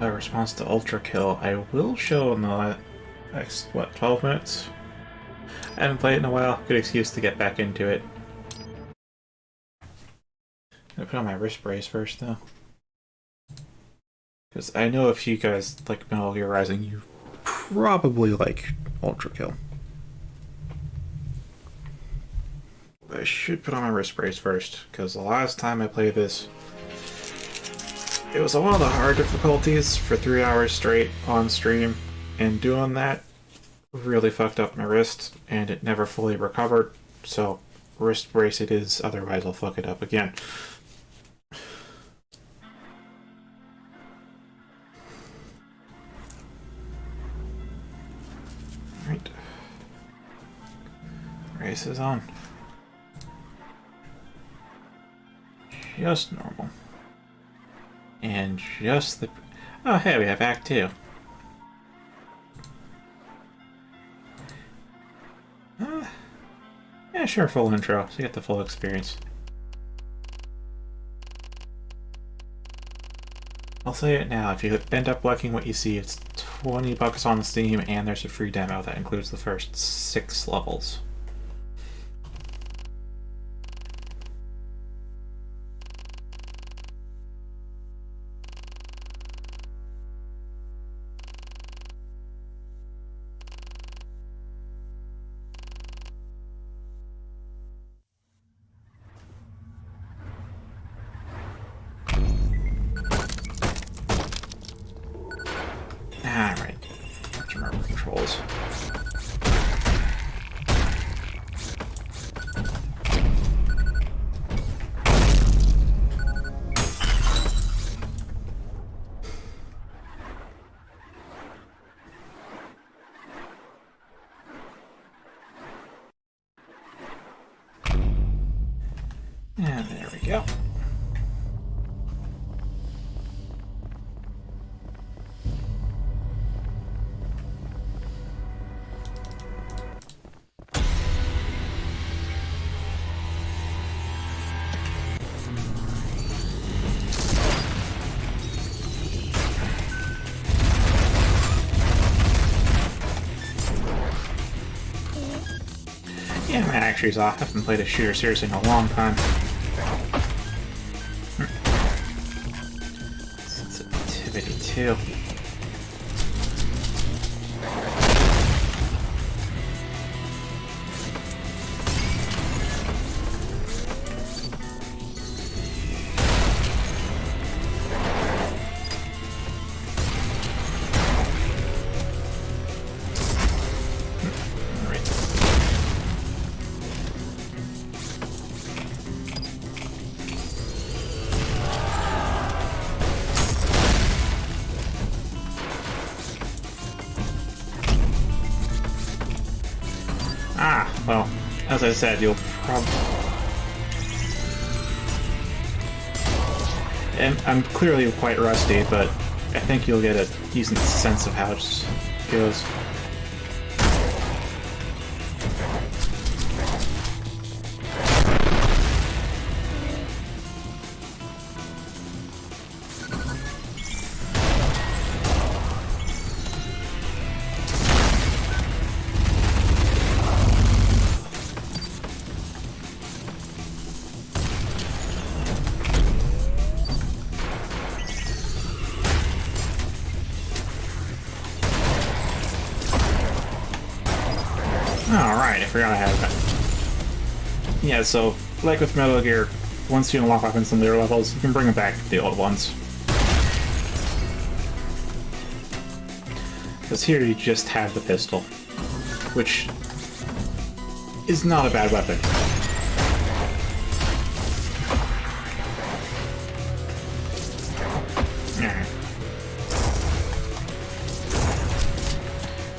response to Ultra Kill, I will show in the next, what, 12 minutes? I haven't played it in a while. Good excuse to get back into it. I'm gonna put on my wrist brace first, though. Because I know if you guys like Metal Gear Rising, you probably like Ultra Kill. But I should put on my wrist brace first, because the last time I played this, it was one of the hard difficulties for 3 hours straight on stream, and doing that really fucked up my wrist, and it never fully recovered, so wrist brace it is, otherwise I'll fuck it up again. Alright. Brace is on. Just normal. And just the... Oh, hey, we have Act 2. Yeah, sure, full intro, so you get the full experience. I'll say it now, if you end up liking what you see, it's $20 on Steam, and there's a free demo that includes the first 6 levels. Alright, let's remember controls. And there we go. Yeah, my actually's off. I haven't played a shooter seriously in a long time. Sensitivity 2. I said, you'll probably... And I'm clearly quite rusty, but I think you'll get a decent sense of how it goes. Alright, I forgot I had that. Yeah, so, like with Metal Gear, once you unlock weapons in later levels, you can bring them back to the old ones. Because here you just have the pistol, which is not a bad weapon.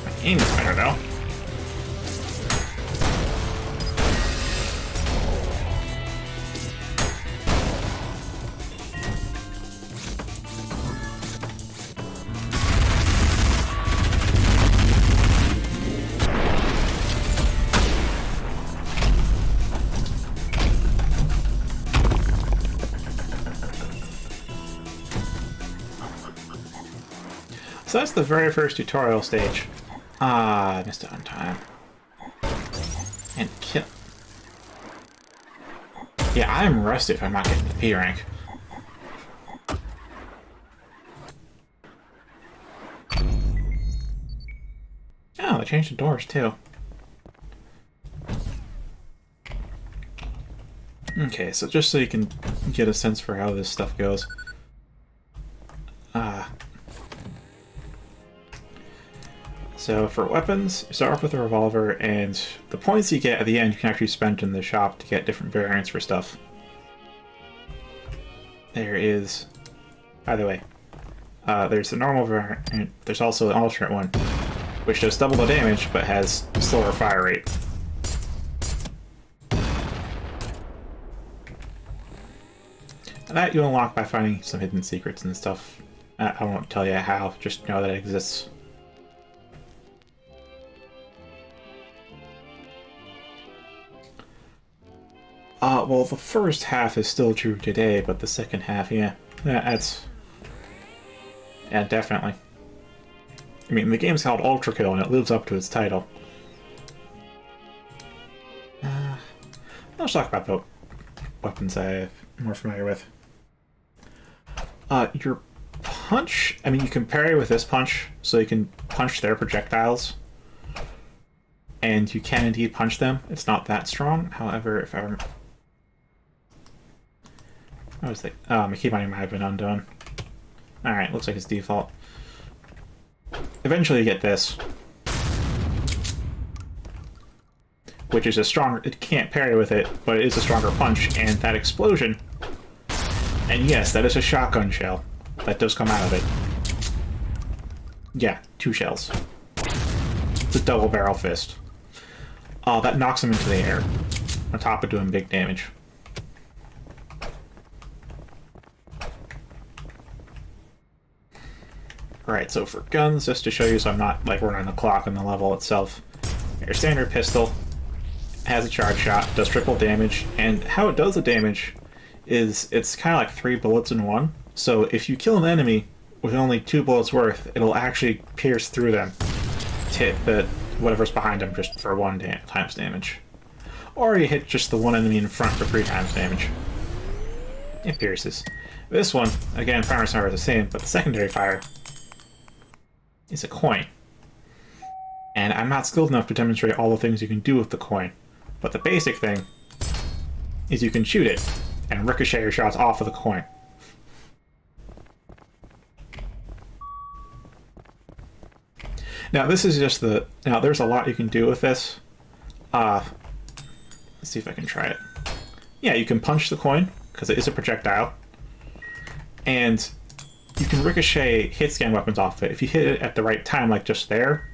My aim is better though. So that's the very first tutorial stage. Ah, I missed it on time. And kill. Yeah, I'm rusty if I'm not getting the P rank. Oh, they changed the doors too. Okay, so just so you can get a sense for how this stuff goes. So for weapons, you start off with a revolver, and the points you get at the end you can actually spend in the shop to get different variants for stuff. There is, by the way, there's the normal variant, there's also an alternate one, which does double the damage but has slower fire rate. And that you unlock by finding some hidden secrets and stuff. I won't tell you how, just know that it exists. Well, the first half is still true today, but the second half, yeah, that's... Yeah, definitely. I mean, the game's called Ultra Kill, and it lives up to its title. Let's talk about the weapons I'm more familiar with. Your punch, I mean, you can parry with this punch, so you can punch their projectiles. And you can indeed punch them. It's not that strong, however, if I remember... I was like, my keybinding might have been undone. Alright, looks like it's default. Eventually you get this. Which is a stronger... It can't parry with it, but it is a stronger punch, and that explosion... And yes, that is a shotgun shell. That does come out of it. Yeah, 2 shells. It's a double barrel fist. That knocks him into the air, on top of doing big damage. Alright, so for guns, just to show you so I'm not like running the clock on the level itself. Your standard pistol has a charge shot, does triple damage, and how it does the damage is it's kind of like 3 bullets in one. So if you kill an enemy with only 2 bullets worth, it'll actually pierce through them to hit the whatever's behind them just for 1 times damage. Or you hit just the one enemy in front for 3 times damage. It pierces. This one, again, primary fire is the same, but the secondary fire is a coin. And I'm not skilled enough to demonstrate all the things you can do with the coin. But the basic thing is you can shoot it and ricochet your shots off of the coin. Now this is just the... Now there's a lot you can do with this. Let's see if I can try it. Yeah, you can punch the coin, because it is a projectile. And you can ricochet hit scan weapons off it. If you hit it at the right time, like just there,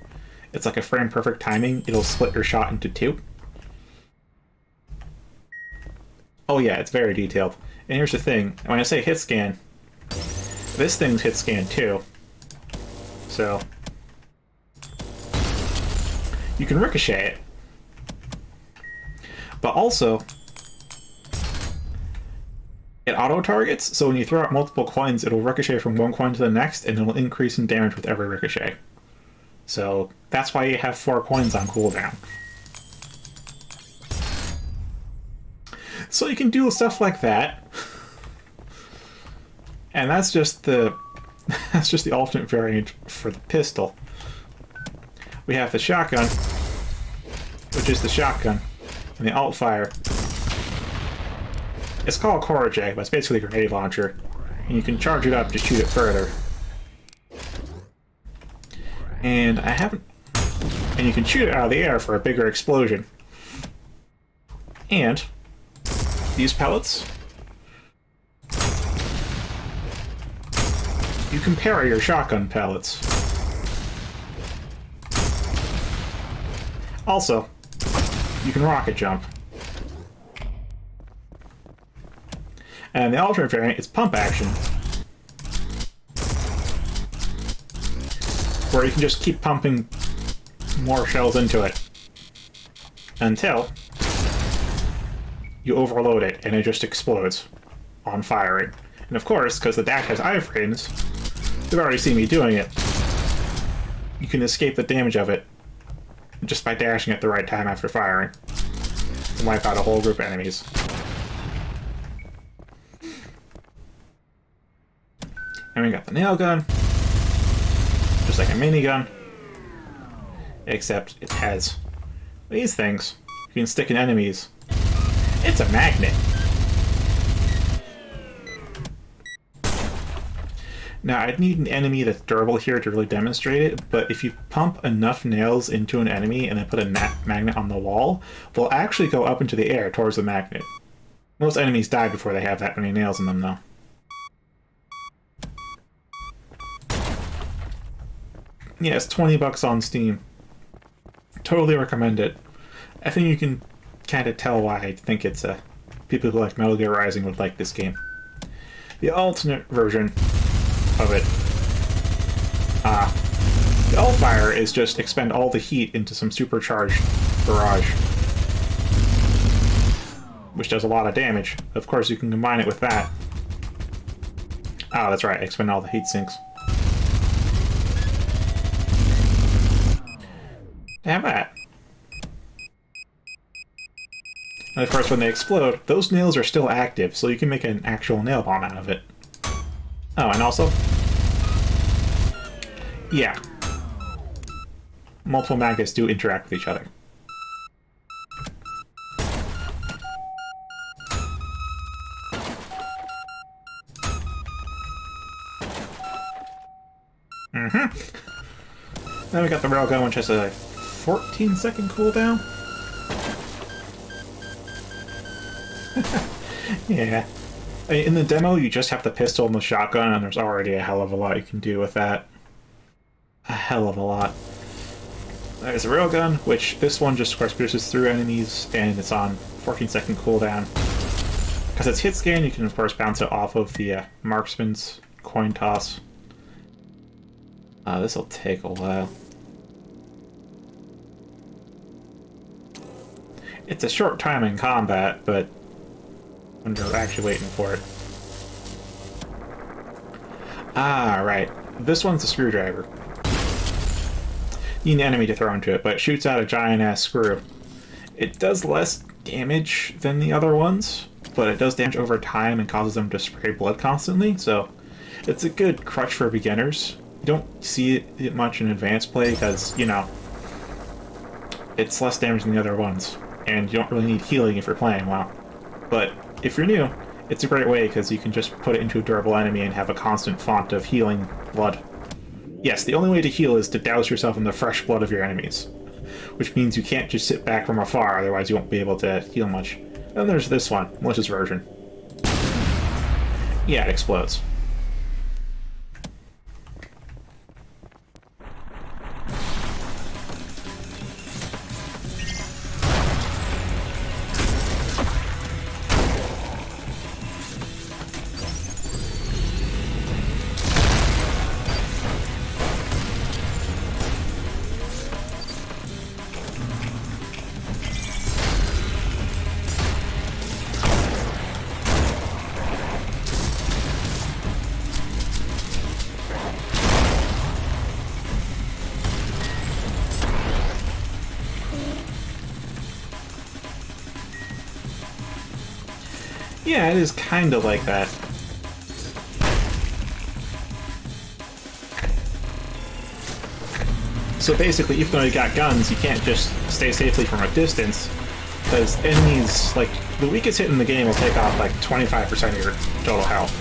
it's like a frame perfect timing. It'll split your shot into 2. Oh yeah, it's very detailed. And here's the thing, when I say hit scan, this thing's hit scan too. So you can ricochet it. But also, it auto-targets, so when you throw out multiple coins, it'll ricochet from one coin to the next, and it'll increase in damage with every ricochet. So that's why you have 4 coins on cooldown. So you can do stuff like that. And that's just the alternate variant for the pistol. We have the shotgun, which is the shotgun, and the alt fire. It's called Corajay, but it's basically a grenade launcher, and you can charge it up to shoot it further. And you can shoot it out of the air for a bigger explosion. And these pellets, you can parry your shotgun pellets. Also, you can rocket jump. And the alternate variant is pump action, where you can just keep pumping more shells into it until you overload it and it just explodes on firing. And of course, because the DAC has iframes, they've already seen me doing it. You can escape the damage of it just by dashing at the right time after firing and wipe out a whole group of enemies. And we got the nail gun, just like a minigun, except it has these things you can stick in enemies. It's a magnet. Now, I'd need an enemy that's durable here to really demonstrate it, but if you pump enough nails into an enemy and then put a magnet on the wall, they'll actually go up into the air towards the magnet. Most enemies die before they have that many nails in them, though. Yeah, it's $20 on Steam. Totally recommend it. I think you can kind of tell why I think it's people who like Metal Gear Rising would like this game. The alternate version of it, the alt fire is just expend all the heat into some supercharged barrage, which does a lot of damage. Of course, you can combine it with that. Oh, that's right, expend all the heat sinks. Have that. And of course, when they explode, those nails are still active, so you can make an actual nail bomb out of it. Oh, and also, yeah, multiple magnets do interact with each other. Then we got the Railgun, which has a 14-second cooldown. Yeah. In the demo, you just have the pistol and the shotgun, and there's already a hell of a lot you can do with that. A hell of a lot. There's a Railgun, which this one just, of course, pierces through enemies, and it's on 14-second cooldown. Because it's hit scan, you can, of course, bounce it off of the marksman's coin toss. This'll take a while. It's a short time in combat, but when you're actually waiting for it. Ah, right. This one's a screwdriver. You need an enemy to throw into it, but it shoots out a giant-ass screw. It does less damage than the other ones, but it does damage over time and causes them to spray blood constantly, so it's a good crutch for beginners. You don't see it much in advanced play because, you know, it's less damage than the other ones, and you don't really need healing if you're playing well. But if you're new, it's a great way because you can just put it into a durable enemy and have a constant font of healing blood. Yes, the only way to heal is to douse yourself in the fresh blood of your enemies, which means you can't just sit back from afar, otherwise you won't be able to heal much. Then there's this one, malicious version. Yeah, it explodes. Yeah, it is kind of like that. So basically, even though you got guns, you can't just stay safely from a distance, because enemies, like, the weakest hit in the game will take off like 25% of your total health.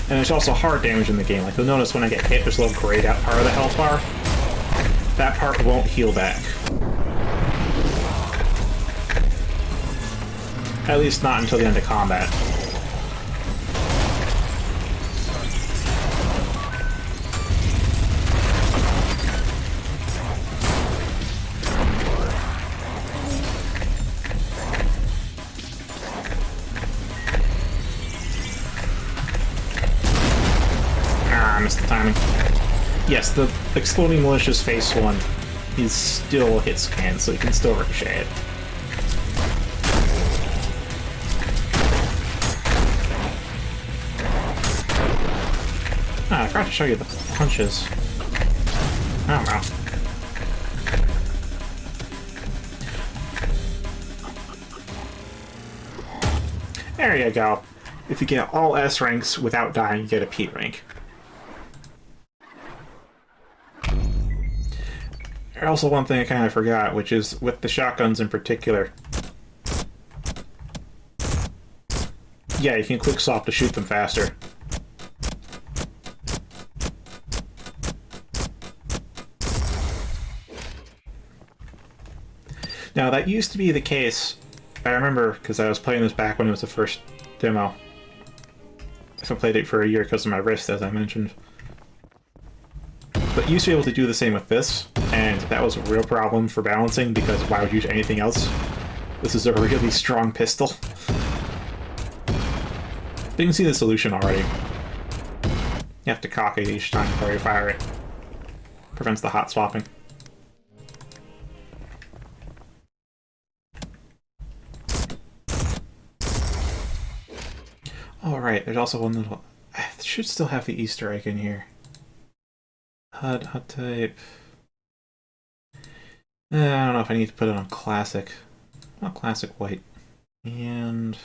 And there's also hard damage in the game. Like, you'll notice when I get hit, there's a little grayed out part of the health bar. That part won't heal back. At least not until the end of combat. Ah, I missed the timing. Yes, the exploding malicious face one is still hit scan, so you can still ricochet it. Ah, I forgot to show you the punches. I don't know. There you go. If you get all S ranks without dying, you get a P rank. There's also one thing I kind of forgot, which is with the shotguns in particular. Yeah, you can quick swap to shoot them faster. Now, that used to be the case, I remember, because I was playing this back when it was the first demo. I played it for a year because of my wrist, as I mentioned. But you used to be able to do the same with this, and that was a real problem for balancing, because why would you use anything else? This is a really strong pistol. But you can see the solution already. You have to cock it each time before you fire it. Prevents the hot swapping. Alright, there's also one little... I should still have the Easter egg in here. HUD type... I don't know if I need to put it on classic. Not classic white. And...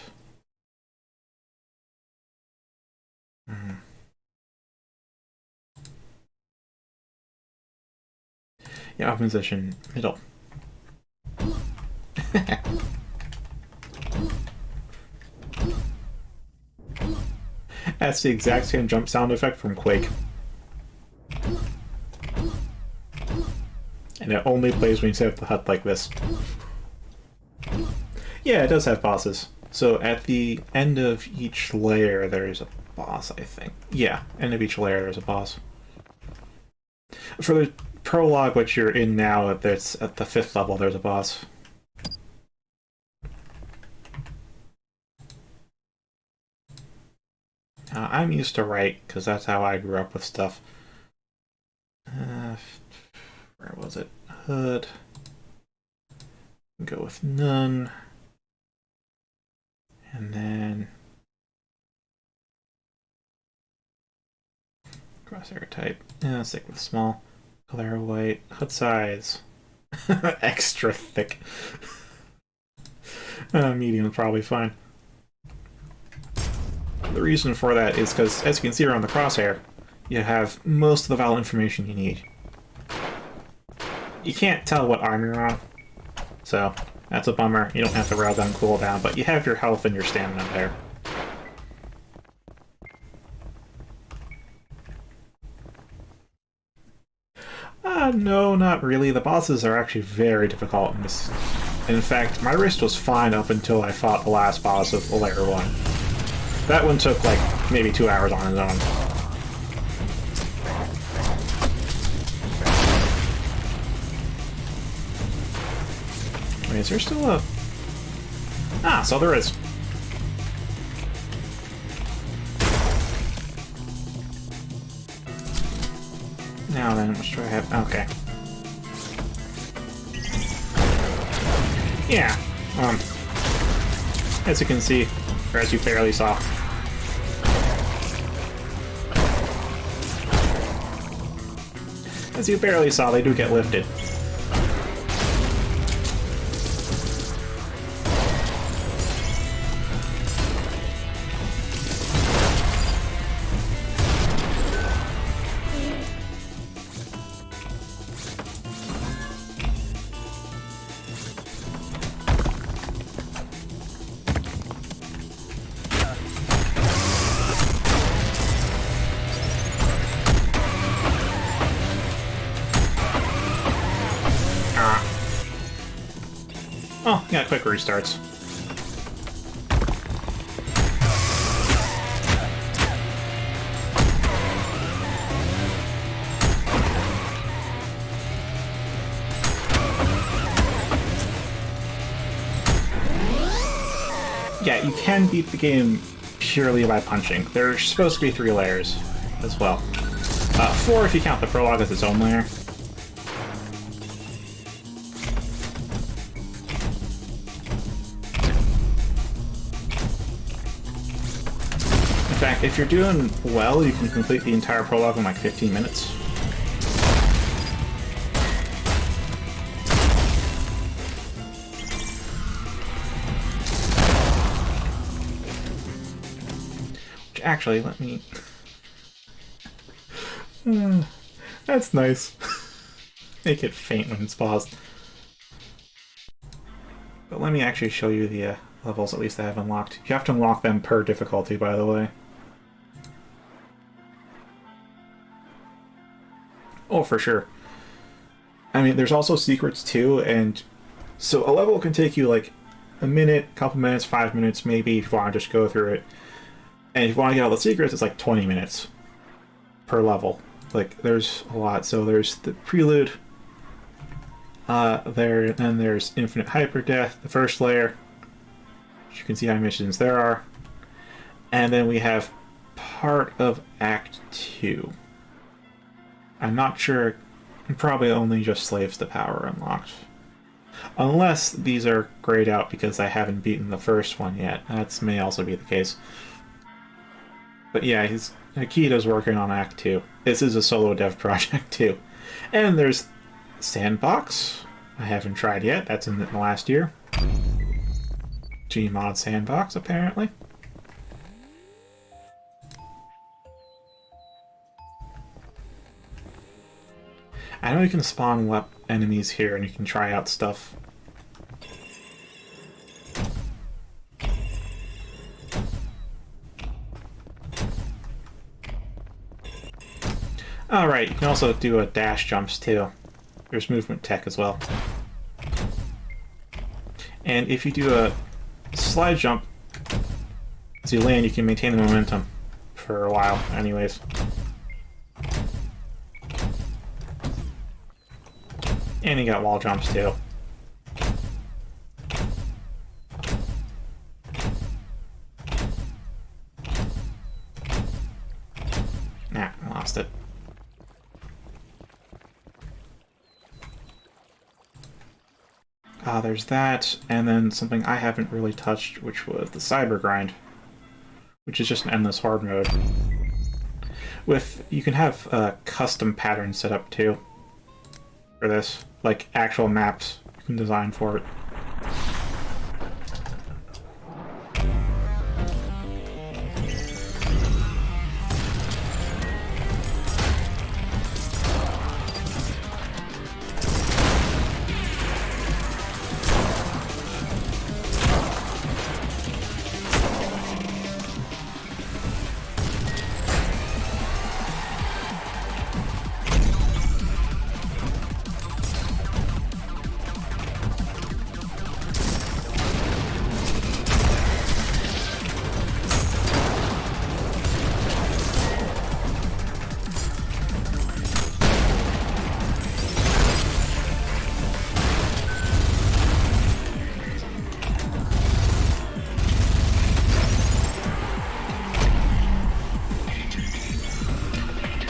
Yeah, open position, middle. That's the exact same jump sound effect from Quake. And it only plays when you set up the HUD like this. Yeah, it does have bosses. So at the end of each layer, there's a boss, I think. Yeah, end of each layer, there's a boss. For the prologue, which you're in now, that's at the 5th level, there's a boss. I'm used to right, because that's how I grew up with stuff. Where was it? HUD. Go with none. And then... crosshair type. Yeah, stick with small. Color white. HUD size. Extra thick. Medium is probably fine. The reason for that is because, as you can see around the crosshair, you have most of the vital information you need. You can't tell what arm you're on, so that's a bummer. You don't have the railgun cooldown, but you have your health and your stamina there. No, not really. The bosses are actually very difficult in this. In fact, my wrist was fine up until I fought the last boss of Layer 1. That one took, like, maybe 2 hours on its own. Wait, is there still a... Ah, so there is. Now then, what do I have? Okay. Yeah. As you can see, or as you barely saw. As you barely saw, they do get lifted. Well, yeah, quick restarts. Yeah, you can beat the game purely by punching. There's supposed to be 3 layers as well. 4 if you count the prologue as its own layer. In fact, if you're doing well, you can complete the entire prologue in like 15 minutes. Actually, let me... that's nice. Make it faint when it's paused. But let me actually show you the levels at least I have unlocked. You have to unlock them per difficulty, by the way. Oh, for sure. I mean, there's also secrets too, and so a level can take you like a minute, couple minutes, 5 minutes maybe, if you want to just go through it. And if you want to get all the secrets, it's like 20 minutes per level. Like, there's a lot. So there's the Prelude, then there's Infinite Hyper Death, the first layer, which you can see how many missions there are. And then we have part of Act 2. I'm not sure, probably only just Slaves to Power unlocked. Unless these are grayed out because I haven't beaten the first one yet. That may also be the case. But yeah, Akita's working on Act 2. This is a solo dev project too. And there's Sandbox. I haven't tried yet. That's in the last year. Gmod Sandbox, apparently. I know you can spawn enemies here and you can try out stuff. Alright, you can also do a dash jumps too. There's movement tech as well. And if you do a slide jump, as you land, you can maintain the momentum for a while anyways. And you got wall jumps too. Nah, I lost it. There's that, and then something I haven't really touched, which was the Cyber Grind, which is just an endless horde mode. You can have custom patterns set up too for this, like actual maps you can design for it.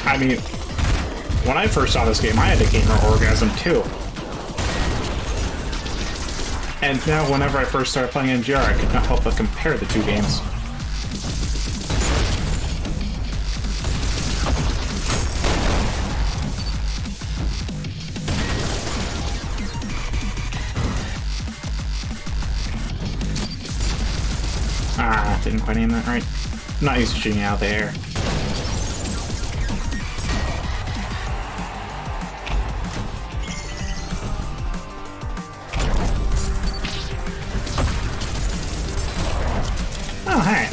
I mean, when I first saw this game, I had a gamer orgasm too. And now, whenever I first started playing MGR, I could not help but compare the two games. Ah, didn't quite aim that right. I'm not used to shooting out of the air. Oh, hey.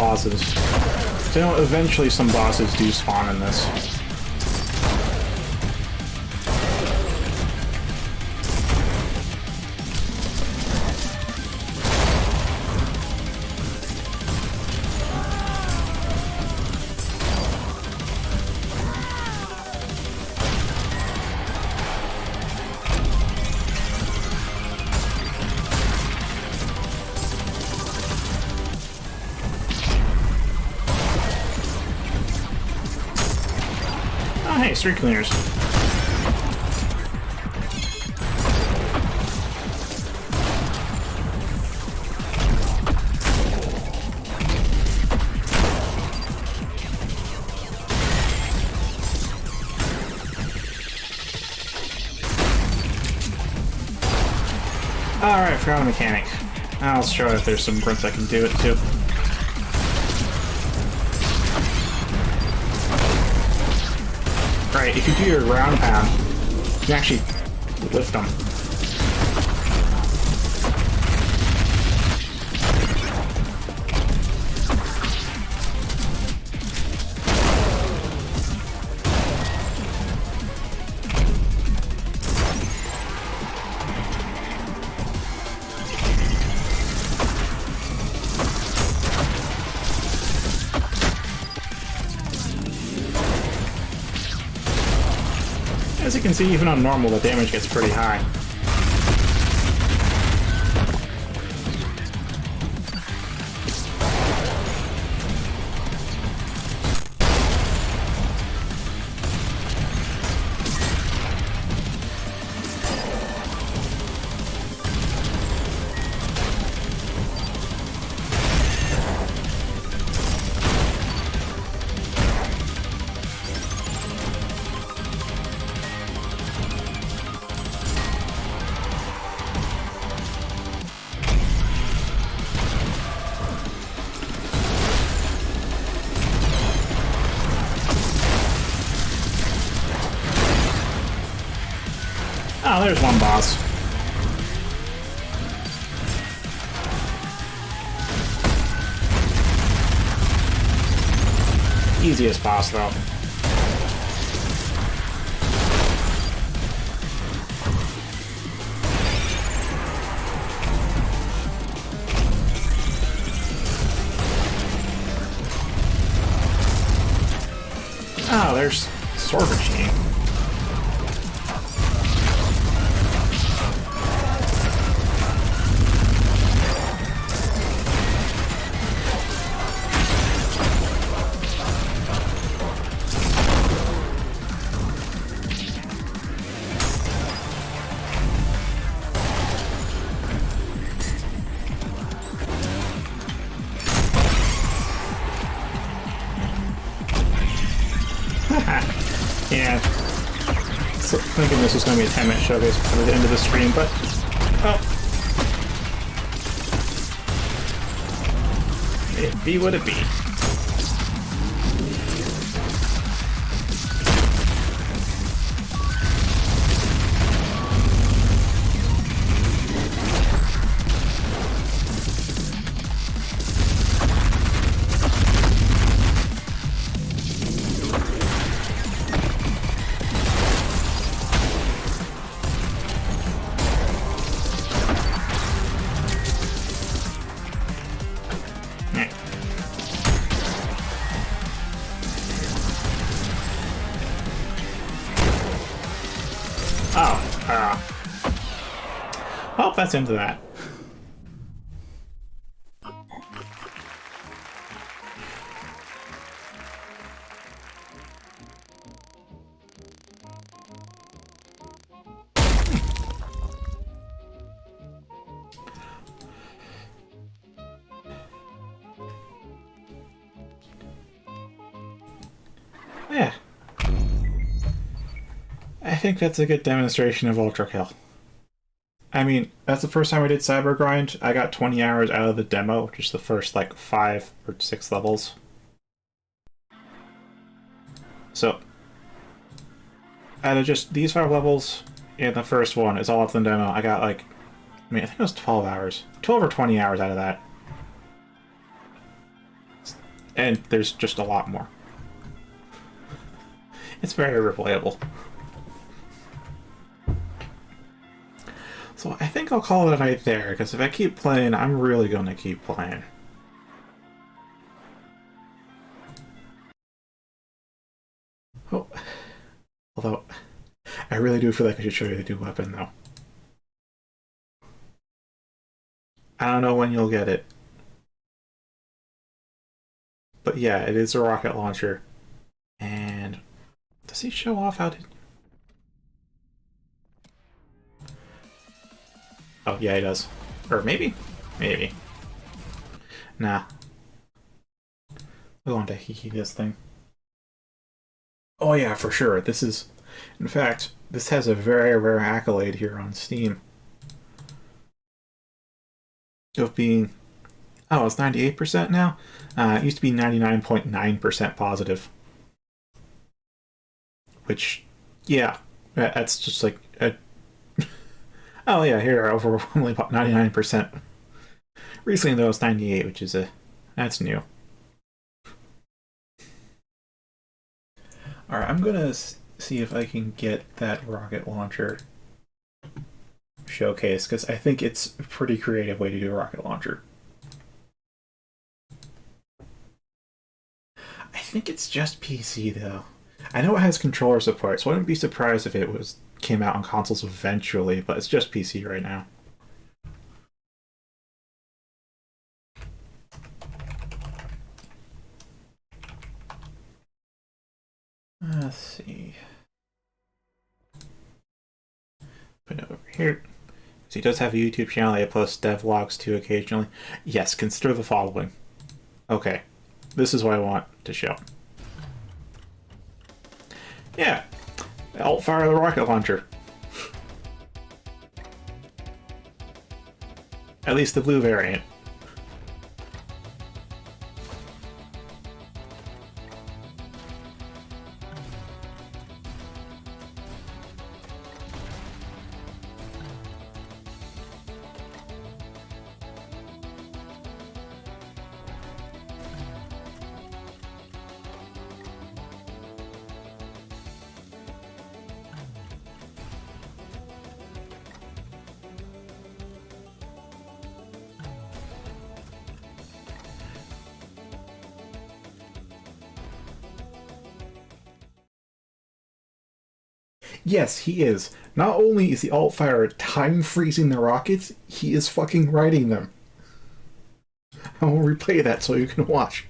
bosses. So, you know, eventually some bosses do spawn in this. Hey, street cleaners. Alright, forgot a mechanic. I'll show if there's some grunts I can do it too. Right, if you do your ground pound, you can actually lift them. As you can see, even on normal, the damage gets pretty high. Oh, there's one boss. Easiest boss, though. Oh, there's Sword Machine. Yeah. So, thinking this was going to be a 10-minute showcase before the end of the stream, but... oh. It be what it be. Oh, that's into that. Yeah. I think that's a good demonstration of Ultra Kill. I mean, that's the first time I did Cyber Grind. I got 20 hours out of the demo, which is the first, like, 5 or 6 levels. So, out of just these 5 levels and the first one, it's all up in the demo, I got, like, I mean, I think it was 12 hours. 12 or 20 hours out of that. And there's just a lot more. It's very replayable. So I think I'll call it a night there, because if I keep playing, I'm really going to keep playing. Oh. Although, I really do feel like I should show you the new weapon, though. I don't know when you'll get it. But yeah, it is a rocket launcher. And does he show off how to... Oh, yeah, he does. Or maybe? Maybe. Nah. We'll go on to this thing. Oh yeah, for sure. This is... In fact, this has a very rare accolade here on Steam. Of being... Oh, it's 98% now? It used to be 99.9% positive. Which, yeah, that's just like a... Oh yeah, here, overwhelmingly about 99%. Recently though, it's 98, which is that's new. Alright, I'm gonna see if I can get that rocket launcher showcase, because I think it's a pretty creative way to do a rocket launcher. I think it's just PC though. I know it has controller support, so I wouldn't be surprised if it came out on consoles eventually, but it's just PC right now. Let's see. Put it over here. So he does have a YouTube channel. I post devlogs too occasionally. Yes, consider the following. Okay, this is what I want to show. Yeah, alt-fire the rocket launcher. At least the blue variant. Yes, he is. Not only is the alt-fire time-freezing the rockets, he is fucking writing them. I will replay that so you can watch.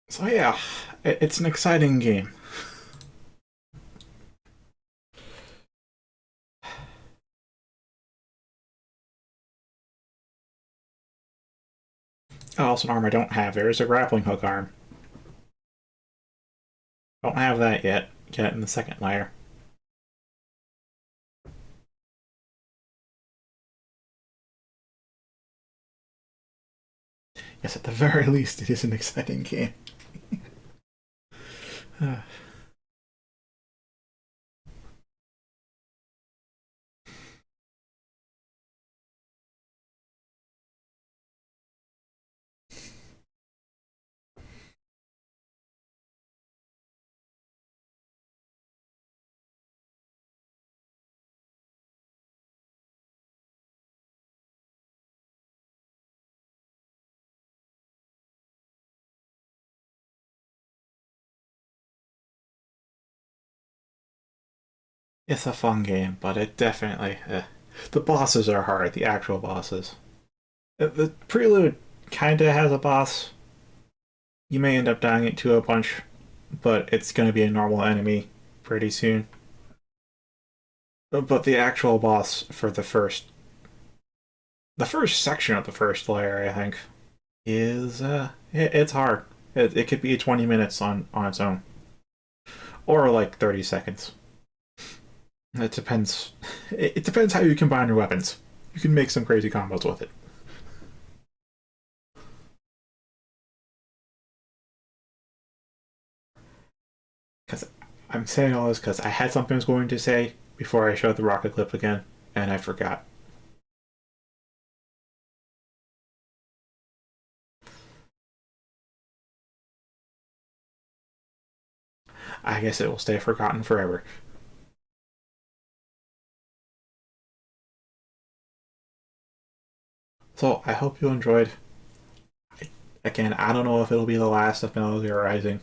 So yeah, it's an exciting game. Oh, also an arm I don't have. There is a grappling hook arm. Don't have that yet. Get it in the second layer. Yes, at the very least, it is an exciting game. It's a fun game, but it definitely... the bosses are hard, the actual bosses. The prelude kinda has a boss. You may end up dying it to a bunch, but it's gonna be a normal enemy pretty soon. But the actual boss for the first section of the first layer, I think, is it's hard. It could be 20 minutes on its own, or like 30 seconds. It depends. It depends how you combine your weapons. You can make some crazy combos with it. Because I'm saying all this because I had something I was going to say before I showed the rocket clip again, and I forgot. I guess it will stay forgotten forever. So I hope you enjoyed. Again, I don't know if it'll be the last of Metal Gear Rising.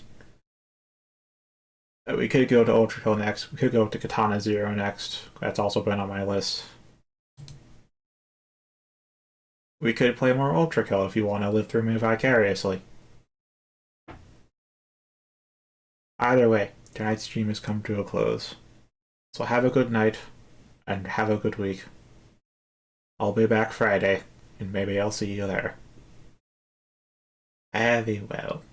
We could go to Ultra Kill next. We could go to Katana Zero next. That's also been on my list. We could play more Ultra Kill if you want to live through me vicariously. Either way, tonight's stream has come to a close. So have a good night, and have a good week. I'll be back Friday, and maybe I'll see you there. Very well.